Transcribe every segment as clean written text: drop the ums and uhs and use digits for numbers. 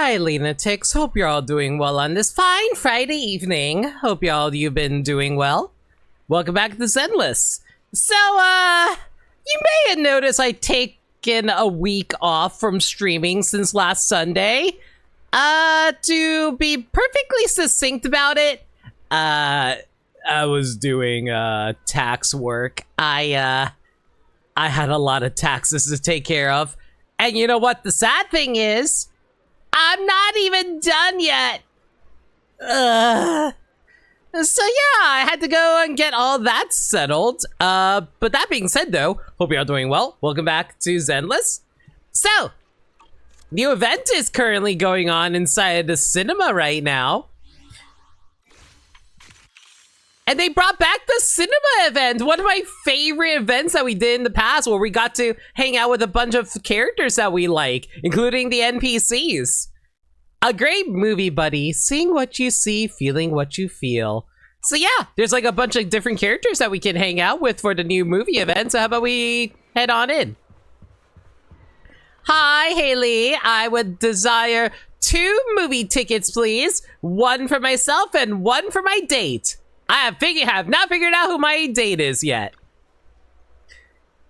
Hi, lunatics. Hope you're all doing well on this fine Friday evening. Hope you've been doing well. Welcome back to Zenless. So, you may have noticed I've taken a week off from streaming since last Sunday. To be perfectly succinct about it, I was doing, tax work. I had a lot of taxes to take care of. And you know what the sad thing is? I'm not even done yet. So yeah, I had to go and get all that settled. But that being said though, hope you're all doing well. Welcome back to Zenless. So, new event is currently going on inside the cinema right now. And they brought back the cinema event, one of my favorite events that we did in the past, where we got to hang out with a bunch of characters that we like, including the NPCs. A great movie, buddy. Seeing what you see, feeling what you feel. So yeah, there's like a bunch of different characters that we can hang out with for the new movie event, so how about we head on in? Hi, Haley. I would desire 2 movie tickets, please. 1 for myself and 1 for my date. I have not figured out who my date is yet.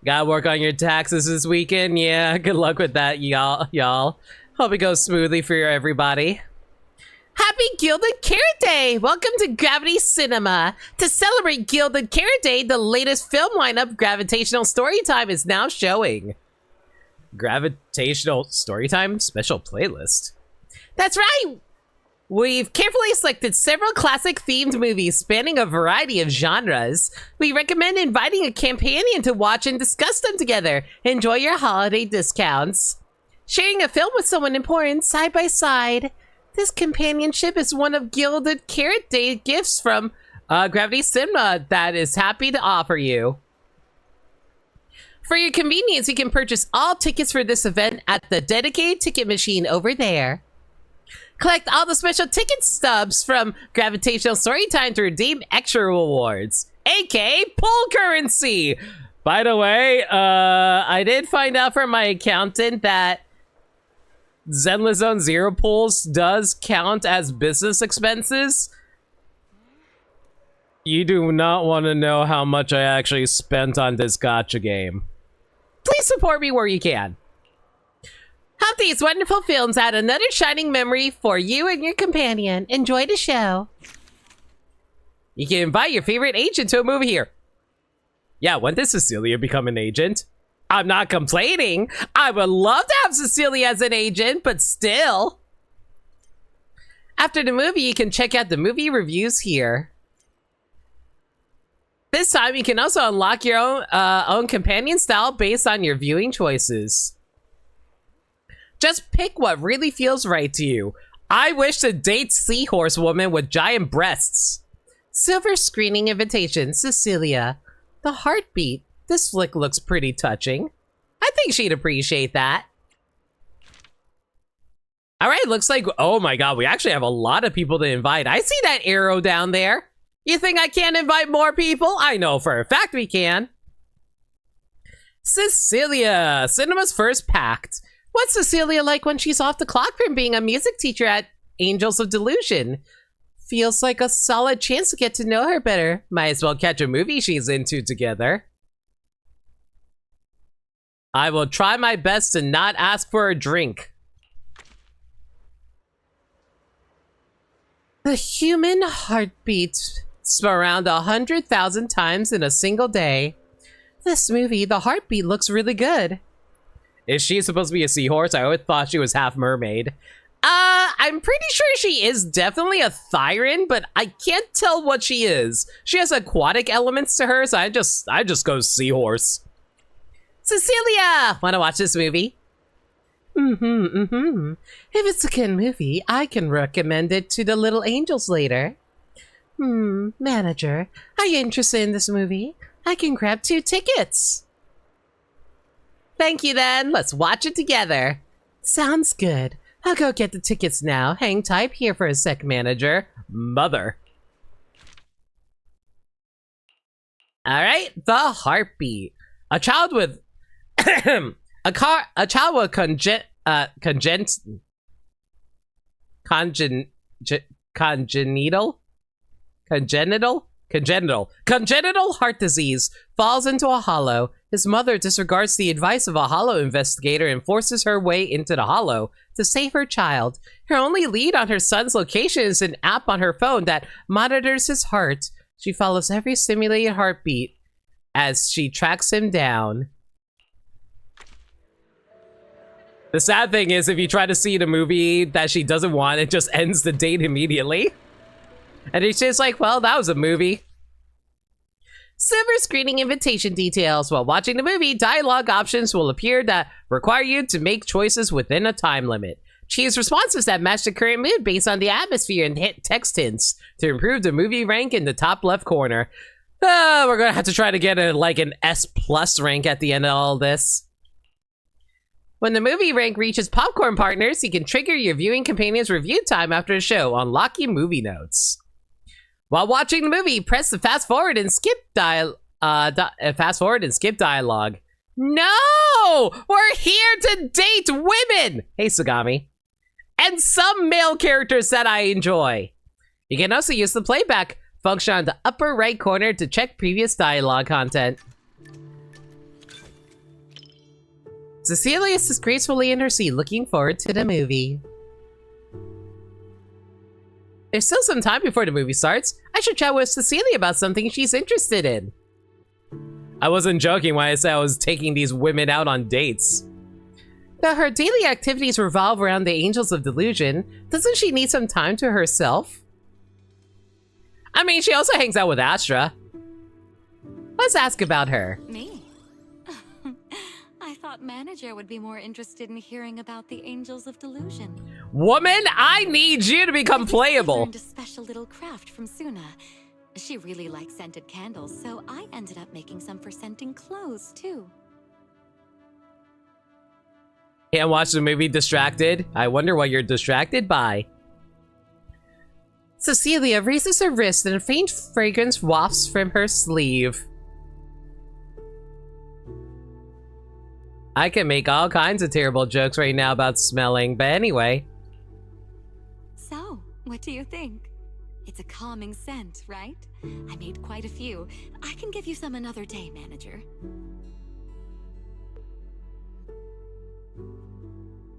Gotta work on your taxes this weekend. Yeah, good luck with that, y'all. Hope it goes smoothly for everybody. Happy Gilded Carrot Day! Welcome to Gravity Cinema. To celebrate Gilded Carrot Day, the latest film lineup, Gravitational Storytime, is now showing. Gravitational Storytime special playlist. That's right! We've carefully selected several classic themed movies spanning a variety of genres. We recommend inviting a companion to watch and discuss them together. Enjoy your holiday discounts. Sharing a film with someone important side by side. This companionship is one of Gilded Carrot Day gifts from Gravity Cinema that is happy to offer you. For your convenience, you can purchase all tickets for this event at the dedicated ticket machine over there. Collect all the special ticket stubs from Gravitational Storytime to redeem extra rewards, aka pull currency. By the way, I did find out from my accountant that Zenless Zone Zero pulls does count as business expenses. You do not want to know how much I actually spent on this gacha game. Please support me where you can. Hope these wonderful films add another shining memory for you and your companion. Enjoy the show. You can invite your favorite agent to a movie here. Yeah, when did Cecilia become an agent? I'm not complaining. I would love to have Cecilia as an agent, but still. After the movie, you can check out the movie reviews here. This time, you can also unlock your own companion style based on your viewing choices. Just pick what really feels right to you. I wish to date seahorse woman with giant breasts. Silver screening invitation, Cecilia. The Heartbeat. This flick looks pretty touching. I think she'd appreciate that. All right, looks like, oh my god, we actually have a lot of people to invite. I see that arrow down there. You think I can't invite more people? I know for a fact we can. Cecilia, cinema's first pact. What's Cecilia like when she's off the clock from being a music teacher at Angels of Delusion? Feels like a solid chance to get to know her better. Might as well catch a movie she's into together. I will try my best to not ask for a drink. The human heart beats around 100,000 times in a single day. This movie, The Heartbeat, looks really good. Is she supposed to be a seahorse? I always thought she was half mermaid. I'm pretty sure she is definitely a Thyran, but I can't tell what she is. She has aquatic elements to her, so I just go seahorse. Cecilia! Wanna watch this movie? If it's a good movie, I can recommend it to the little angels later. Manager, are you interested in this movie? I can grab 2 tickets. Thank you then. Let's watch it together. Sounds good. I'll go get the tickets now. Hang tight here for a sec, manager. Mother. All right, The Heartbeat. A child with a child with congen congenital congenital heart disease, falls into a hollow. His mother disregards the advice of a hollow investigator and forces her way into the hollow to save her child. Her only lead on her son's location is an app on her phone that monitors his heart. She follows every simulated heartbeat as she tracks him down. The sad thing is, if you try to see the movie that she doesn't want, it just ends the date immediately. And it's just like, well, that was a movie. Silver screening invitation details. While watching the movie, dialogue options will appear that require you to make choices within a time limit. Choose responses that match the current mood based on the atmosphere and hit text hints to improve the movie rank in the top left corner. We're gonna have to try to get an S+ rank at the end of all this. When the movie rank reaches popcorn partners, you can trigger your viewing companion's review time after the show. Unlock your movie notes. While watching the movie, press the fast forward and skip dialogue. No! We're here to date women! Hey, Sagami. And some male characters that I enjoy. You can also use the playback function on the upper right corner to check previous dialogue content. Cecilia sits gracefully in her seat, looking forward to the movie. There's still some time before the movie starts. I should chat with Cecilia about something she's interested in. I wasn't joking when I said I was taking these women out on dates. Though her daily activities revolve around the Angels of Delusion, doesn't she need some time to herself? I mean, she also hangs out with Astra. Let's ask about her. Me? I thought manager would be more interested in hearing about the Angels of Delusion. Woman, I need you to become playable. I learned a special little craft from Suna. She really likes scented candles, so I ended up making some for scenting clothes, too. Can't watch the movie distracted? I wonder what you're distracted by. Cecilia raises her wrist and a faint fragrance wafts from her sleeve. I can make all kinds of terrible jokes right now about smelling, but anyway. So, what do you think? It's a calming scent, right? I made quite a few. I can give you some another day, manager.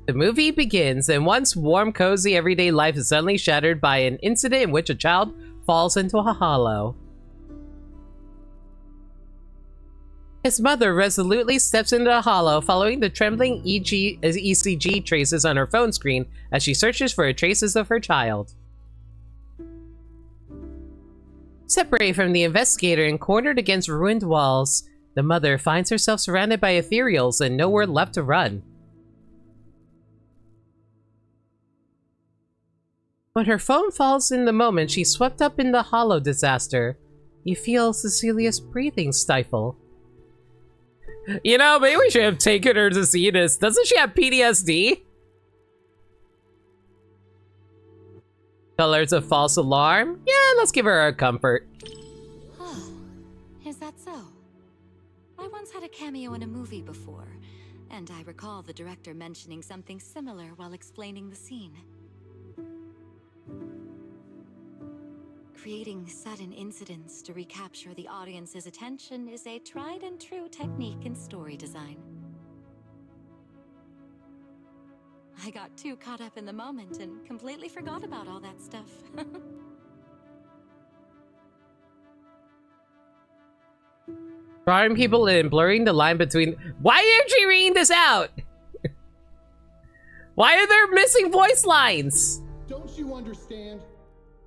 The movie begins, and once warm, cozy, everyday life is suddenly shattered by an incident in which a child falls into a hollow. His mother resolutely steps into the hollow, following the trembling ECG traces on her phone screen as she searches for traces of her child. Separated from the investigator and cornered against ruined walls, the mother finds herself surrounded by ethereals and nowhere left to run. When her phone falls in the moment she's swept up in the hollow disaster, you feel Cecilia's breathing stifle. You know, maybe we should have taken her to see this. Doesn't she have PTSD? Colors of false alarm? Yeah, let's give her a comfort. Oh, is that so? I once had a cameo in a movie before, and I recall the director mentioning something similar while explaining the scene. Creating sudden incidents to recapture the audience's attention is a tried and true technique in story design. I got too caught up in the moment and completely forgot about all that stuff. Drawing people in, blurring the line between... Why aren't you reading this out? Why are there missing voice lines? Don't you understand?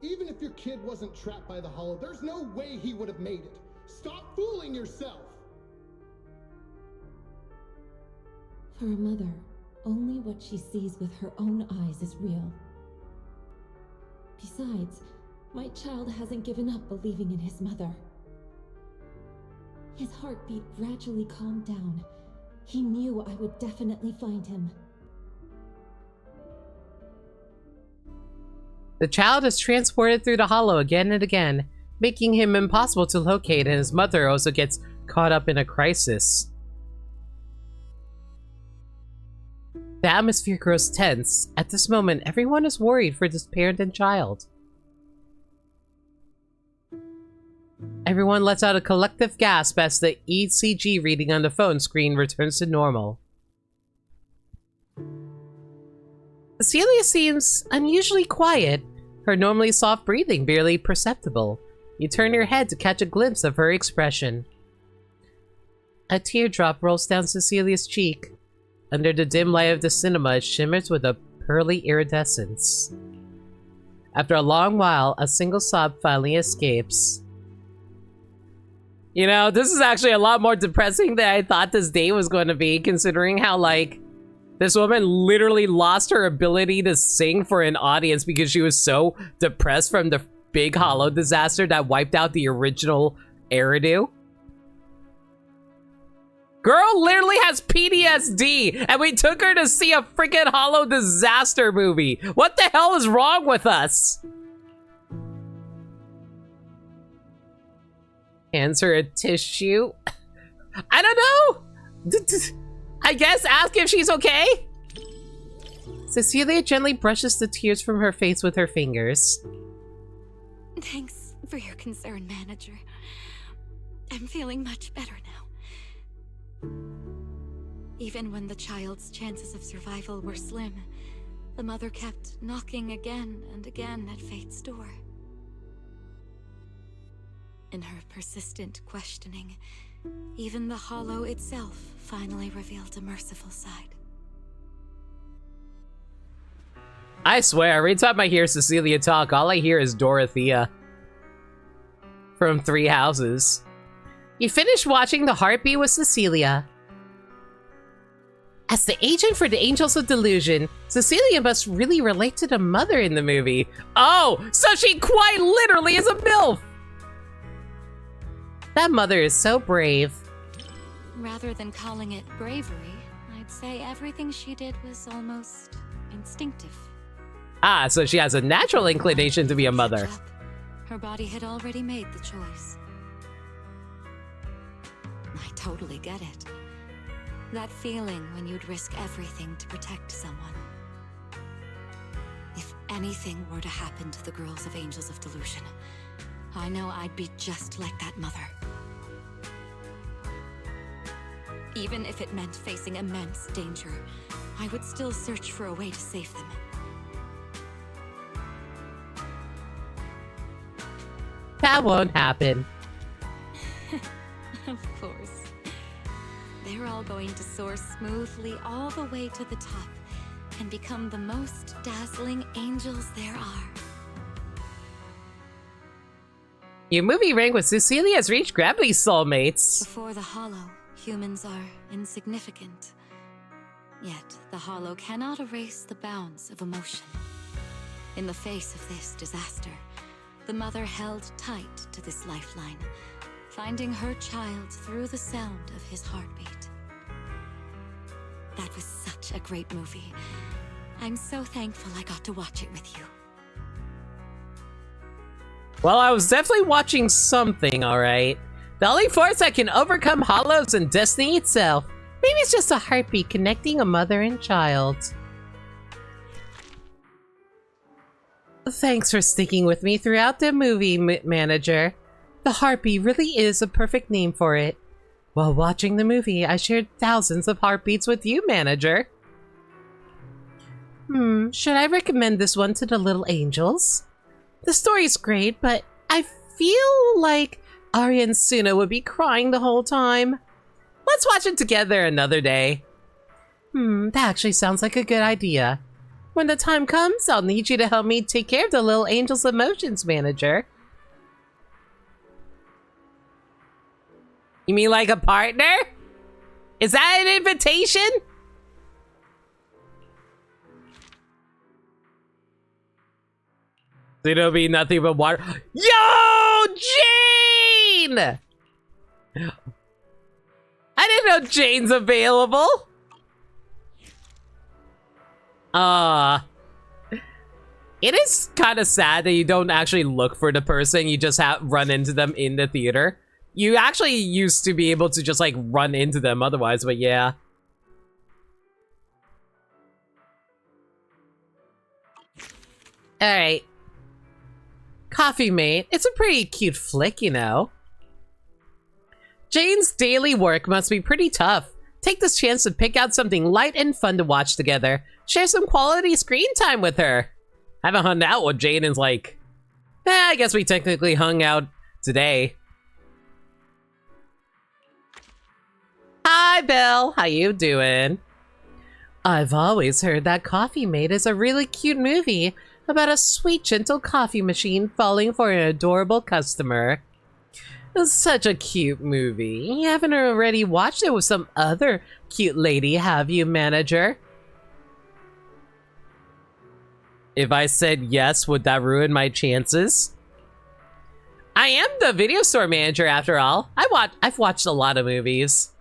Even if your kid wasn't trapped by the hollow, there's no way he would have made it. Stop fooling yourself! For a mother, only what she sees with her own eyes is real. Besides, my child hasn't given up believing in his mother. His heartbeat gradually calmed down. He knew I would definitely find him. The child is transported through the hollow again and again, making him impossible to locate, and his mother also gets caught up in a crisis. The atmosphere grows tense. At this moment, everyone is worried for this parent and child. Everyone lets out a collective gasp as the ECG reading on the phone screen returns to normal. Cecilia seems unusually quiet, her normally soft breathing barely perceptible. You turn your head to catch a glimpse of her expression. A teardrop rolls down Cecilia's cheek. Under the dim light of the cinema, it shimmers with a pearly iridescence. After a long while, a single sob finally escapes. You know, this is actually a lot more depressing than I thought this day was going to be, considering how, like, this woman literally lost her ability to sing for an audience because she was so depressed from the big hollow disaster that wiped out the original Eridu. Girl literally has PTSD, and we took her to see a freaking hollow disaster movie. What the hell is wrong with us? Hands her a tissue. I don't know. I guess ask if she's okay. Cecilia gently brushes the tears from her face with her fingers. Thanks for your concern, manager. I'm feeling much better now. Even when the child's chances of survival were slim, the mother kept knocking again and again at fate's door. In her persistent questioning, even the hollow itself finally revealed a merciful side. I swear, every time I hear Cecilia talk, all I hear is Dorothea from Three Houses. You finish watching The Heartbeat with Cecilia. As the agent for the Angels of Delusion, Cecilia must really relate to the mother in the movie. Oh, so she quite literally is a MILF! That mother is so brave. Rather than calling it bravery, I'd say everything she did was almost instinctive. Ah, so she has a natural inclination to be a mother. Her body had already made the choice. I totally get it. That feeling when you'd risk everything to protect someone. If anything were to happen to the girls of Angels of Delusion, I know I'd be just like that mother. Even if it meant facing immense danger, I would still search for a way to save them. That won't happen. Of course. They're all going to soar smoothly all the way to the top and become the most dazzling angels there are. Your movie rank with Cecilia has reached Gravity Soulmates. Before the Hollow, humans are insignificant. Yet, the Hollow cannot erase the bounds of emotion. In the face of this disaster, the mother held tight to this lifeline, finding her child through the sound of his heartbeat. That was such a great movie. I'm so thankful I got to watch it with you. Well, I was definitely watching something, alright. The only force that can overcome hollows and destiny itself. Maybe it's just a heartbeat connecting a mother and child. Thanks for sticking with me throughout the movie, manager. The heartbeat really is a perfect name for it. While watching the movie, I shared thousands of heartbeats with you, manager. Should I recommend this one to the little angels? The story's great, but I feel like Arya and Suna would be crying the whole time. Let's watch it together another day. That actually sounds like a good idea. When the time comes, I'll need you to help me take care of the little angel's emotions, manager. You mean like a partner? Is that an invitation? It'll be nothing but water. Yo, Jane! I didn't know Jane's available. It is kind of sad that you don't actually look for the person, you just run into them in the theater. You actually used to be able to just like run into them otherwise, but yeah. Alright. Coffee Mate. It's a pretty cute flick, you know. Jane's daily work must be pretty tough. Take this chance to pick out something light and fun to watch together. Share some quality screen time with her. I haven't hung out with Jane in like... I guess we technically hung out today. Hi, Bill. How you doing? I've always heard that Coffee Mate is a really cute movie about a sweet, gentle coffee machine falling for an adorable customer. It's such a cute movie. You haven't already watched it with some other cute lady, have you, manager? If I said yes, would that ruin my chances? I am the video store manager after all. I've watched a lot of movies.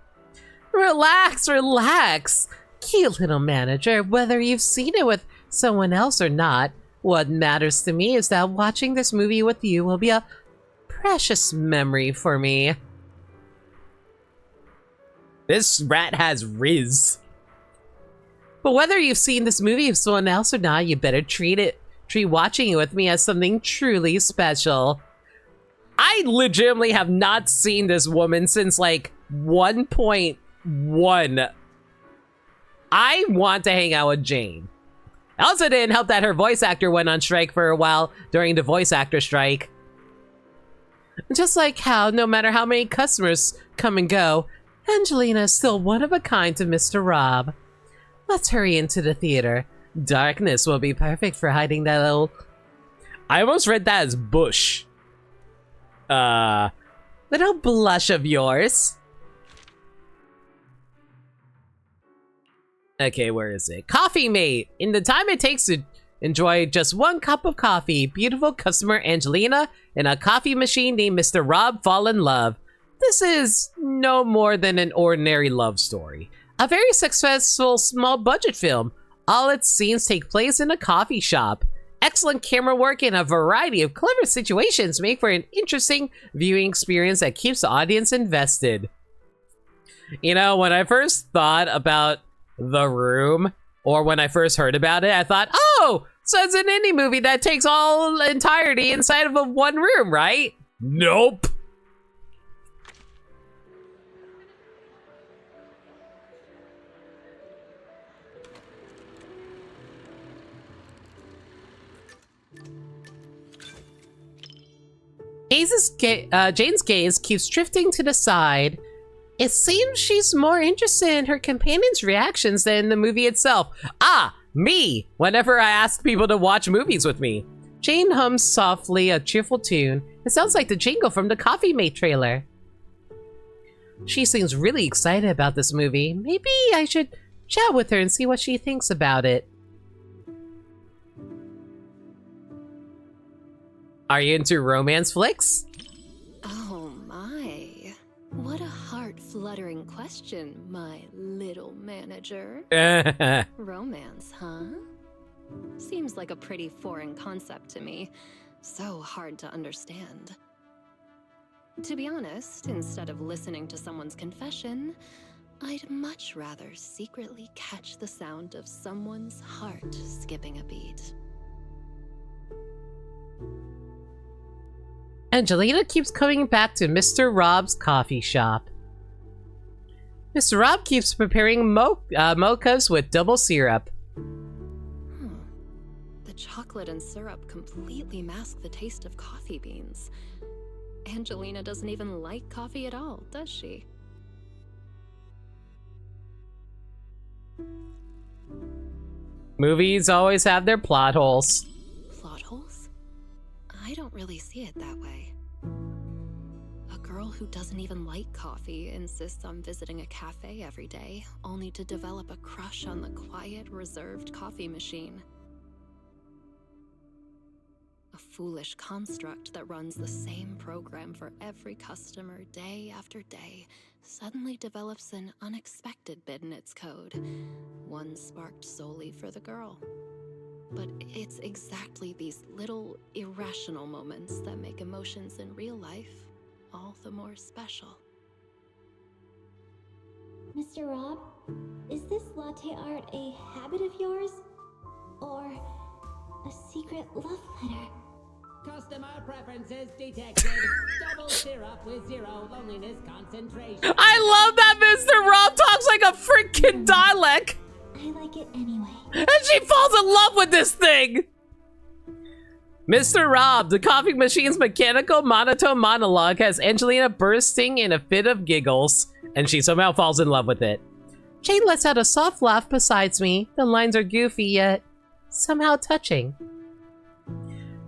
Relax, relax. Cute little manager, whether you've seen it with someone else or not, what matters to me is that watching this movie with you will be a precious memory for me. This rat has Riz. But whether you've seen this movie with someone else or not, you better treat watching it with me as something truly special. I legitimately have not seen this woman since like 1.1. I want to hang out with Jane. It also didn't help that her voice actor went on strike for a while during the voice actor strike. Just like how, no matter how many customers come and go, Angelina is still one of a kind to Mr. Rob. Let's hurry into the theater. Darkness will be perfect for hiding that little... I almost read that as bush. Little blush of yours. Okay, where is it? Coffee Mate! In the time it takes to enjoy just one cup of coffee, beautiful customer Angelina and a coffee machine named Mr. Rob fall in love. This is no more than an ordinary love story. A very successful small budget film. All its scenes take place in a coffee shop. Excellent camera work and a variety of clever situations make for an interesting viewing experience that keeps the audience invested. You know, when I first thought about The Room, or when I first heard about it, I thought, oh, so it's an indie movie that takes all entirety inside of a one room, right? Nope. Jane's gaze keeps drifting to the side. It seems she's more interested in her companion's reactions than the movie itself. Ah, me! Whenever I ask people to watch movies with me. Jane hums softly a cheerful tune. It sounds like the jingle from the Coffee Mate trailer. She seems really excited about this movie. Maybe I should chat with her and see what she thinks about it. Are you into romance flicks? Oh my. What a heart-fluttering question, my little manager. Romance, huh? Seems like a pretty foreign concept to me. So hard to understand. To be honest, instead of listening to someone's confession, I'd much rather secretly catch the sound of someone's heart skipping a beat. Angelina keeps coming back to Mr. Rob's coffee shop. Mr. Rob keeps preparing mochas with double syrup. The chocolate and syrup completely mask the taste of coffee beans. Angelina doesn't even like coffee at all, does she? Movies always have their plot holes. Plot holes? I don't really see it that way. A girl who doesn't even like coffee insists on visiting a cafe every day, only to develop a crush on the quiet, reserved coffee machine. A foolish construct that runs the same program for every customer day after day suddenly develops an unexpected bit in its code, one sparked solely for the girl. But it's exactly these little, irrational moments that make emotions in real life all the more special. Mr. Rob, is this latte art a habit of yours? Or A secret love letter. Customer preferences detected. Double syrup with 0 loneliness concentration. I love that Mr. Rob talks like a freaking Dalek. I like it anyway. And she falls in love with this thing. Mr. Rob, the coffee machine's mechanical monotone monologue has Angelina bursting in a fit of giggles, and she somehow falls in love with it. Jane lets out a soft laugh beside me. The lines are goofy, yet somehow touching.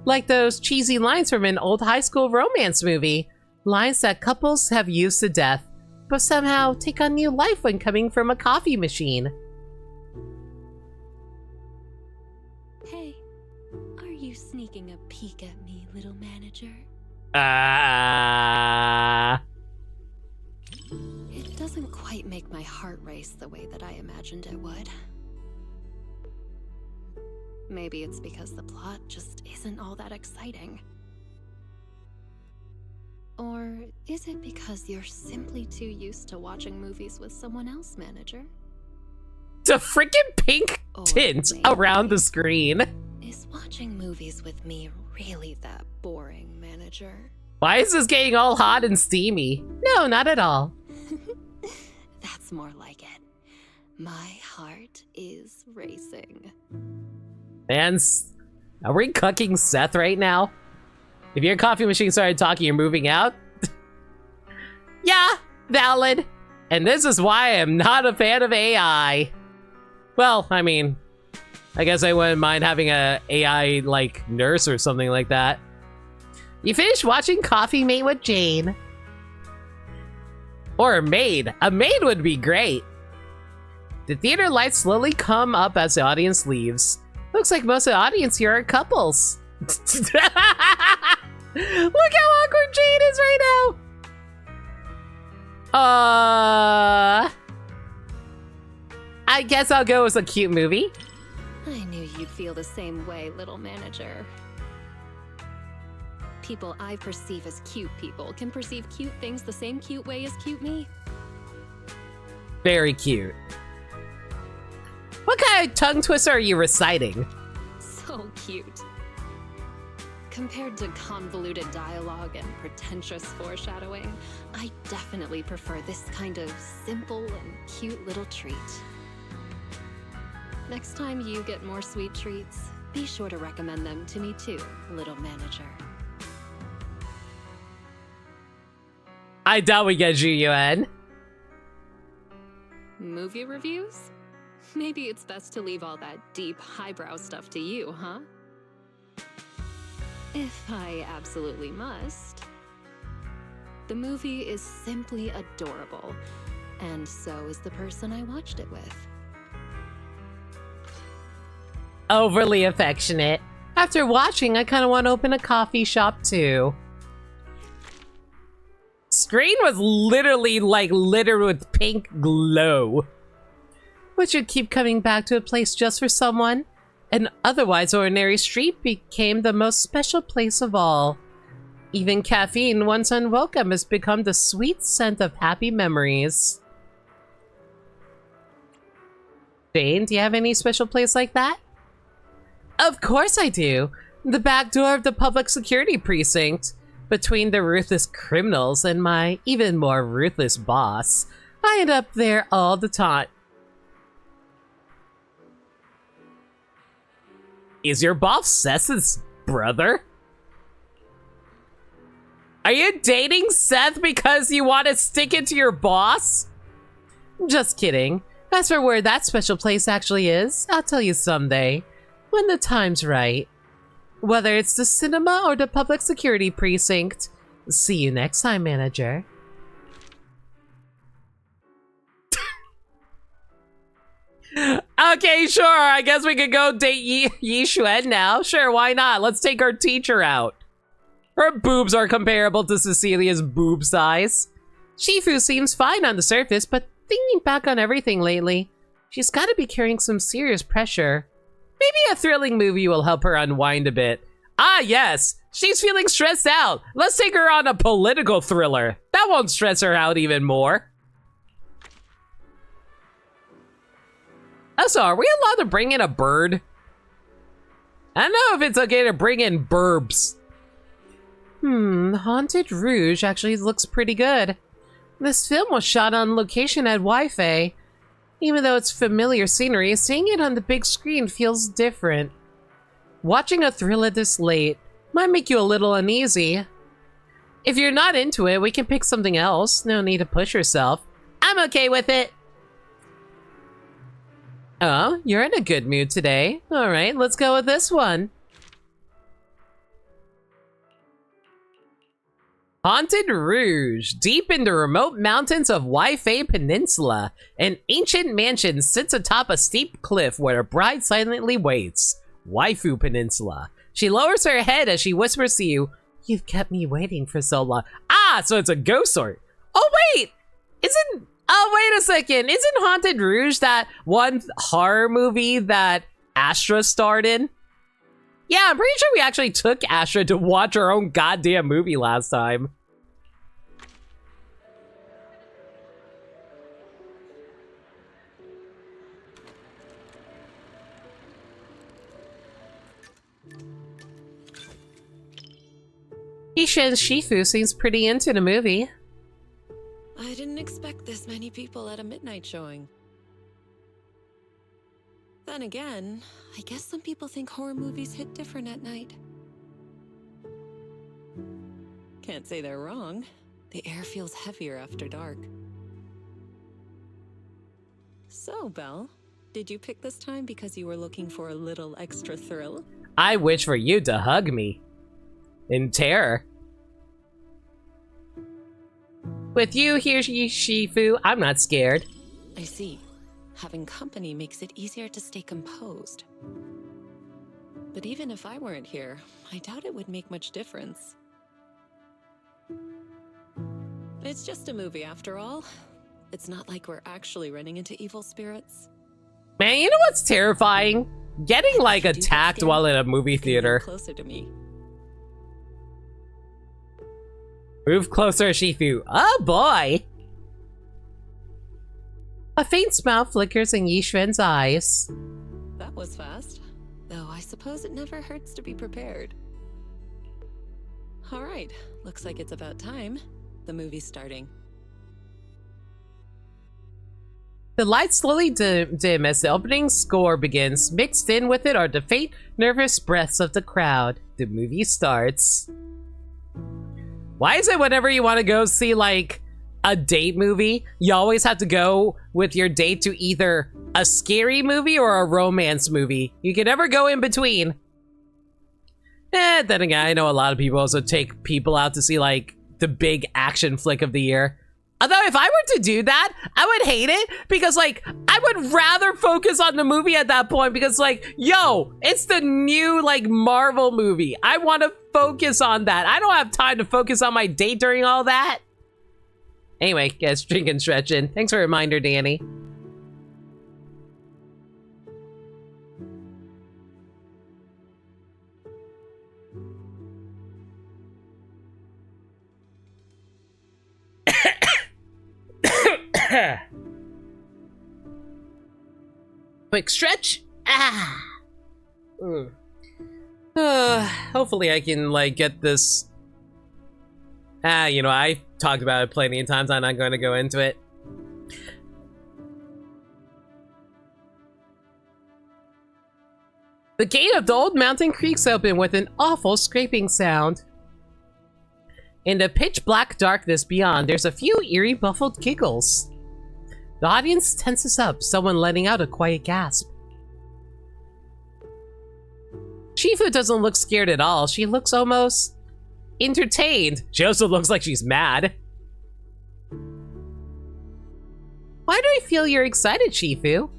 Like those cheesy lines from an old high school romance movie. Lines that couples have used to death, but somehow take on new life when coming from a coffee machine. Hey, are you sneaking a peek at me, little manager? It doesn't quite make my heart race the way that I imagined it would. Maybe it's because the plot just isn't all that exciting. Or is it because you're simply too used to watching movies with someone else, manager? It's a freaking pink tint around the screen. Is watching movies with me really that boring, manager? Why is this getting all hot and steamy? No, not at all. That's more like it. My heart is racing. Man, are we cucking Seth right now? If your coffee machine started talking, you're moving out? Yeah, valid. And this is why I'm not a fan of AI. Well, I mean, I guess I wouldn't mind having a AI, like, nurse or something like that. You finished watching Coffee Mate with Jane? Or a maid. A maid would be great. The theater lights slowly come up as the audience leaves. Looks like most of the audience here are couples. Look how awkward Jane is right now. I guess I'll go with a cute movie. I knew you'd feel the same way, little manager. People I perceive as cute people can perceive cute things the same cute way as cute me. Very cute. What kind of tongue twister are you reciting? So cute. Compared to convoluted dialogue and pretentious foreshadowing, I definitely prefer this kind of simple and cute little treat. Next time you get more sweet treats, be sure to recommend them to me too, little manager. I doubt we get Juyuan. Movie reviews? Maybe it's best to leave all that deep, highbrow stuff to you, huh? If I absolutely must. The movie is simply adorable, and so is the person I watched it with. Overly affectionate. After watching, I kind of want to open a coffee shop too. Screen was literally like littered with pink glow. Would you keep coming back to a place just for someone? An otherwise ordinary street became the most special place of all. Even caffeine, once unwelcome, has become the sweet scent of happy memories. Jane, do you have any special place like that? Of course I do. The back door of the public security precinct. Between the ruthless criminals and my even more ruthless boss, I end up there all the time. Is your boss Seth's brother? Are you dating Seth because you want to stick it to your boss? Just kidding. As for where that special place actually is, I'll tell you someday, when the time's right. Whether it's the cinema or the public security precinct. See you next time, manager. Okay, sure. I guess we could go date Yi Xuan now. Sure, why not? Let's take our teacher out. Her boobs are comparable to Cecilia's boob size. Shifu seems fine on the surface, but thinking back on everything lately, she's got to be carrying some serious pressure. Maybe a thrilling movie will help her unwind a bit. Ah, yes. She's feeling stressed out. Let's take her on a political thriller. That won't stress her out even more. Also, are we allowed to bring in a bird? I don't know if it's okay to bring in burbs. Haunted Rouge actually looks pretty good. This film was shot on location at Wi-Fi. Even though it's familiar scenery, seeing it on the big screen feels different. Watching a thriller this late might make you a little uneasy. If you're not into it, we can pick something else. No need to push yourself. I'm okay with it. Oh, you're in a good mood today. Alright, let's go with this one. Haunted Rouge. Deep in the remote mountains of Wi-Fi Peninsula, an ancient mansion sits atop a steep cliff where a bride silently waits. Waifu Peninsula. She lowers her head as she whispers to you, "You've kept me waiting for so long." Ah, so it's a ghost sword. Oh wait! Oh, wait a second. Isn't Haunted Rouge that one horror movie that Astra starred in? Yeah, I'm pretty sure we actually took Astra to watch our own goddamn movie last time. Ishin's Shifu seems pretty into the movie. I didn't expect this many people at a midnight showing. Then again, I guess some people think horror movies hit different at night. Can't say they're wrong. The air feels heavier after dark. So, Belle, did you pick this time because you were looking for a little extra thrill? I wish for you to hug me. In terror. With you here, Shifu, I'm not scared. I see. Having company makes it easier to stay composed. But even if I weren't here, I doubt it would make much difference. It's just a movie after all. It's not like we're actually running into evil spirits. Man, you know what's terrifying? Getting, like, attacked while in a movie theater. Closer to me. Move closer, Shifu. Oh boy! A faint smile flickers in Yishuan's eyes. That was fast. Though I suppose it never hurts to be prepared. Alright, looks like it's about time. The movie's starting. The lights slowly dim as the opening score begins. Mixed in with it are the faint, nervous breaths of the crowd. The movie starts. Why is it whenever you want to go see, like, a date movie, you always have to go with your date to either a scary movie or a romance movie? You can never go in between. Then again, I know a lot of people also take people out to see, like, the big action flick of the year. Although if I were to do that, I would hate it because, like, I would rather focus on the movie at that point because, like, yo, it's the new, like, Marvel movie. I want to focus on that. I don't have time to focus on my date during all that. Anyway, guys, drinking stretching. Thanks for the reminder, Danny. Quick stretch. Hopefully I can, like, get this. You know, I talked about it plenty of times. I'm not going to go into it. The gate of the old mountain creaks open with an awful scraping sound. In the pitch black darkness beyond, there's a few eerie muffled giggles. The audience tenses up, someone letting out a quiet gasp. Shifu doesn't look scared at all. She looks almost entertained. She also looks like she's mad. Why do I feel you're excited, Shifu?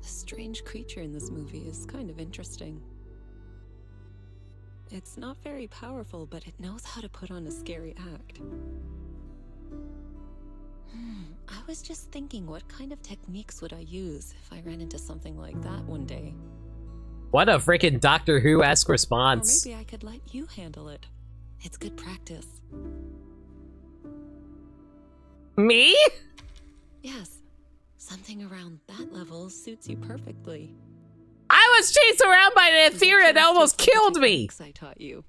The strange creature in this movie is kind of interesting. It's not very powerful, but it knows how to put on a scary act. I was just thinking, what kind of techniques would I use if I ran into something like that one day? What a freaking Doctor Who-esque response. Or maybe I could let you handle it. It's good practice. Me? Yes. Something around that level suits you perfectly. I I was chased around by an Etheria that almost killed me I taught you.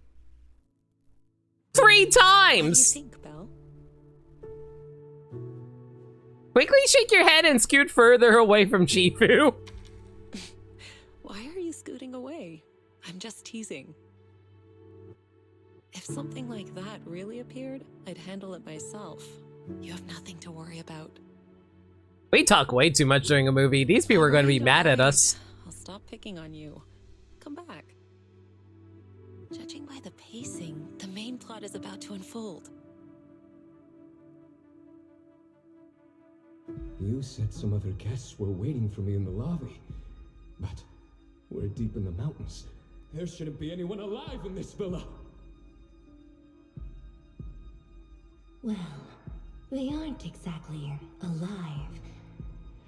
3 What do you times. think, Belle? Quickly shake your head and scoot further away from Shifu. Why are you scooting away? I'm just teasing. If something like that really appeared, I'd handle it myself. You have nothing to worry about. We talk way too much during a movie. These people are going to be mad at us. I'll stop picking on you. Come back. Judging by the pacing, the main plot is about to unfold. You said some other guests were waiting for me in the lobby. But we're deep in the mountains. There shouldn't be anyone alive in this villa. Well, they aren't exactly alive.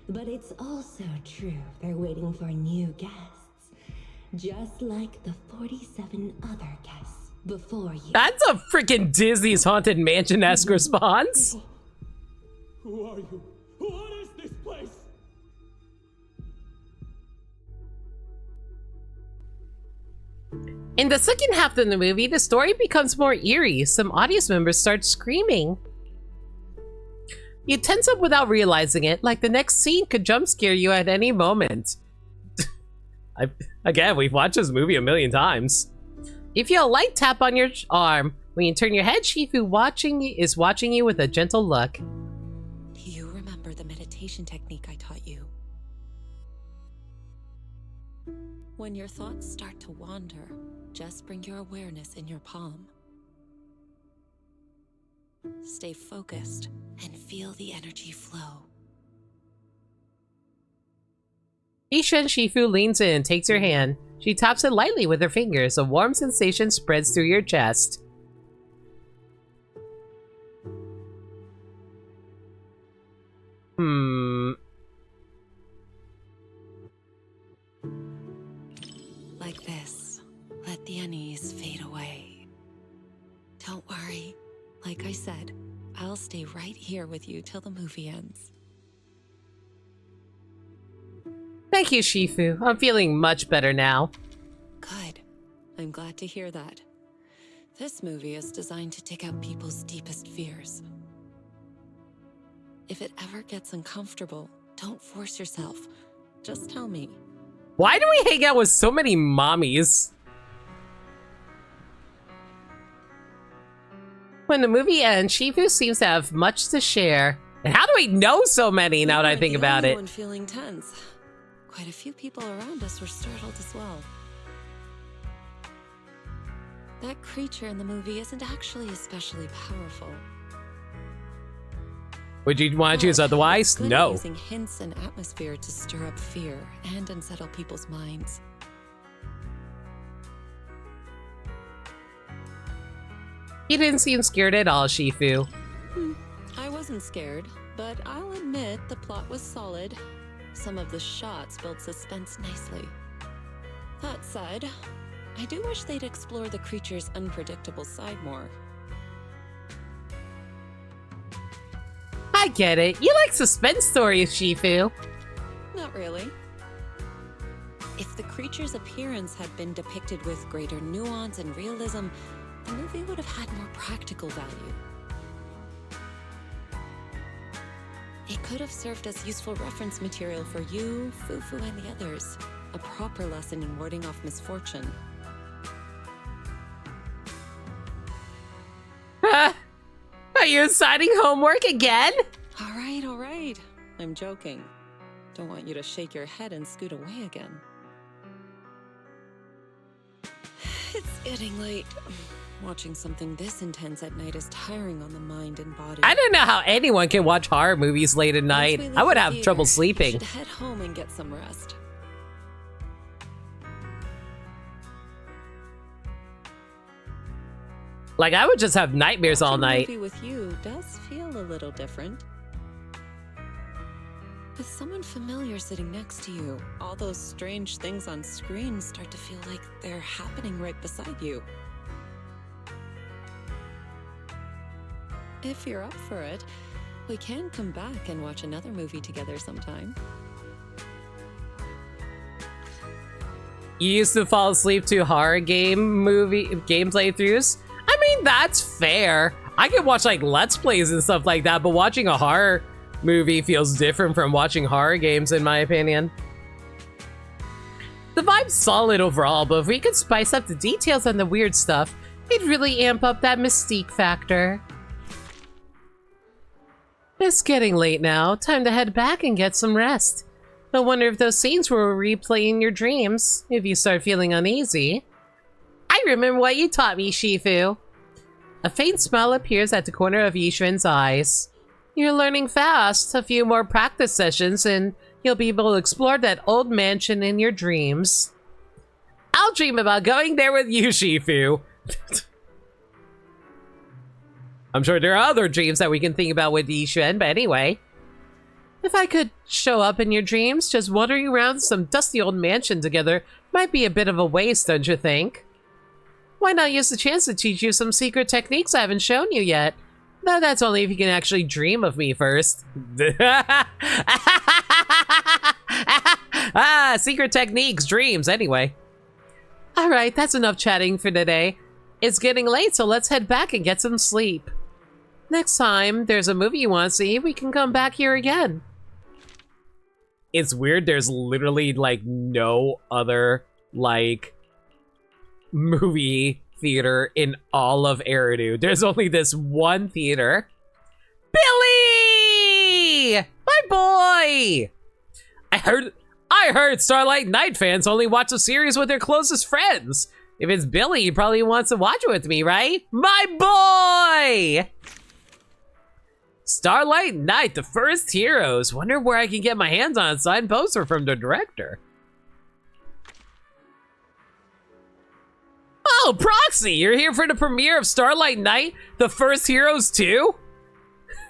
But it's also true they're waiting for new guests. Just like the 47 other guests before you. That's a freaking Disney's Haunted Mansion-esque response. Who are you? What is this place? In the second half of the movie, the story becomes more eerie. Some audience members start screaming. You tense up without realizing it, like the next scene could jump scare you at any moment. Again, we've watched this movie a million times. You feel a light tap on your arm. When you turn your head, Shifu is watching you with a gentle look. Do you remember the meditation technique I taught you? When your thoughts start to wander, just bring your awareness in your palm. Stay focused and feel the energy flow. Isha and Shifu leans in and takes your hand. She taps it lightly with her fingers. A warm sensation spreads through your chest. Like this, let the unease fade away. Don't worry. Like I said, I'll stay right here with you till the movie ends. Thank you, Shifu. I'm feeling much better now. Good. I'm glad to hear that. This movie is designed to take out people's deepest fears. If it ever gets uncomfortable, don't force yourself. Just tell me. Why do we hang out with so many mommies? When the movie ends, Shifu seems to have much to share. And how do we know so many now that I think about it? One feeling tense. Quite a few people around us were startled as well. That creature in the movie isn't actually especially powerful. Would you want to choose otherwise? Good at No. using hints and atmosphere to stir up fear and unsettle people's minds. You didn't seem scared at all, Shifu. I wasn't scared, but I'll admit the plot was solid. Some of the shots build suspense nicely. That said, I do wish they'd explore the creature's unpredictable side more. I get it. You like suspense stories, Shifu. Not really. If the creature's appearance had been depicted with greater nuance and realism, the movie would have had more practical value. It could have served as useful reference material for you, Fufu, and the others. A proper lesson in warding off misfortune. Are you assigning homework again? All right. I'm joking. Don't want you to shake your head and scoot away again. It's getting late. Watching something this intense at night is tiring on the mind and body. I don't know how anyone can watch horror movies late at Once night. we leave I would the have theater, trouble you sleeping. should head home and get some rest. Like, I would just have nightmares all Watching a night. movie with you does feel a little different. With someone familiar sitting next to you, all those strange things on screen start to feel like they're happening right beside you. If you're up for it, we can come back and watch another movie together sometime. You used to fall asleep to horror game playthroughs? I mean, that's fair. I could watch like Let's Plays and stuff like that, but watching a horror movie feels different from watching horror games, in my opinion. The vibe's solid overall, but if we could spice up the details on the weird stuff, it'd really amp up that mystique factor. It's getting late now. Time to head back and get some rest. No wonder if those scenes will replay in your dreams if you start feeling uneasy. I remember what you taught me, Shifu. A faint smile appears at the corner of Yishuan's eyes. You're learning fast. A few more practice sessions and you'll be able to explore that old mansion in your dreams. I'll dream about going there with you, Shifu. I'm sure there are other dreams that we can think about with Yishuan, but anyway. If I could show up in your dreams, just wandering around some dusty old mansion together might be a bit of a waste, don't you think? Why not use the chance to teach you some secret techniques I haven't shown you yet? Though that's only if you can actually dream of me first. Secret techniques, dreams, anyway. Alright, that's enough chatting for today. It's getting late, so let's head back and get some sleep. Next time there's a movie you want to see, we can come back here again. It's weird, there's literally, like, no other, like, movie theater in all of Eridu. There's only this one theater. Billy! My boy! I heard Starlight Night fans only watch the series with their closest friends. If it's Billy, he probably wants to watch it with me, right? My boy! Starlight Night, the first heroes. Wonder where I can get my hands on a signed poster from the director. Oh, Proxy, you're here for the premiere of Starlight Night, the first heroes too?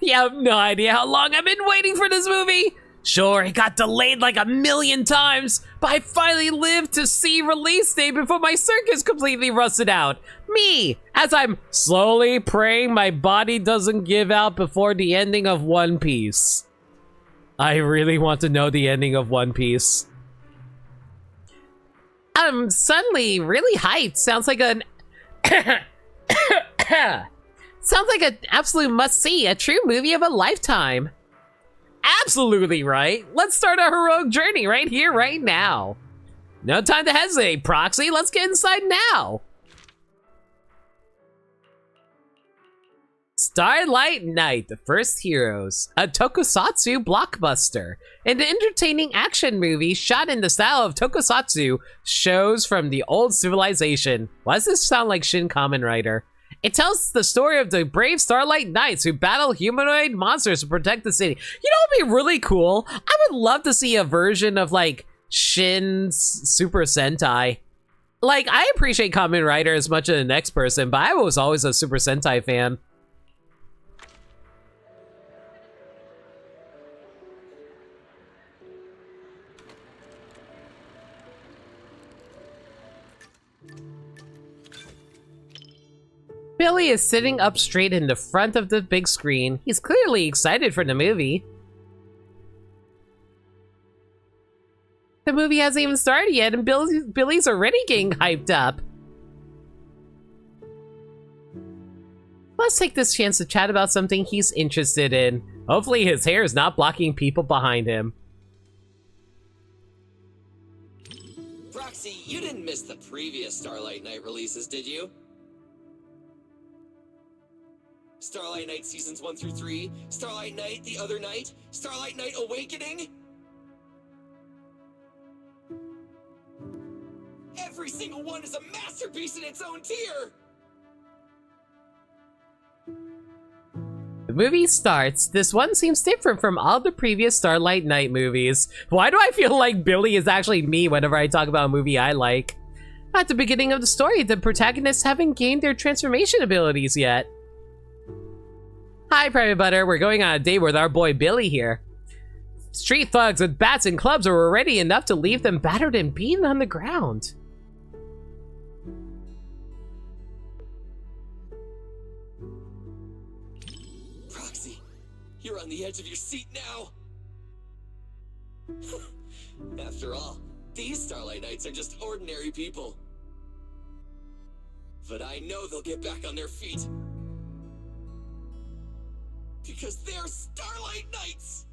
You have no idea how long I've been waiting for this movie. Sure, it got delayed like 1,000,000 times, but I finally lived to see release date before my circuit's completely rusted out. Me, as I'm slowly praying my body doesn't give out before the ending of One Piece. I really want to know the ending of One Piece. I'm suddenly really hyped. Sounds like an sounds like an absolute must-see, a true movie of a lifetime. Absolutely right. Let's start our heroic journey right here, right now. No time to hesitate, Proxy. Let's get inside now. Starlight Night, the first heroes, a tokusatsu blockbuster, an entertaining action movie shot in the style of tokusatsu shows from the old civilization. Why does this sound like Shin Kamen Rider? It tells the story of the brave Starlight Knights who battle humanoid monsters to protect the city. You know what would be really cool? I would love to see a version of, like, Shin's Super Sentai. Like, I appreciate Kamen Rider as much as the next person, but I was always a Super Sentai fan. Billy is sitting up straight in the front of the big screen. He's clearly excited for the movie. The movie hasn't even started yet and Billy's already getting hyped up. Let's take this chance to chat about something he's interested in. Hopefully his hair is not blocking people behind him. Proxy, you didn't miss the previous Starlight Night releases, did you? Starlight Night Seasons 1 through 3, Starlight Night The Other Night, Starlight Night Awakening. Every single one is a masterpiece in its own tier! The movie starts. This one seems different from all the previous Starlight Night movies. Why do I feel like Billy is actually me whenever I talk about a movie I like? At the beginning of the story, the protagonists haven't gained their transformation abilities yet. Hi, Private Butter. We're going on a date with our boy Billy here. Street thugs with bats and clubs are already enough to leave them battered and beaten on the ground. Proxy, you're on the edge of your seat now. After all, These Starlight Knights are just ordinary people. But I know they'll get back on their feet. Because they're Starlight Knights!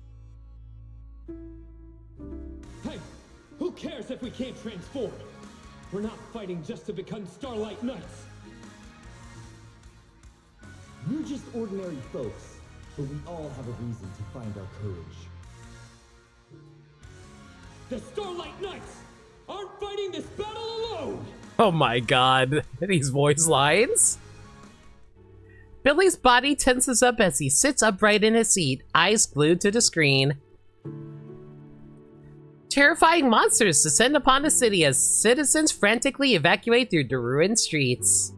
Hey, who cares if we can't transform? We're not fighting just to become Starlight Knights. You're just ordinary folks, but we all have a reason to find our courage. The Starlight Knights aren't fighting this battle alone! Oh my god, these voice lines. Billy's body tenses up as he sits upright in his seat, eyes glued to the screen. Terrifying monsters descend upon the city as citizens frantically evacuate through the ruined streets.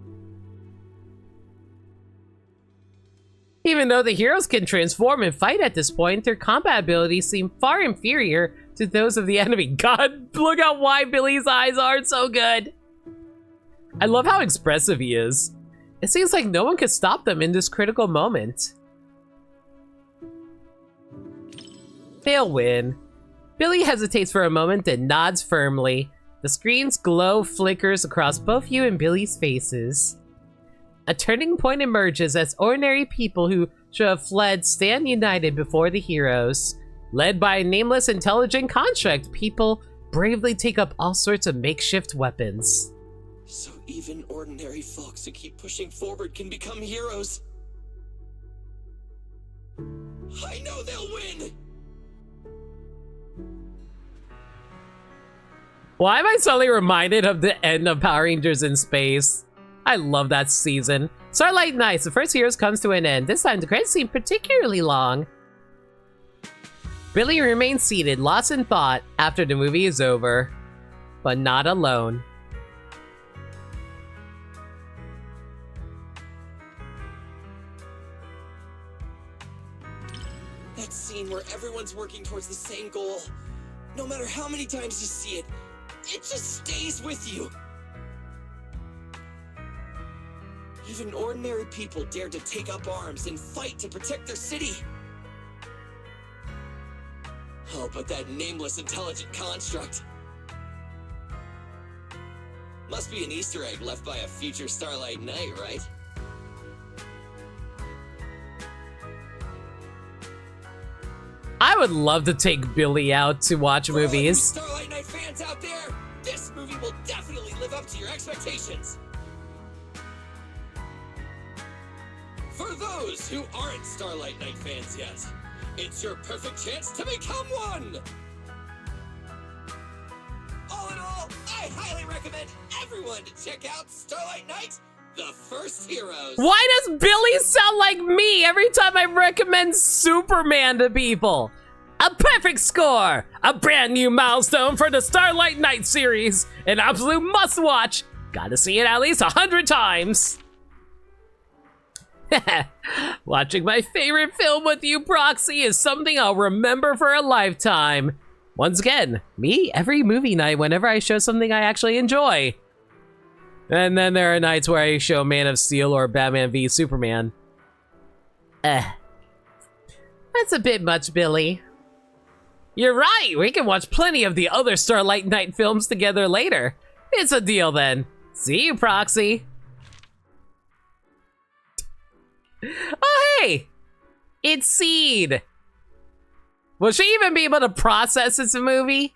Even though the heroes can transform and fight at this point, their combat abilities seem far inferior to those of the enemy. God, look how wide Billy's eyes are, it's so good. I love how expressive he is. It seems like no one could stop them in this critical moment. They'll win. Billy hesitates for a moment, then nods firmly. The screen's glow flickers across both you and Billy's faces. A turning point emerges as ordinary people who should have fled stand united before the heroes. Led by a nameless intelligent construct, people bravely take up all sorts of makeshift weapons. So even ordinary folks who keep pushing forward can become heroes. I know they'll win! Why am I suddenly reminded of the end of Power Rangers in Space? I love that season. Starlight Nights, the first heroes comes to an end. This time the credits seem particularly long. Billy remains seated, lost in thought after the movie is over. But not alone. That scene where everyone's working towards the same goal. No matter how many times you see it, it just stays with you. Even ordinary people dare to take up arms and fight to protect their city. Oh, but that nameless intelligent construct. Must be an Easter egg left by a future Starlight Knight, right? I would love to take Billy out to watch For all you movies. Starlight Knight fans out there, this movie will definitely live up to your expectations. For those who aren't Starlight Knight fans yet, it's your perfect chance to become one! All in all, I highly recommend everyone to check out Starlight Knight, the First Heroes. Why does Billy sound like me every time I recommend Superman to people? A perfect score! A brand new milestone for the Starlight Knight series! An absolute must-watch! Gotta see it at least 100 times! Watching my favorite film with you, Proxy, is something I'll remember for a lifetime. Once again, me every movie night whenever I show something I actually enjoy. And then there are nights where I show Man of Steel or Batman v Superman. That's a bit much, Billy. You're right, we can watch plenty of the other Starlight Knight films together later. It's a deal then. See you, Proxy. Oh, hey! It's Seed! Will she even be able to process this movie?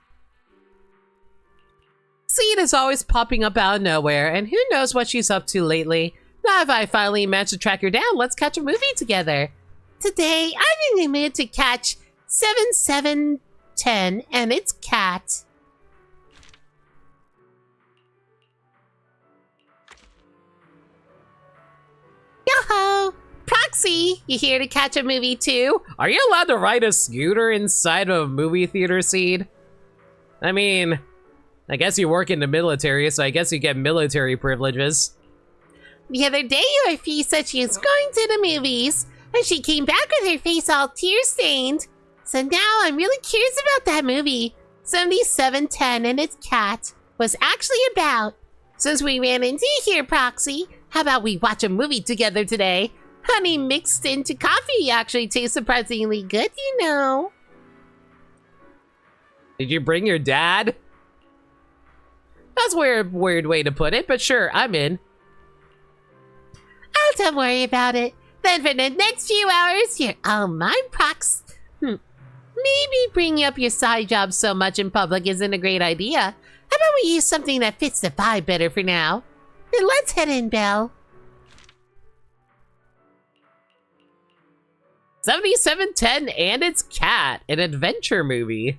Seed is always popping up out of nowhere, and who knows what she's up to lately. Now if I finally managed to track her down, let's catch a movie together. Today, I'm in the mood to catch 7710 and its cat. Yo-ho! Proxy, you here to catch a movie too? Are you allowed to ride a scooter inside of a movie theater, Seed? I mean, I guess you work in the military, so I guess you get military privileges. The other day, your fee said she was going to the movies, and she came back with her face all tear-stained. So now I'm really curious about that movie 7710 and its cat was actually about. Since we ran into you here, Proxy, how about we watch a movie together today? Honey mixed into coffee actually tastes surprisingly good, you know. Did you bring your dad? That's a weird way to put it, but sure, I'm in. Oh, don't worry about it. Then for the next few hours, you're all mine, Prox. Maybe bringing up your side job so much in public isn't a great idea. How about we use something that fits the vibe better for now? Then let's head in, Belle. 7710 and its Cat, an adventure movie.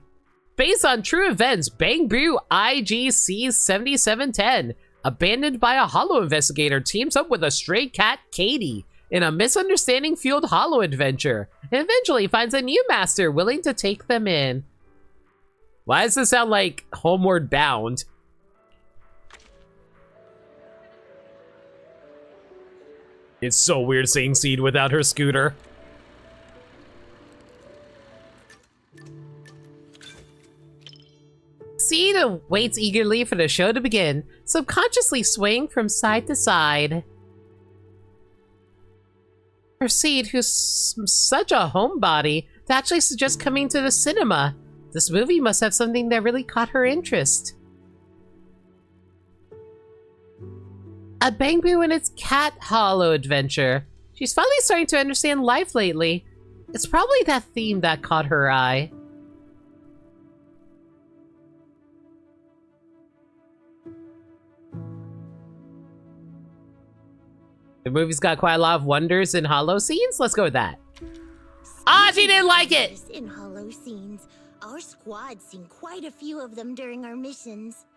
Based on true events, Bang Boo IGC 7710, abandoned by a holo investigator, teams up with a stray cat, Katie, in a misunderstanding-fueled holo adventure, and eventually finds a new master willing to take them in. Why does this sound like Homeward Bound? It's so weird seeing Seed without her scooter. Seed waits eagerly for the show to begin, subconsciously swaying from side to side. For Seed, who's such a homebody, to actually suggest coming to the cinema. This movie must have something that really caught her interest. A Bang Boo and its Cat holo adventure. She's finally starting to understand life lately. It's probably that theme that caught her eye. The movie's got quite a lot of wonders and holo scenes. Let's go with that. Ah, she didn't like it! In holo scenes, our squad's seen quite a few of them during our missions.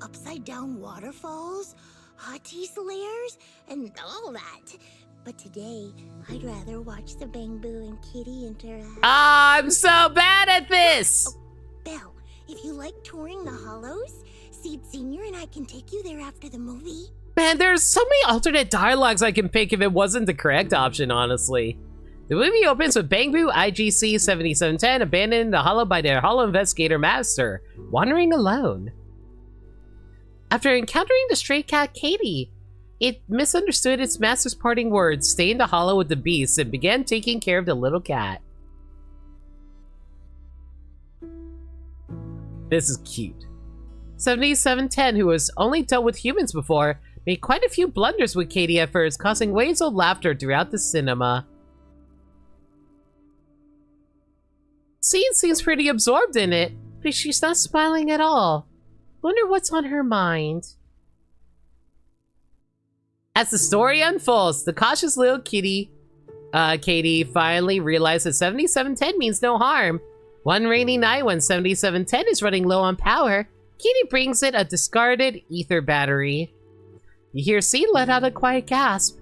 Upside down waterfalls, hotties lairs, and all that. But today, I'd rather watch the Bang Boo and Kitty interact. I'm so bad at this! Oh, Belle, if you like touring the holos, Seed Senior and I can take you there after the movie. Man, there's so many alternate dialogues I can pick if it wasn't the correct option, honestly. The movie opens with Bang Boo IGC 7710 abandoned the holo by their holo investigator master, wandering alone. After encountering the stray cat Katie, it misunderstood its master's parting words, stay in the holo with the beast, and began taking care of the little cat. This is cute. 7710, who has only dealt with humans before, made quite a few blunders with Katie at first, causing waves of laughter throughout the cinema. Seed seems pretty absorbed in it, but she's not smiling at all. Wonder what's on her mind. As the story unfolds, the cautious little Katie finally realizes that 7710 means no harm. One rainy night when 7710 is running low on power, Katie brings it a discarded ether battery. You hear Seed let out a quiet gasp.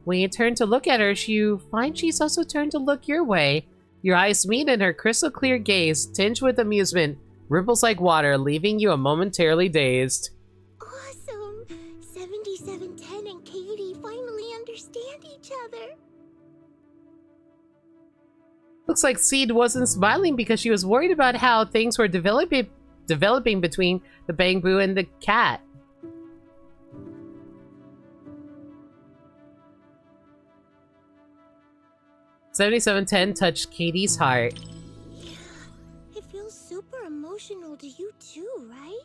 When you turn to look at her, you find she's also turned to look your way. Your eyes meet and her crystal clear gaze, tinged with amusement, ripples like water, leaving you momentarily dazed. Awesome! 7710 and Katie finally understand each other. Looks like Seed wasn't smiling because she was worried about how things were developing between the Bang Boo and the cat. $77.10 touched Katie's heart. Yeah, it feels super emotional to you too, right?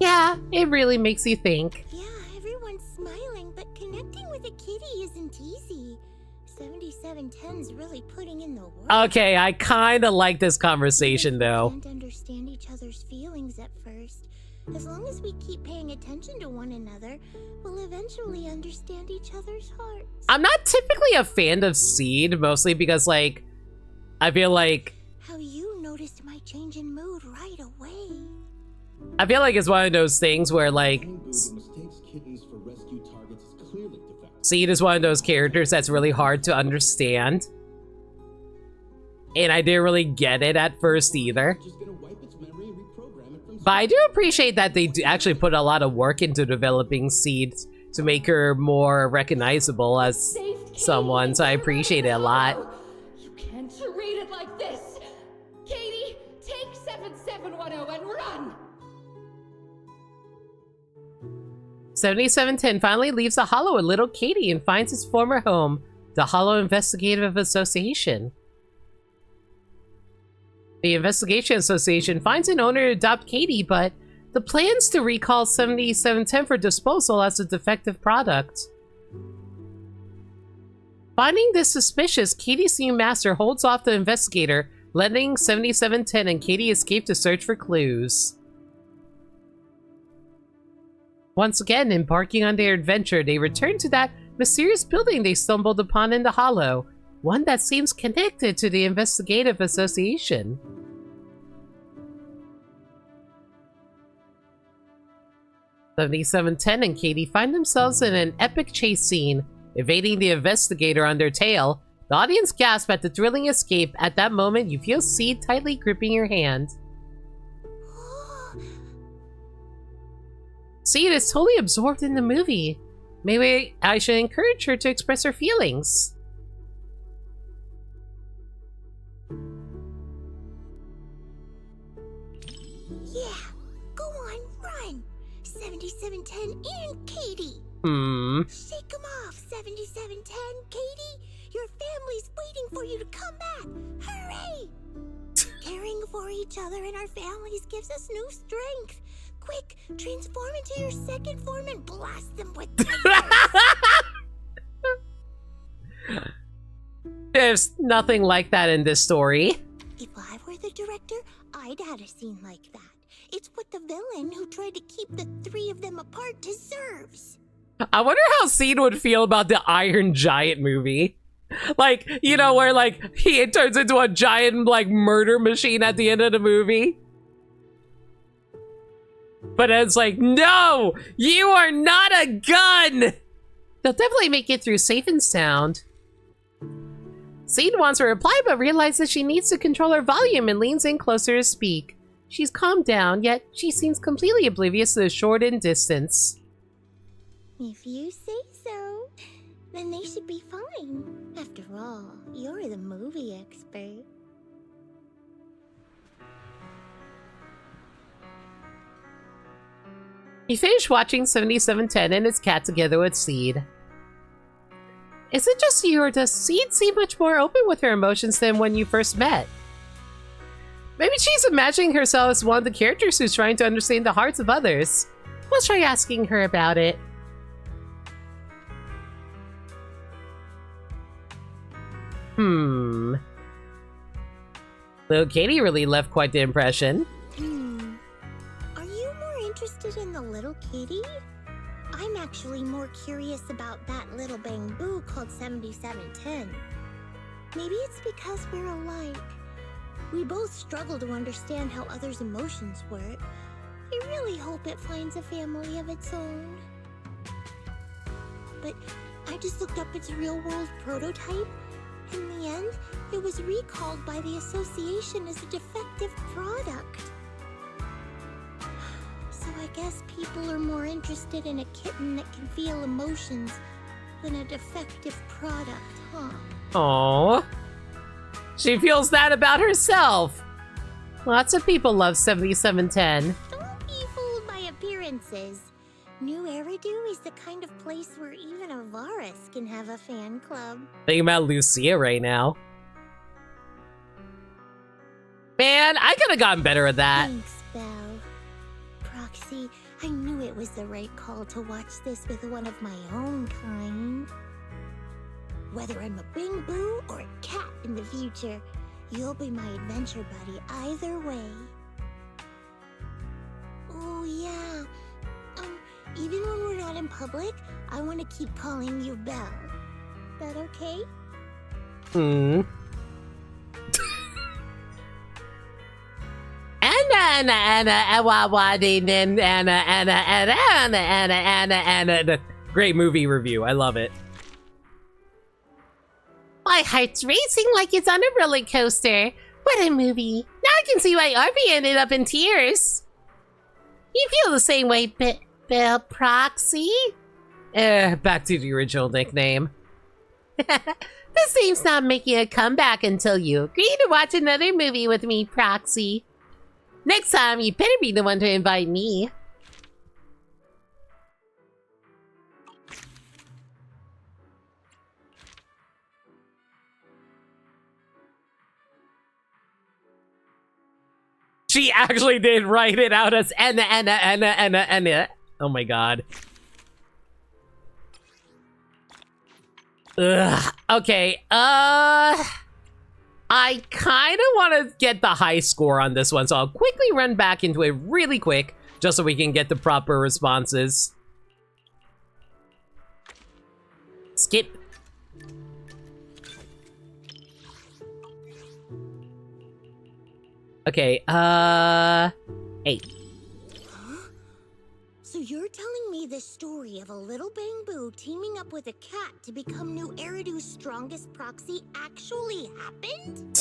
Yeah, it really makes you think. Yeah, everyone's smiling, but connecting with a kitty isn't easy. 7710's really putting in the work. Okay, I kinda like this conversation though. We can't understand each other's feelings at first. As long as we keep paying attention to one another, we'll eventually understand each other's hearts. I'm not typically a fan of Seed, mostly because, like, I feel like... How you noticed my change in mood right away. I feel like it's one of those things where, like... Seed is one of those characters that's really hard to understand. And I didn't really get it at first either. But I do appreciate that they do actually put a lot of work into developing Seed to make her more recognizable as someone, so I appreciate it a lot. You can't read it like this! Katie, take 7710 and run! 7710 finally leaves the holo with little Katie and finds its former home, the Holo Investigative Association. The Investigation Association finds an owner to adopt Katie, but the plans to recall 7710 for disposal as a defective product. Finding this suspicious, Katie's new master holds off the investigator, letting 7710 and Katie escape to search for clues. Once again, embarking on their adventure, they return to that mysterious building they stumbled upon in the Hollow, one that seems connected to the Investigative Association. (7710) and Katie find themselves in an epic chase scene, evading the investigator on their tail. The audience gasp at the thrilling escape. At that moment, you feel Seed tightly gripping your hand. Seed is totally absorbed in the movie. Maybe I should encourage her to express her feelings. Yeah, go on, run! 7710 and Katie! Shake 'em off, 7710, Katie! Your family's waiting for you to come back! Hurry! Caring for each other and our families gives us new strength. Quick, transform into your second form and blast them with There's nothing like that in this story. If I were the director, I'd add a scene like that. It's what the villain who tried to keep the three of them apart deserves. I wonder how Seed would feel about the Iron Giant movie. Like, you know, where like he turns into a giant like murder machine at the end of the movie. But it's like, no, you are not a gun. They'll definitely make it through safe and sound. Seed wants to reply, but realizes she needs to control her volume and leans in closer to speak. She's calmed down, yet she seems completely oblivious to the shortened distance. If you say so, then they should be fine. After all, you're the movie expert. He finished watching 7710 and his cat together with Seed. Is it just you, or does Seed seem much more open with her emotions than when you first met? Maybe she's imagining herself as one of the characters who's trying to understand the hearts of others. We'll try asking her about it. Little Katie really left quite the impression. Are you more interested in the little kitty? I'm actually more curious about that little bamboo called 7710. Maybe it's because we're alike. We both struggle to understand how others' emotions work. I really hope it finds a family of its own. But I just looked up its real-world prototype. In the end, it was recalled by the association as a defective product. So I guess people are more interested in a kitten that can feel emotions than a defective product, huh? Aww. She feels that about herself. Lots of people love 7710. Don't be fooled by appearances. New Eridu is the kind of place where even a Varus can have a fan club. Thinking about Lucia right now. Man, I could have gotten better at that. Thanks, Belle. Proxy, I knew it was the right call to watch this with one of my own kind. Whether I'm a bing-boo or a cat in the future, you'll be my adventure buddy either way. Oh, yeah. Even when we're not in public, I want to keep calling you Belle. That okay? Great movie review. I love it. My heart's racing like it's on a roller coaster. What a movie. Now I can see why Arby ended up in tears. You feel the same way, Belle Proxy? Back to the original nickname. This name's not making a comeback until you agree to watch another movie with me, Proxy. Next time, you better be the one to invite me. She actually did write it out as Anna. Oh my god. Ugh. Okay, I kind of want to get the high score on this one, so I'll quickly run back into it really quick, just so we can get the proper responses. Skip. Okay, 8. So you're telling me the story of a little bamboo teaming up with a cat to become new Eridu's strongest proxy actually happened?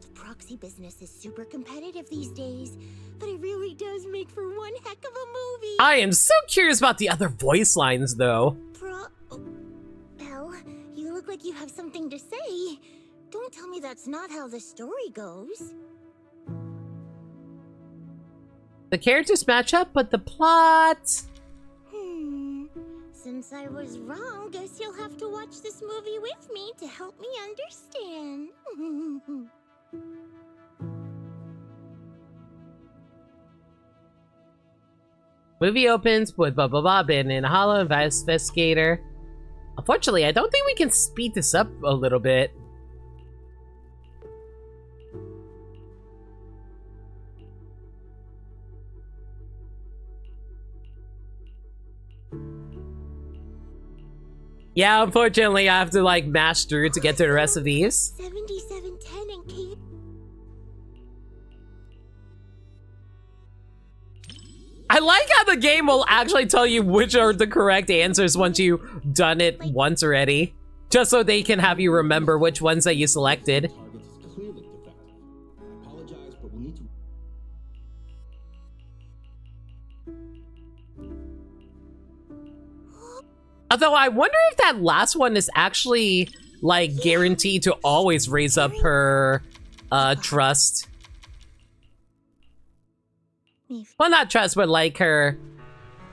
The proxy business is super competitive these days, but it really does make for one heck of a movie. I am so curious about the other voice lines, though. Well, you look like you have something to say. Don't tell me that's not how the story goes. The characters match up, but the plot... Since I was wrong, guess you'll have to watch this movie with me to help me understand. Movie opens with blah blah blah being in a hollow investigator. Unfortunately, I don't think we can speed this up a little bit. Yeah, unfortunately, I have to like mash through to get to the rest of these. 7710 and Kate. I like how the game will actually tell you which are the correct answers once you've done it once already. Just so they can have you remember which ones that you selected. Although I wonder if that last one is actually like guaranteed to always raise up her trust. Well, not trust, but like her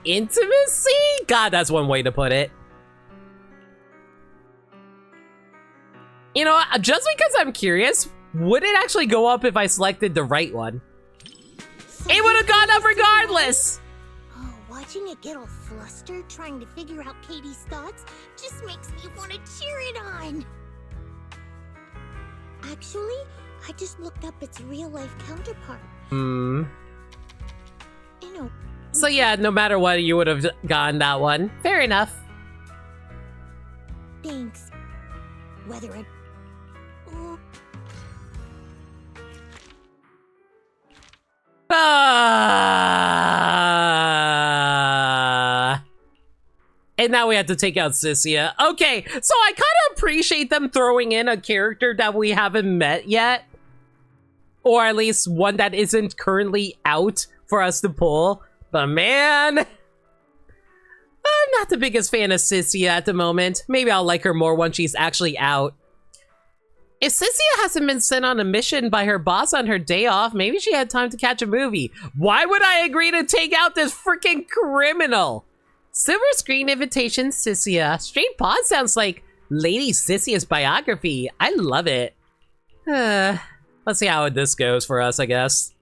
intimacy? God, that's one way to put it. You know, just because I'm curious, would it actually go up if I selected the right one? It would have gone up regardless! Oh, watching it get all flustered trying to figure out Katie's thoughts just makes me want to cheer it on. Actually, I just looked up its real-life counterpart. You know. So yeah, no matter what, you would have gotten that one. Fair enough. Thanks. Whether it... And now we have to take out Sissia. Okay, so I kind of appreciate them throwing in a character that we haven't met yet. Or at least one that isn't currently out for us to pull. But man, I'm not the biggest fan of Sissia at the moment. Maybe I'll like her more once she's actually out. If Sissia hasn't been sent on a mission by her boss on her day off, maybe she had time to catch a movie. Why would I agree to take out this freaking criminal? Silver screen invitation, Sissia. Straight Paws sounds like Lady Sissia's biography. I love it. Let's see how this goes for us, I guess.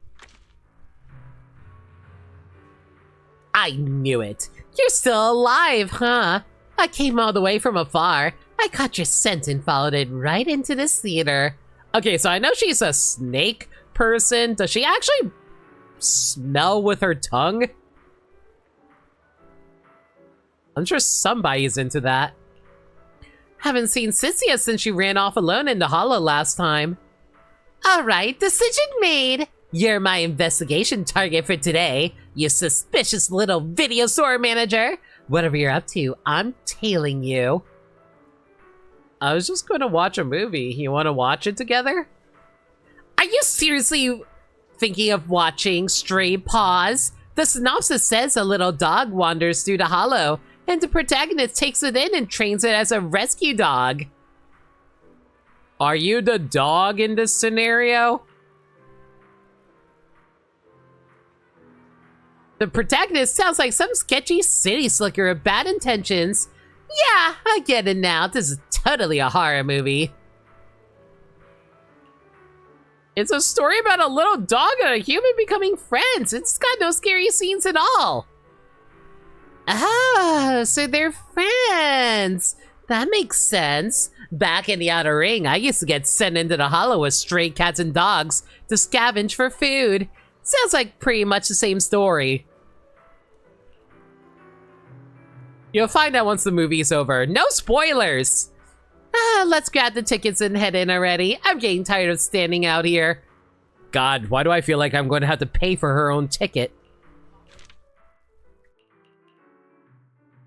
I knew it. You're still alive, huh? I came all the way from afar. I caught your scent and followed it right into this theater. Okay, so I know she's a snake person. Does she actually smell with her tongue? I'm sure somebody's into that. Haven't seen Sissia since she ran off alone in the hollow last time. Alright, decision made. You're my investigation target for today, you suspicious little video store manager. Whatever you're up to, I'm tailing you. I was just going to watch a movie. You want to watch it together? Are you seriously thinking of watching Stray Paws? The synopsis says a little dog wanders through the hollow, and the protagonist takes it in and trains it as a rescue dog. Are you the dog in this scenario? The protagonist sounds like some sketchy city slicker with bad intentions. Yeah, I get it now. This is totally a horror movie. It's a story about a little dog and a human becoming friends. It's got no scary scenes at all. Ah, so they're friends. That makes sense. Back in the Outer Ring, I used to get sent into the Hollow with stray cats and dogs to scavenge for food. Sounds like pretty much the same story. You'll find out once the movie's over. No spoilers! Ah, let's grab the tickets and head in already. I'm getting tired of standing out here. God, why do I feel like I'm going to have to pay for her own ticket?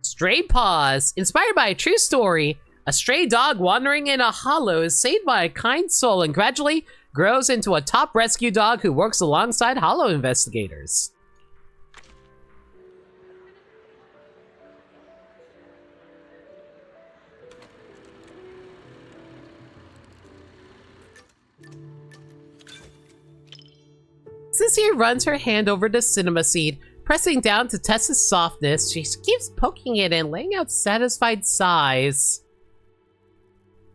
Stray Paws. Inspired by a true story, a stray dog wandering in a hollow is saved by a kind soul and gradually grows into a top rescue dog who works alongside hollow investigators. Sissy runs her hand over the cinema seat, pressing down to test its softness. She keeps poking it and laying out satisfied sighs.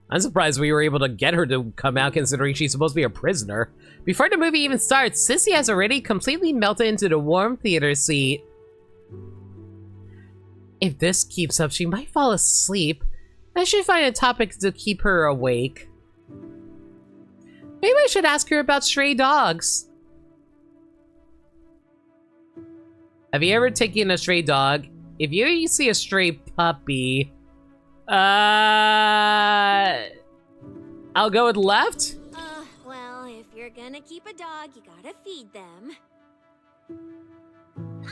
I'm surprised we were able to get her to come out considering she's supposed to be a prisoner. Before the movie even starts, Sissy has already completely melted into the warm theater seat. If this keeps up, she might fall asleep. I should find a topic to keep her awake. Maybe I should ask her about stray dogs. Have you ever taken a stray dog? If you see a stray puppy, I'll go with left. Well, if you're gonna keep a dog, you gotta feed them.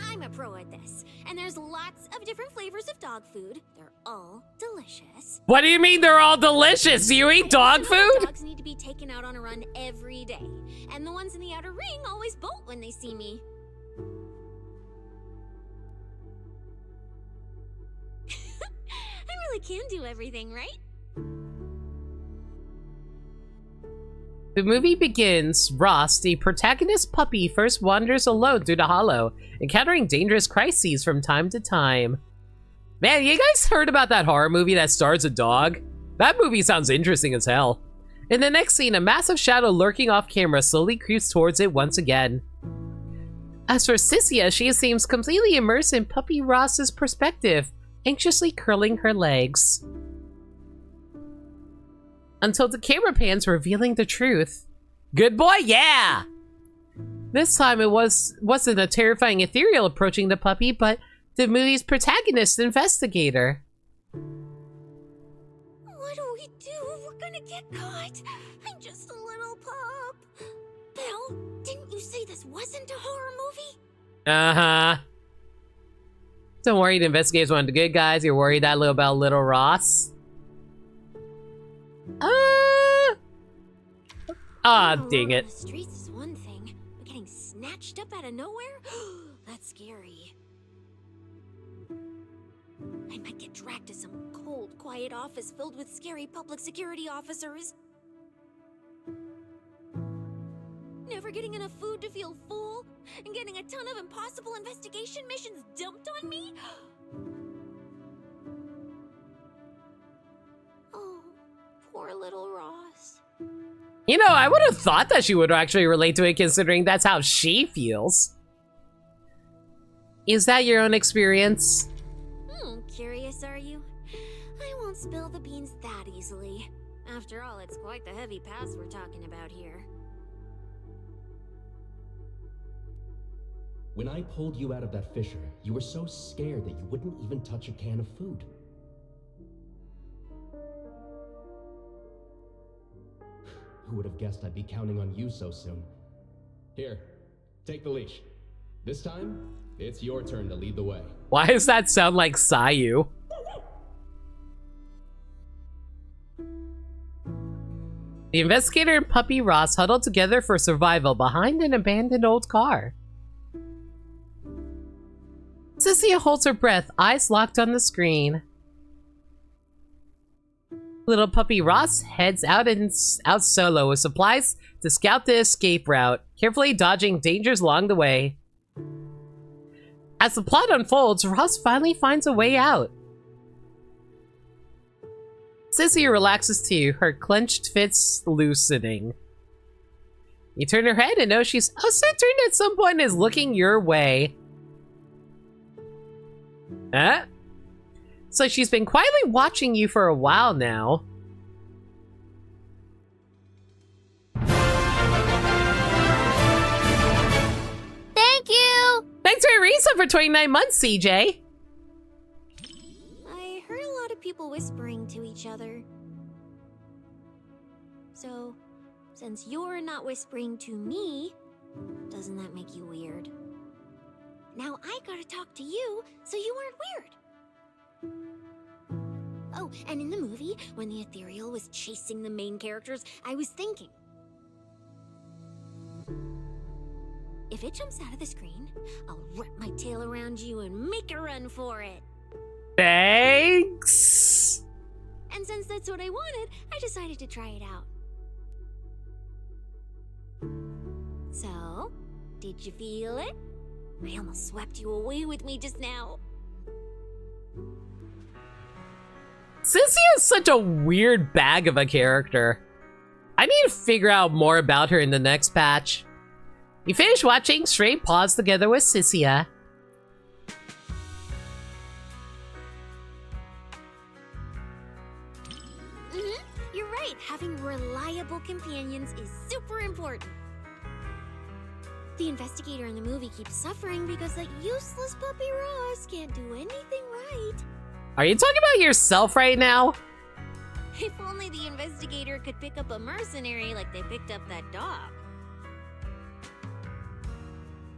I'm a pro at this, and there's lots of different flavors of dog food. They're all delicious. What do you mean they're all delicious? You eat dog food? Dogs need to be taken out on a run every day, and the ones in the Outer Ring always bolt when they see me. I really can do everything, right? The movie begins. Ross, the protagonist puppy, first wanders alone through the hollow, encountering dangerous crises from time to time. Man, you guys heard about that horror movie that stars a dog? That movie sounds interesting as hell. In the next scene, a massive shadow lurking off camera slowly creeps towards it once again. As for Sissia, she seems completely immersed in Puppy Ross's perspective, anxiously curling her legs. Until the camera pans, revealing the truth. Good boy, yeah! This time it wasn't a terrifying ethereal approaching the puppy, but the movie's protagonist investigator. What do we do? We're gonna get caught. I'm just a little pup. Bill, didn't you say this wasn't a horror movie? Uh-huh. Don't worry, the investigators wanted the good guys. You're worried that little about little Ross? Dang it. The streets is one thing, but getting snatched up out of nowhere? That's scary. I might get dragged to some cold, quiet office filled with scary public security officers. Never getting enough food to feel full, and getting a ton of impossible investigation missions dumped on me? Oh, poor little Ross. You know, I would have thought that she would actually relate to it considering that's how she feels. Is that your own experience? Curious, are you? I won't spill the beans that easily. After all, it's quite the heavy pass we're talking about here. When I pulled you out of that fissure, you were so scared that you wouldn't even touch a can of food. Who would have guessed I'd be counting on you so soon? Here, take the leash. This time, it's your turn to lead the way. Why does that sound like Sayu? The investigator and puppy Ross huddle together for survival behind an abandoned old car. Sissia holds her breath, eyes locked on the screen. Little puppy Ross heads out solo with supplies to scout the escape route, carefully dodging dangers along the way. As the plot unfolds, Ross finally finds a way out. Sissia relaxes too, her clenched fists loosening. You turn her head and know she's also turned at some point and is looking your way. Huh? So she's been quietly watching you for a while now. Thank you! Thanks for your resub for 29 months, CJ. I heard a lot of people whispering to each other. So, since you're not whispering to me, doesn't that make you weird? Now I gotta talk to you, so you aren't weird. Oh, and in the movie, when the ethereal was chasing the main characters, I was thinking, if it jumps out of the screen, I'll wrap my tail around you and make a run for it. Thanks. And since that's what I wanted, I decided to try it out. So, did you feel it? I almost swept you away with me just now. Sissy is such a weird bag of a character. I need to figure out more about her in the next patch. You finish watching Stray Paws together with Sissia. You're right, having reliable companions is super important. The investigator in the movie keeps suffering because that useless puppy Ross can't do anything right. Are you talking about yourself right now? If only the investigator could pick up a mercenary like they picked up that dog.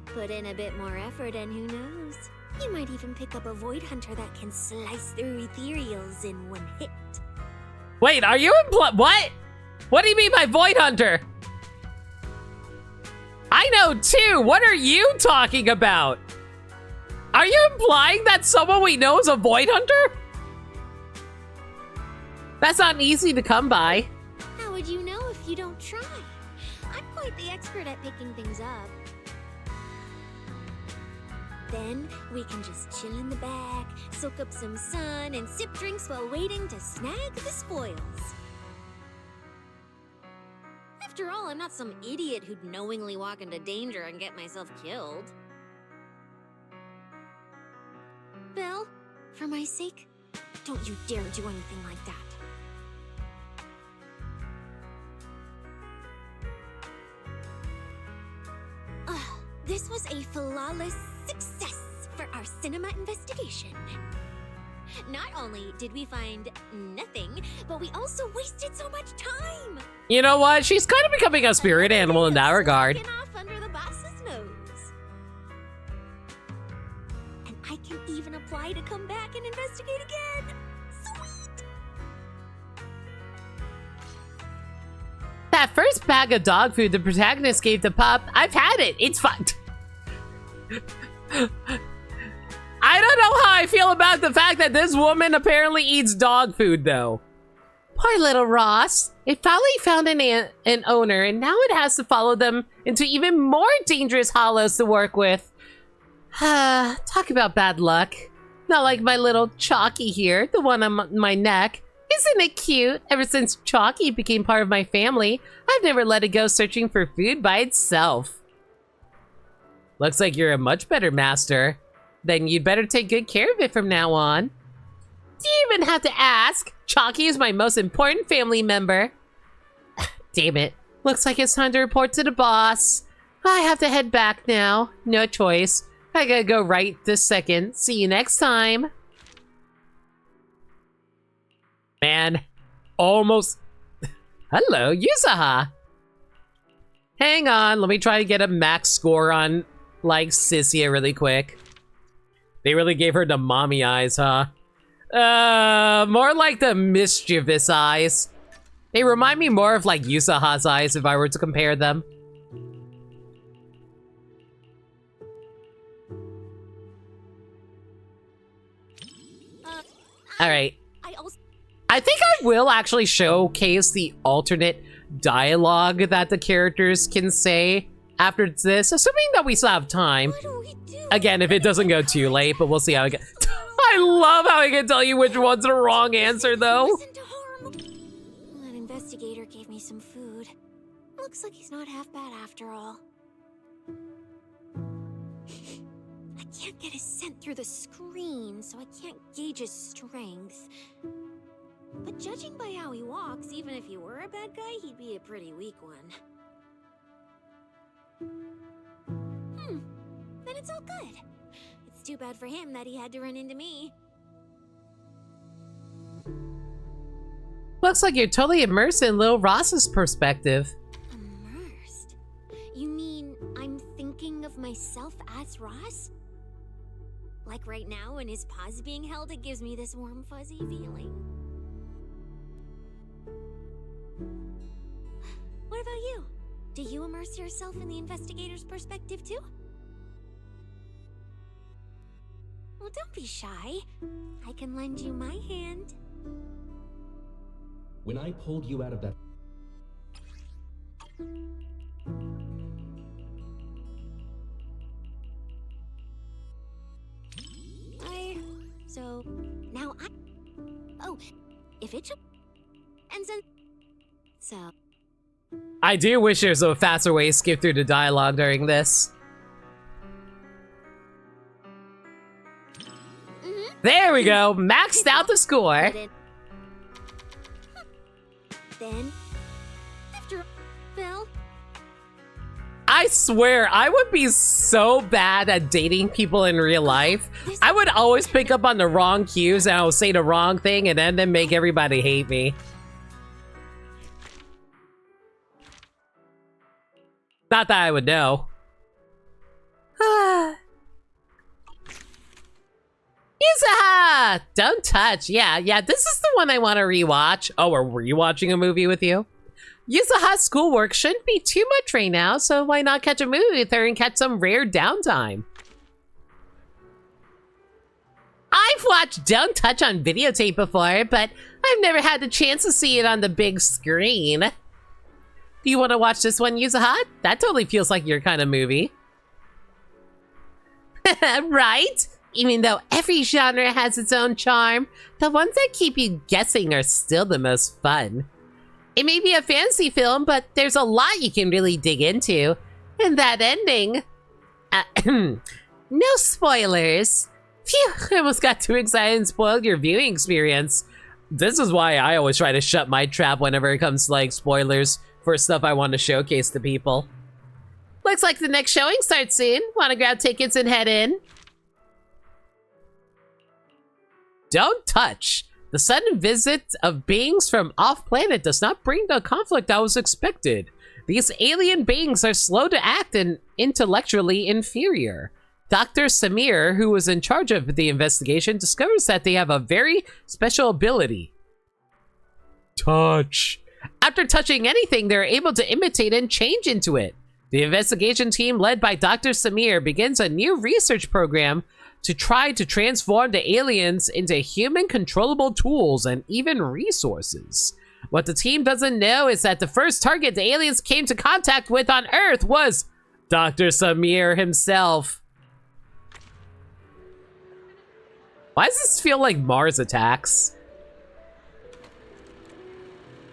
Put in a bit more effort and who knows? You might even pick up a void hunter that can slice through ethereals in one hit. Wait, are you what? What do you mean by void hunter? I know too. What are you talking about? Are you implying that someone we know is a void hunter? That's not easy to come by. How would you know if you don't try? I'm quite the expert at picking things up. Then we can just chill in the back, soak up some sun, and sip drinks while waiting to snag the spoils. After all, I'm not some idiot who'd knowingly walk into danger and get myself killed. Belle, for my sake, don't you dare do anything like that. This was a flawless success for our cinema investigation. Not only did we find nothing, but we also wasted so much time. You know what? She's kind of becoming a spirit animal in that regard. Off under the boss's nose. And I can even apply to come back and investigate again. Sweet. That first bag of dog food the protagonist gave the pup, I've had it. It's fun. I don't know how I feel about the fact that this woman apparently eats dog food, though. Poor little Ross. It finally found an owner, and now it has to follow them into even more dangerous hollows to work with. Talk about bad luck. Not like my little Chalky here, the one on my neck. Isn't it cute? Ever since Chalky became part of my family, I've never let it go searching for food by itself. Looks like you're a much better master. Then you'd better take good care of it from now on. Do you even have to ask? Chalky is my most important family member. Damn it. Looks like it's time to report to the boss. I have to head back now. No choice. I gotta go right this second. See you next time. Man. Almost. Hello, Yusaha. Hang on. Let me try to get a max score on, like, Sissia really quick. They really gave her the mommy eyes, huh? More like the mischievous eyes. They remind me more of like Yusaha's eyes if I were to compare them. Alright. I think I will actually showcase the alternate dialogue that the characters can say after this, assuming that we still have time. Again, if it doesn't go too late, but we'll see how it goes. I love how I can tell you which one's the wrong answer, though. That investigator gave me some food. Looks like he's not half bad after all. I can't get his scent through the screen, so I can't gauge his strength. But judging by how he walks, even if he were a bad guy, he'd be a pretty weak one. Then it's all good. It's too bad for him that he had to run into me. Looks like you're totally immersed in Lil Ross's perspective. Immersed? You mean I'm thinking of myself as Ross? Like right now when his paw's being held, it gives me this warm fuzzy feeling. What about you? Do you immerse yourself in the investigator's perspective too? Well, don't be shy. I can lend you my hand. When I pulled you out of that... So, now I... Oh, if it should... And then... So... I do wish there was a faster way to skip through the dialogue during this. There we go! Maxed out the score! Then... After... Phil... I swear, I would be so bad at dating people in real life. I would always pick up on the wrong cues and I would say the wrong thing and then make everybody hate me. Not that I would know. Yuzuha! Don't touch. Yeah, this is the one I want to rewatch. Oh, we're rewatching a movie with you? Yuzuha's schoolwork shouldn't be too much right now, so why not catch a movie with her and catch some rare downtime? I've watched Don't Touch on videotape before, but I've never had the chance to see it on the big screen. Do you want to watch this one, Yuzuha? That totally feels like your kind of movie. Right? Even though every genre has its own charm, the ones that keep you guessing are still the most fun. It may be a fantasy film, but there's a lot you can really dig into. And that ending... no spoilers. Phew, I almost got too excited and spoiled your viewing experience. This is why I always try to shut my trap whenever it comes to, like, spoilers for stuff I want to showcase to people. Looks like the next showing starts soon. Want to grab tickets and head in? Don't touch. The sudden visit of beings from off-planet does not bring the conflict that was expected. These alien beings are slow to act and intellectually inferior. Dr. Samir, who was in charge of the investigation, discovers that they have a very special ability. Touch. After touching anything, they're able to imitate and change into it. The investigation team, led by Dr. Samir, begins a new research program to try to transform the aliens into human-controllable tools and even resources. What the team doesn't know is that the first target the aliens came to contact with on Earth was Dr. Samir himself. Why does this feel like Mars Attacks?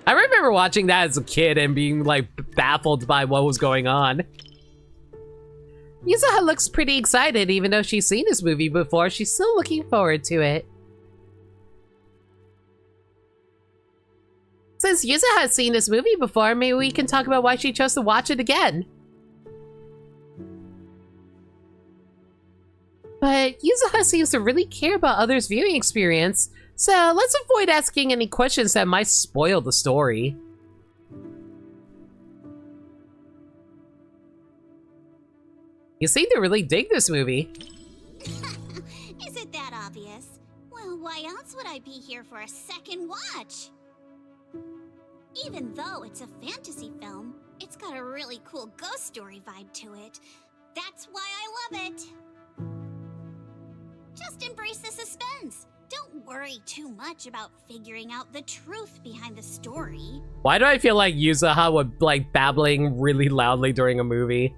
I remember watching that as a kid and being, like, baffled by what was going on. Yuzuha looks pretty excited. Even though she's seen this movie before, she's still looking forward to it. Since Yuzuha has seen this movie before, maybe we can talk about why she chose to watch it again. But Yuzuha seems to really care about others' viewing experience, so let's avoid asking any questions that might spoil the story. You seem to really dig this movie. Is it that obvious? Well, why else would I be here for a second watch? Even though it's a fantasy film, it's got a really cool ghost story vibe to it. That's why I love it. Just embrace the suspense. Don't worry too much about figuring out the truth behind the story. Why do I feel like Yuzuha would like babbling really loudly during a movie?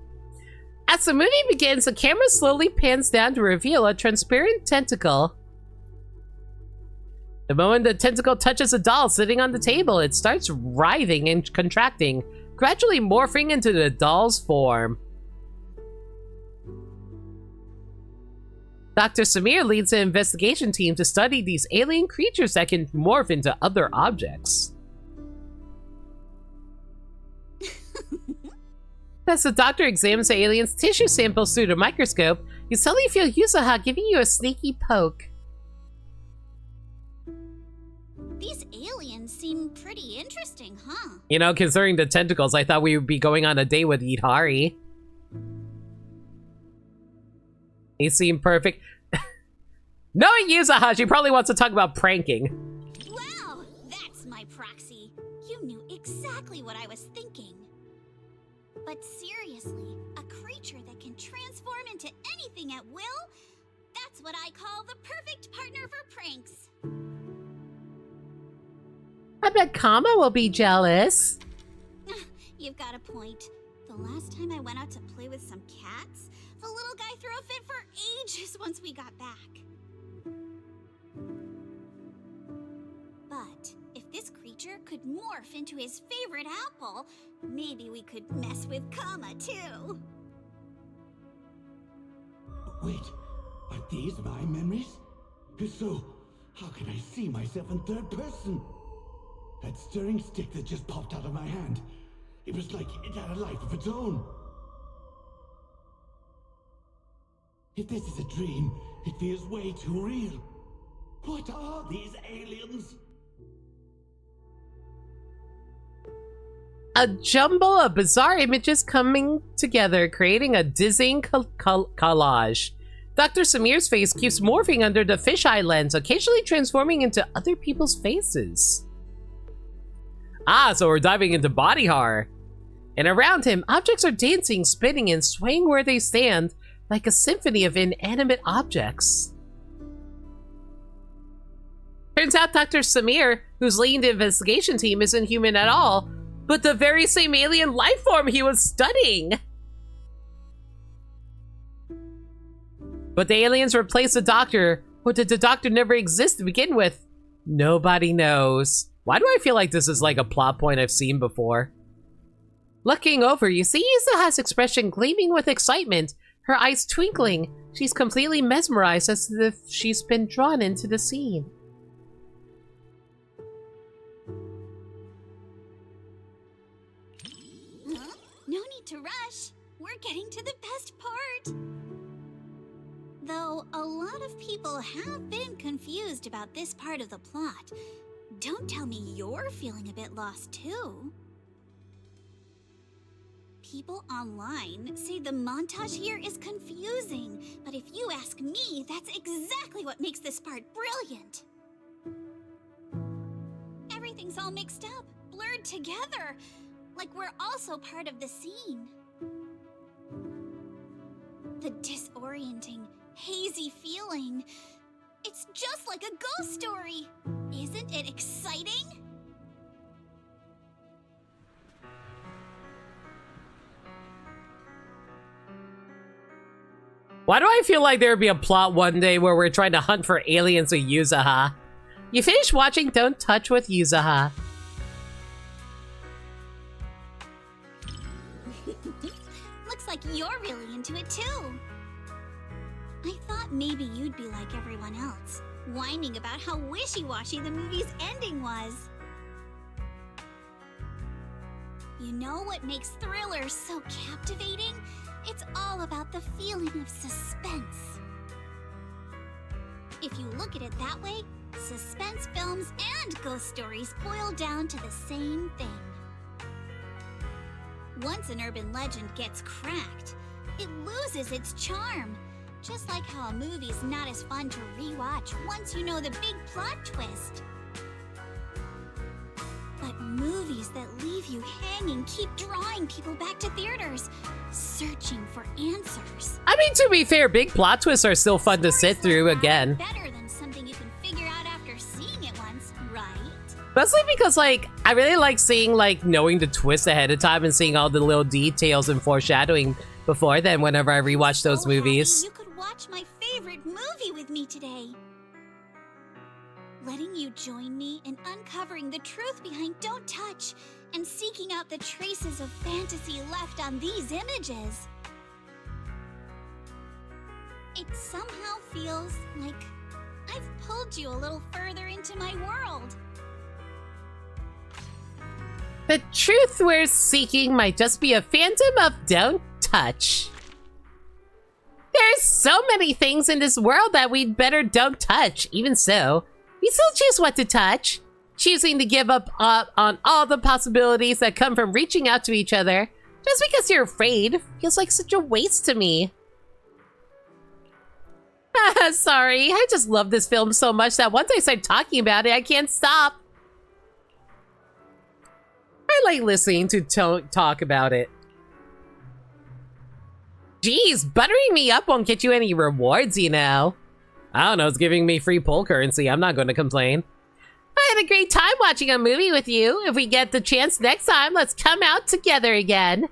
As the movie begins, the camera slowly pans down to reveal a transparent tentacle. The moment the tentacle touches a doll sitting on the table, it starts writhing and contracting, gradually morphing into the doll's form. Dr. Samir leads an investigation team to study these alien creatures that can morph into other objects. As the doctor examines the alien's tissue samples through the microscope, you suddenly feel Yuzuha giving you a sneaky poke. These aliens seem pretty interesting, huh? You know, considering the tentacles, I thought we would be going on a date with Itari. He seemed perfect. Knowing Yuzuha, she probably wants to talk about pranking. Wow, that's my proxy. You knew exactly what I was thinking. But seriously, a creature that can transform into anything at will? That's what I call the perfect partner for pranks. I bet Kama will be jealous. You've got a point. The last time I went out to play with some cats, the little guy threw a fit for ages once we got back. But if this creature could morph into his favorite apple, maybe we could mess with Kama too. Wait, are these my memories? If so, how can I see myself in third person? That stirring stick that just popped out of my hand, it was like it had a life of its own. If this is a dream, it feels way too real. What are these aliens? A jumble of bizarre images coming together, creating a dizzying collage. Dr. Samir's face keeps morphing under the fisheye lens, occasionally transforming into other people's faces. Ah, so we're diving into body horror. And around him, objects are dancing, spinning, and swaying where they stand, like a symphony of inanimate objects. Turns out Dr. Samir, who's leading the investigation team, isn't human at all, but the very same alien life form he was studying. But the aliens replaced the doctor, or did the doctor never exist to begin with? Nobody knows. Why do I feel like this is like a plot point I've seen before? Looking over, you see Yuzuha's expression gleaming with excitement, her eyes twinkling. She's completely mesmerized as if she's been drawn into the scene. Huh? No need to rush. We're getting to the best part. Though a lot of people have been confused about this part of the plot. Don't tell me you're feeling a bit lost too. People online say the montage here is confusing, but if you ask me, that's exactly what makes this part brilliant. Everything's all mixed up, blurred together, like we're also part of the scene. The disorienting, hazy feeling. It's just like a ghost story. Isn't it exciting? Why do I feel like there would be a plot one day where we're trying to hunt for aliens with Yuzuha? You finished watching Don't Touch with Yuzuha. Looks like you're really into it too. I thought maybe you'd be like everyone else, whining about how wishy-washy the movie's ending was. You know what makes thrillers so captivating? It's all about the feeling of suspense. If you look at it that way, suspense films and ghost stories boil down to the same thing. Once an urban legend gets cracked, it loses its charm. Just like how a movie's not as fun to rewatch once you know the big plot twist. But movies that leave you hanging keep drawing people back to theaters, searching for answers. I mean, to be fair, big plot twists are still fun to sit through again. Better than something you can figure out after seeing it once, right? Mostly because, like, I really like seeing, like, knowing the twist ahead of time and seeing all the little details and foreshadowing before then whenever I rewatch those movies. You could watch my favorite movie with me today. letting you join me in uncovering the truth behind Don't Touch and seeking out the traces of fantasy left on these images. It somehow feels like I've pulled you a little further into my world. The truth we're seeking might just be a phantom of Don't Touch. There's so many things in this world that we'd better don't touch. Even so, we still choose what to touch. Choosing to give up on all the possibilities that come from reaching out to each other just because you're afraid feels like such a waste to me. Sorry, I just love this film so much that once I start talking about it, I can't stop. I like listening to talk about it. Geez, buttering me up won't get you any rewards, you know. I don't know, it's giving me free poll currency. I'm not going to complain. I had a great time watching a movie with you. If we get the chance next time, let's come out together again.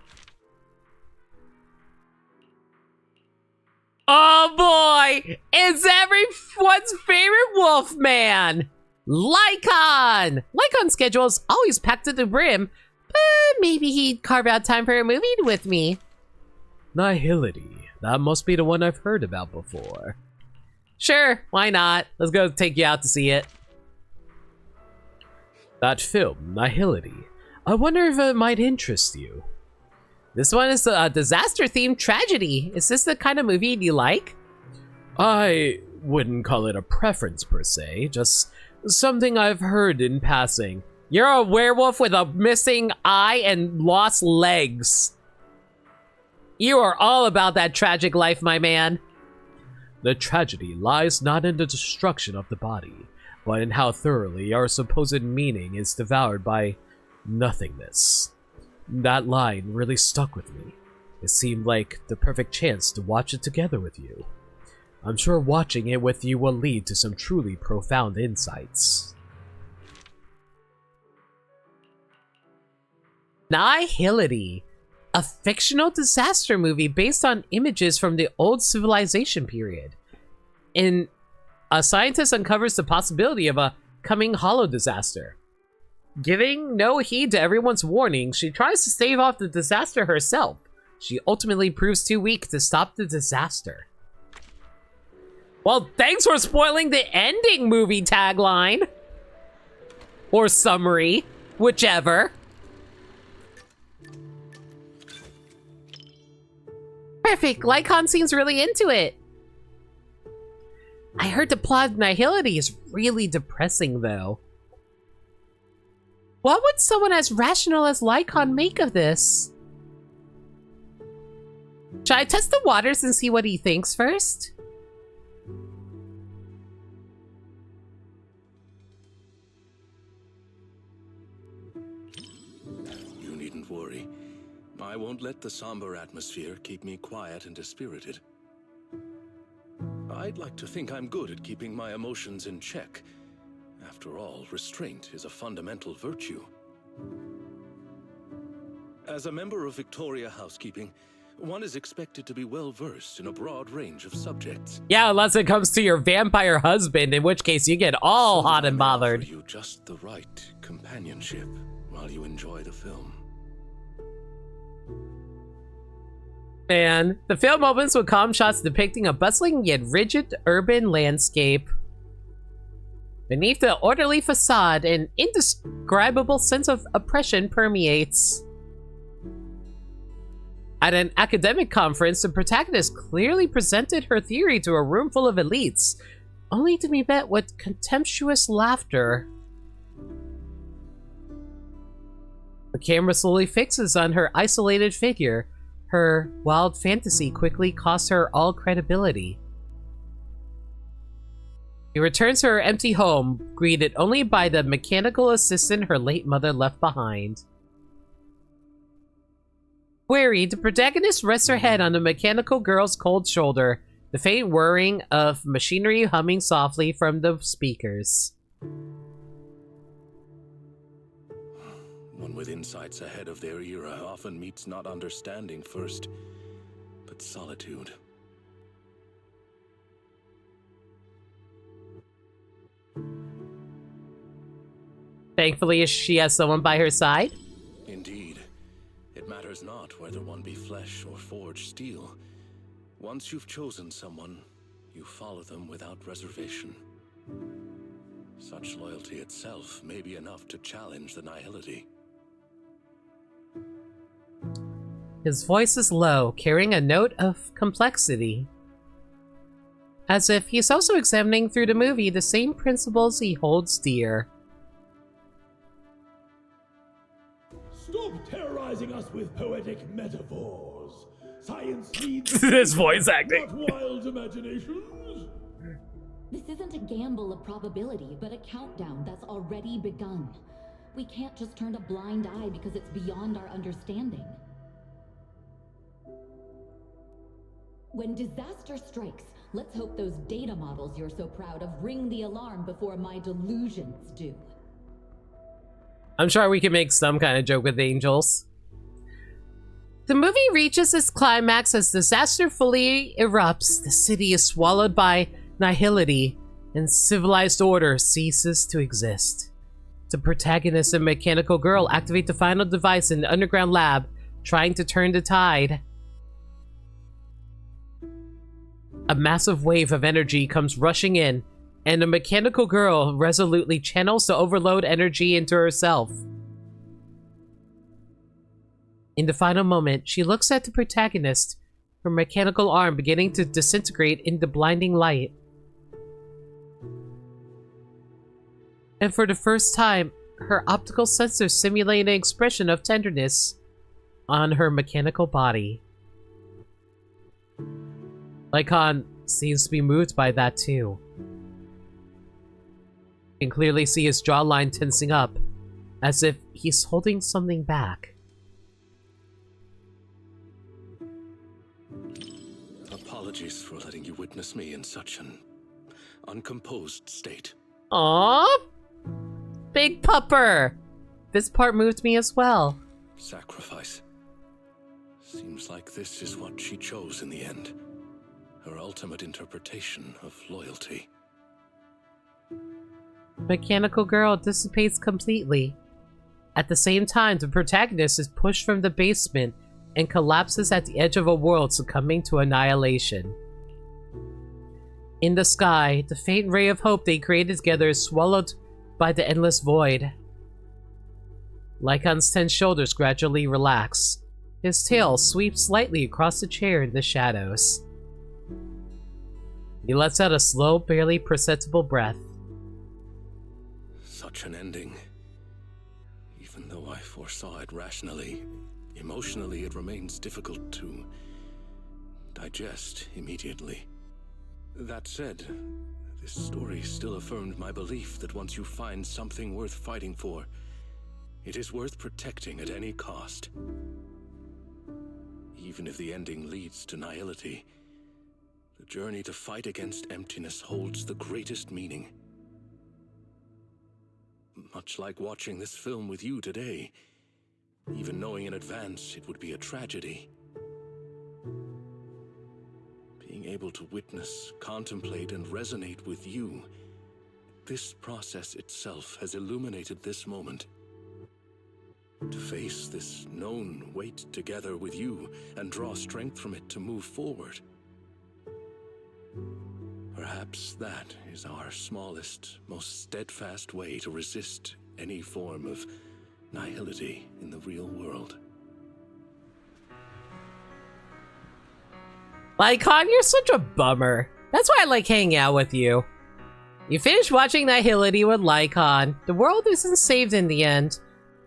Oh boy! It's everyone's favorite wolf man! Lycon! Lycon's schedule is always packed to the brim, but maybe he'd carve out time for a movie with me. Nihility. That must be the one I've heard about before. Sure, why not? Let's go take you out to see it. That film, Nihility. I wonder if it might interest you. This one is a disaster-themed tragedy. Is this the kind of movie you like? I wouldn't call it a preference per se, just something I've heard in passing. You're a werewolf with a missing eye and lost legs. You are all about that tragic life, my man. The tragedy lies not in the destruction of the body, but in how thoroughly our supposed meaning is devoured by nothingness. That line really stuck with me. It seemed like the perfect chance to watch it together with you. I'm sure watching it with you will lead to some truly profound insights. Nihility, a fictional disaster movie based on images from the old civilization period. A scientist uncovers the possibility of a coming hollow disaster. Giving no heed to everyone's warnings, she tries to stave off the disaster herself. She ultimately proves too weak to stop the disaster. Well, thanks for spoiling the ending movie tagline. Or summary, whichever. Perfect, Lycon seems really into it. I heard the plot of Nihility is really depressing, though. What would someone as rational as Lycon make of this? Should I test the waters and see what he thinks first? You needn't worry. I won't let the somber atmosphere keep me quiet and dispirited. I'd like to think I'm good at keeping my emotions in check. After all, restraint is a fundamental virtue. As a member of Victoria Housekeeping, one is expected to be well-versed in a broad range of subjects. Yeah, unless it comes to your vampire husband, in which case you get all hot and bothered. You just the right companionship while you enjoy the film. Man, the film opens with calm shots depicting a bustling yet rigid urban landscape. Beneath the orderly facade, an indescribable sense of oppression permeates. At an academic conference, the protagonist clearly presented her theory to a room full of elites, only to be met with contemptuous laughter. The camera slowly fixes on her isolated figure. Her wild fantasy quickly costs her all credibility. She returns to her empty home, greeted only by the mechanical assistant her late mother left behind. Worried, the protagonist rests her head on the mechanical girl's cold shoulder, the faint whirring of machinery humming softly from the speakers. One with insights ahead of their era often meets not understanding first, but solitude. Thankfully, she has someone by her side. Indeed. It matters not whether one be flesh or forged steel. Once you've chosen someone, you follow them without reservation. Such loyalty itself may be enough to challenge the nihility. His voice is low, carrying a note of complexity. As if he's also examining through the movie the same principles he holds dear. Stop terrorizing us with poetic metaphors. Science needs This voice acting. not wild imaginations. This isn't a gamble of probability, but a countdown that's already begun. We can't just turn a blind eye because it's beyond our understanding. When disaster strikes, let's hope those data models you're so proud of ring the alarm before my delusions do. I'm sure we can make some kind of joke with angels. The movie reaches its climax as disaster fully erupts. The city is swallowed by nihility, and civilized order ceases to exist. The protagonist and mechanical girl activate the final device in the underground lab, trying to turn the tide. A massive wave of energy comes rushing in, and the mechanical girl resolutely channels the overload energy into herself. In the final moment, she looks at the protagonist, her mechanical arm beginning to disintegrate in the blinding light. And for the first time, her optical sensors simulate an expression of tenderness on her mechanical body. Lycon seems to be moved by that too. You can clearly see his jawline tensing up, as if he's holding something back. Apologies for letting you witness me in such an uncomposed state. Aww! Big pupper! This part moved me as well. Sacrifice. Seems like this is what she chose in the end. Her ultimate interpretation of loyalty. Mechanical girl dissipates completely. At the same time, the protagonist is pushed from the basement and collapses at the edge of a world, succumbing to annihilation. In the sky, the faint ray of hope they created together is swallowed by the endless void. Lycon's tense shoulders gradually relax. His tail sweeps slightly across the chair in the shadows. He lets out a slow, barely perceptible breath. Such an ending. Even though I foresaw it rationally, emotionally it remains difficult to digest immediately. That said, this story still affirmed my belief that once you find something worth fighting for, it is worth protecting at any cost. Even if the ending leads to nihility, the journey to fight against emptiness holds the greatest meaning. Much like watching this film with you today, even knowing in advance it would be a tragedy. Being able to witness, contemplate, and resonate with you, this process itself has illuminated this moment. To face this known weight together with you and draw strength from it to move forward. Perhaps that is our smallest, most steadfast way to resist any form of nihility in the real world. Lycon, you're such a bummer. That's why I like hanging out with you. You finish watching Nihility with Lycon. The world isn't saved in the end.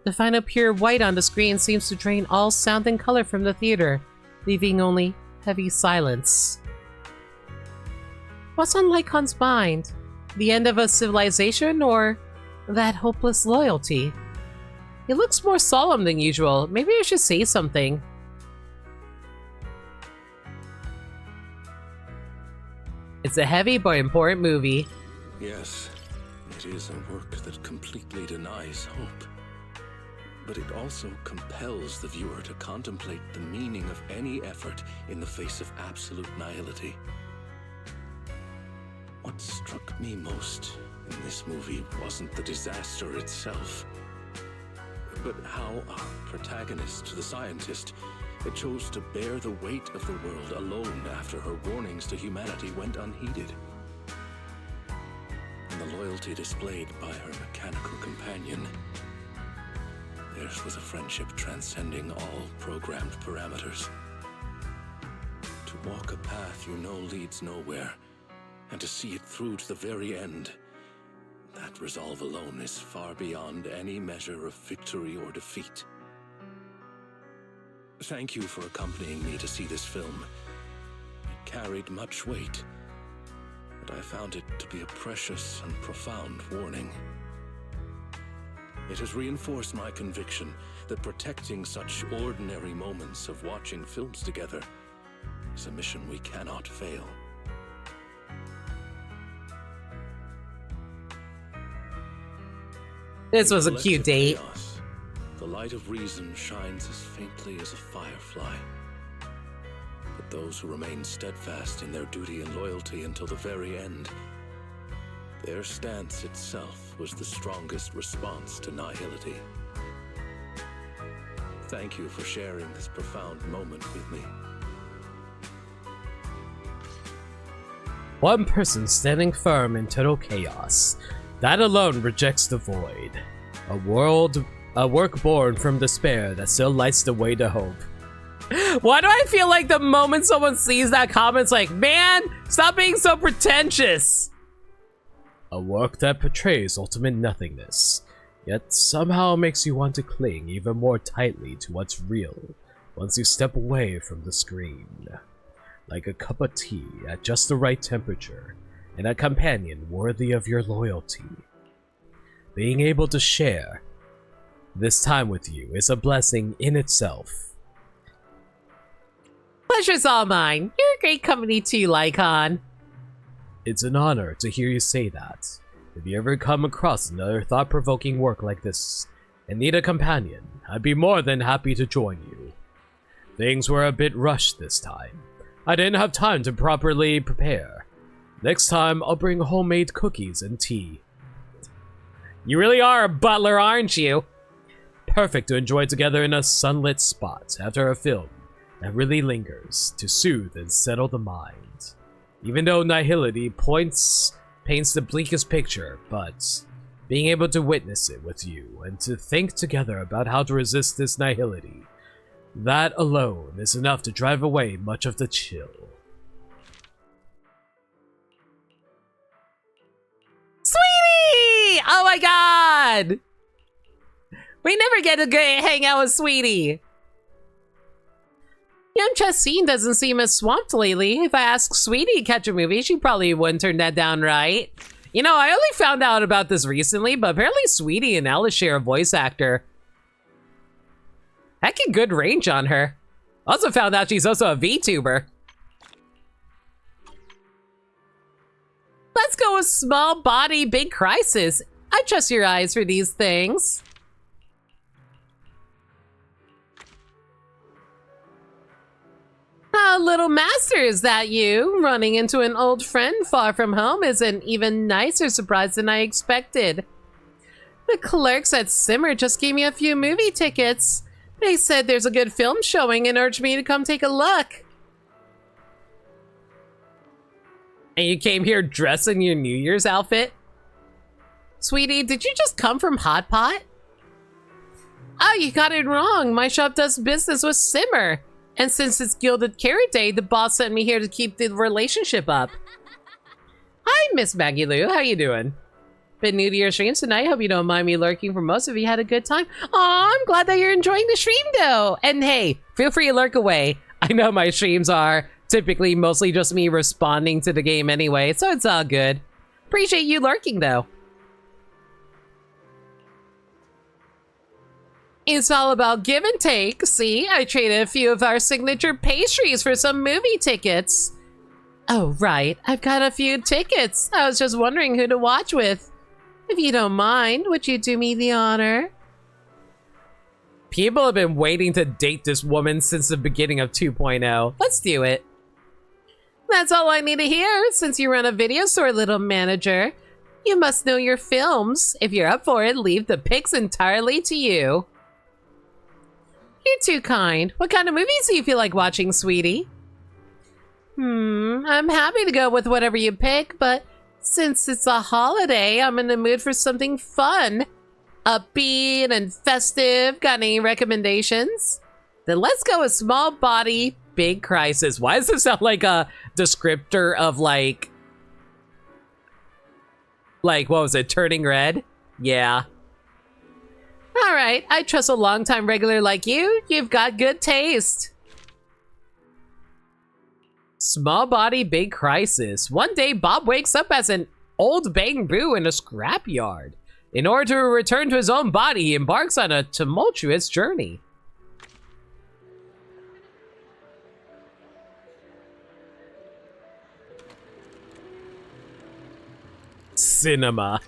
The final pure white on the screen seems to drain all sound and color from the theater, leaving only heavy silence. What's on Lycon's mind? The end of a civilization, or that hopeless loyalty? He looks more solemn than usual. Maybe I should say something. It's a heavy but important movie. Yes, it is a work that completely denies hope. But it also compels the viewer to contemplate the meaning of any effort in the face of absolute nihility. What struck me most in this this movie wasn't the disaster itself, but how our protagonist, the scientist, chose to bear the weight of the world alone after her warnings to humanity went unheeded. And the loyalty displayed by her mechanical companion. Theirs was a friendship transcending all programmed parameters. To walk a path you know leads nowhere, and to see it through to the very end, that resolve alone is far beyond any measure of victory or defeat. Thank you for accompanying me to see this film. It carried much weight, but I found it to be a precious and profound warning. It has reinforced my conviction that protecting such ordinary moments of watching films together is a mission we cannot fail. This was a cute date. Chaos, the light of reason shines as faintly as a firefly. But those who remain steadfast in their duty and loyalty until the very end, their stance itself was the strongest response to nihility. Thank you for sharing this profound moment with me. One person standing firm in total chaos. That alone rejects the void. A work born from despair that still lights the way to hope. Why do I feel like the moment someone sees that comment, it's like, man, stop being so pretentious? A work that portrays ultimate nothingness, yet somehow makes you want to cling even more tightly to what's real once you step away from the screen. Like a cup of tea at just the right temperature, and a companion worthy of your loyalty. Being able to share this time with you is a blessing in itself. Pleasure's all mine. You're a great company too, Lycon. It's an honor to hear you say that. If you ever come across another thought-provoking work like this and need a companion, I'd be more than happy to join you. Things were a bit rushed this time. I didn't have time to properly prepare. Next time, I'll bring homemade cookies and tea. You really are a butler, aren't you? Perfect to enjoy together in a sunlit spot after a film that really lingers to soothe and settle the mind. Even though nihility paints the bleakest picture, but being able to witness it with you and to think together about how to resist this nihility, that alone is enough to drive away much of the chill. Sweetie! Oh my god! We never get to hang out with Sweetie. Young Justine doesn't seem as swamped lately. If I ask Sweetie to catch a movie, she probably wouldn't turn that down, right? You know, I only found out about this recently, but apparently Sweetie and Ella share a voice actor. That get good range on her. Also found out she's also a VTuber. Let's go with small body, big crisis. I trust your eyes for these things. Oh, little master, is that you? Running into an old friend far from home is an even nicer surprise than I expected. The clerks at Simmer just gave me a few movie tickets. They said there's a good film showing and urged me to come take a look. And you came here dressed in your New Year's outfit? Sweetie, did you just come from Hot Pot? Oh, you got it wrong. My shop does business with Simmer. And since it's Gilded Carrot Day, the boss sent me here to keep the relationship up. Hi, Miss Maggie Lou. How you doing? Been new to your streams tonight. Hope you don't mind me lurking for most of you. Had a good time. Aw, I'm glad that you're enjoying the stream, though. And hey, feel free to lurk away. I know my streams are typically mostly just me responding to the game anyway, so it's all good. Appreciate you lurking, though. It's all about give and take. See, I traded a few of our signature pastries for some movie tickets. Oh, right. I've got a few tickets. I was just wondering who to watch with. If you don't mind, would you do me the honor? People have been waiting to date this woman since the beginning of 2.0. Let's do it. That's all I need to hear, since you run a video store, little manager. You must know your films. If you're up for it, leave the picks entirely to you. You're too kind. What kind of movies do you feel like watching, sweetie? I'm happy to go with whatever you pick, but since it's a holiday, I'm in the mood for something fun. Upbeat and festive. Got any recommendations? Then let's go with Small Body, Big Crisis. Why does this sound like a descriptor of like, what was it, Turning Red? Yeah. All right, I trust a longtime regular like you. You've got good taste. Small Body, Big Crisis. One day, Bob wakes up as an old bamboo in a scrapyard. In order to return to his own body, he embarks on a tumultuous journey. Cinema.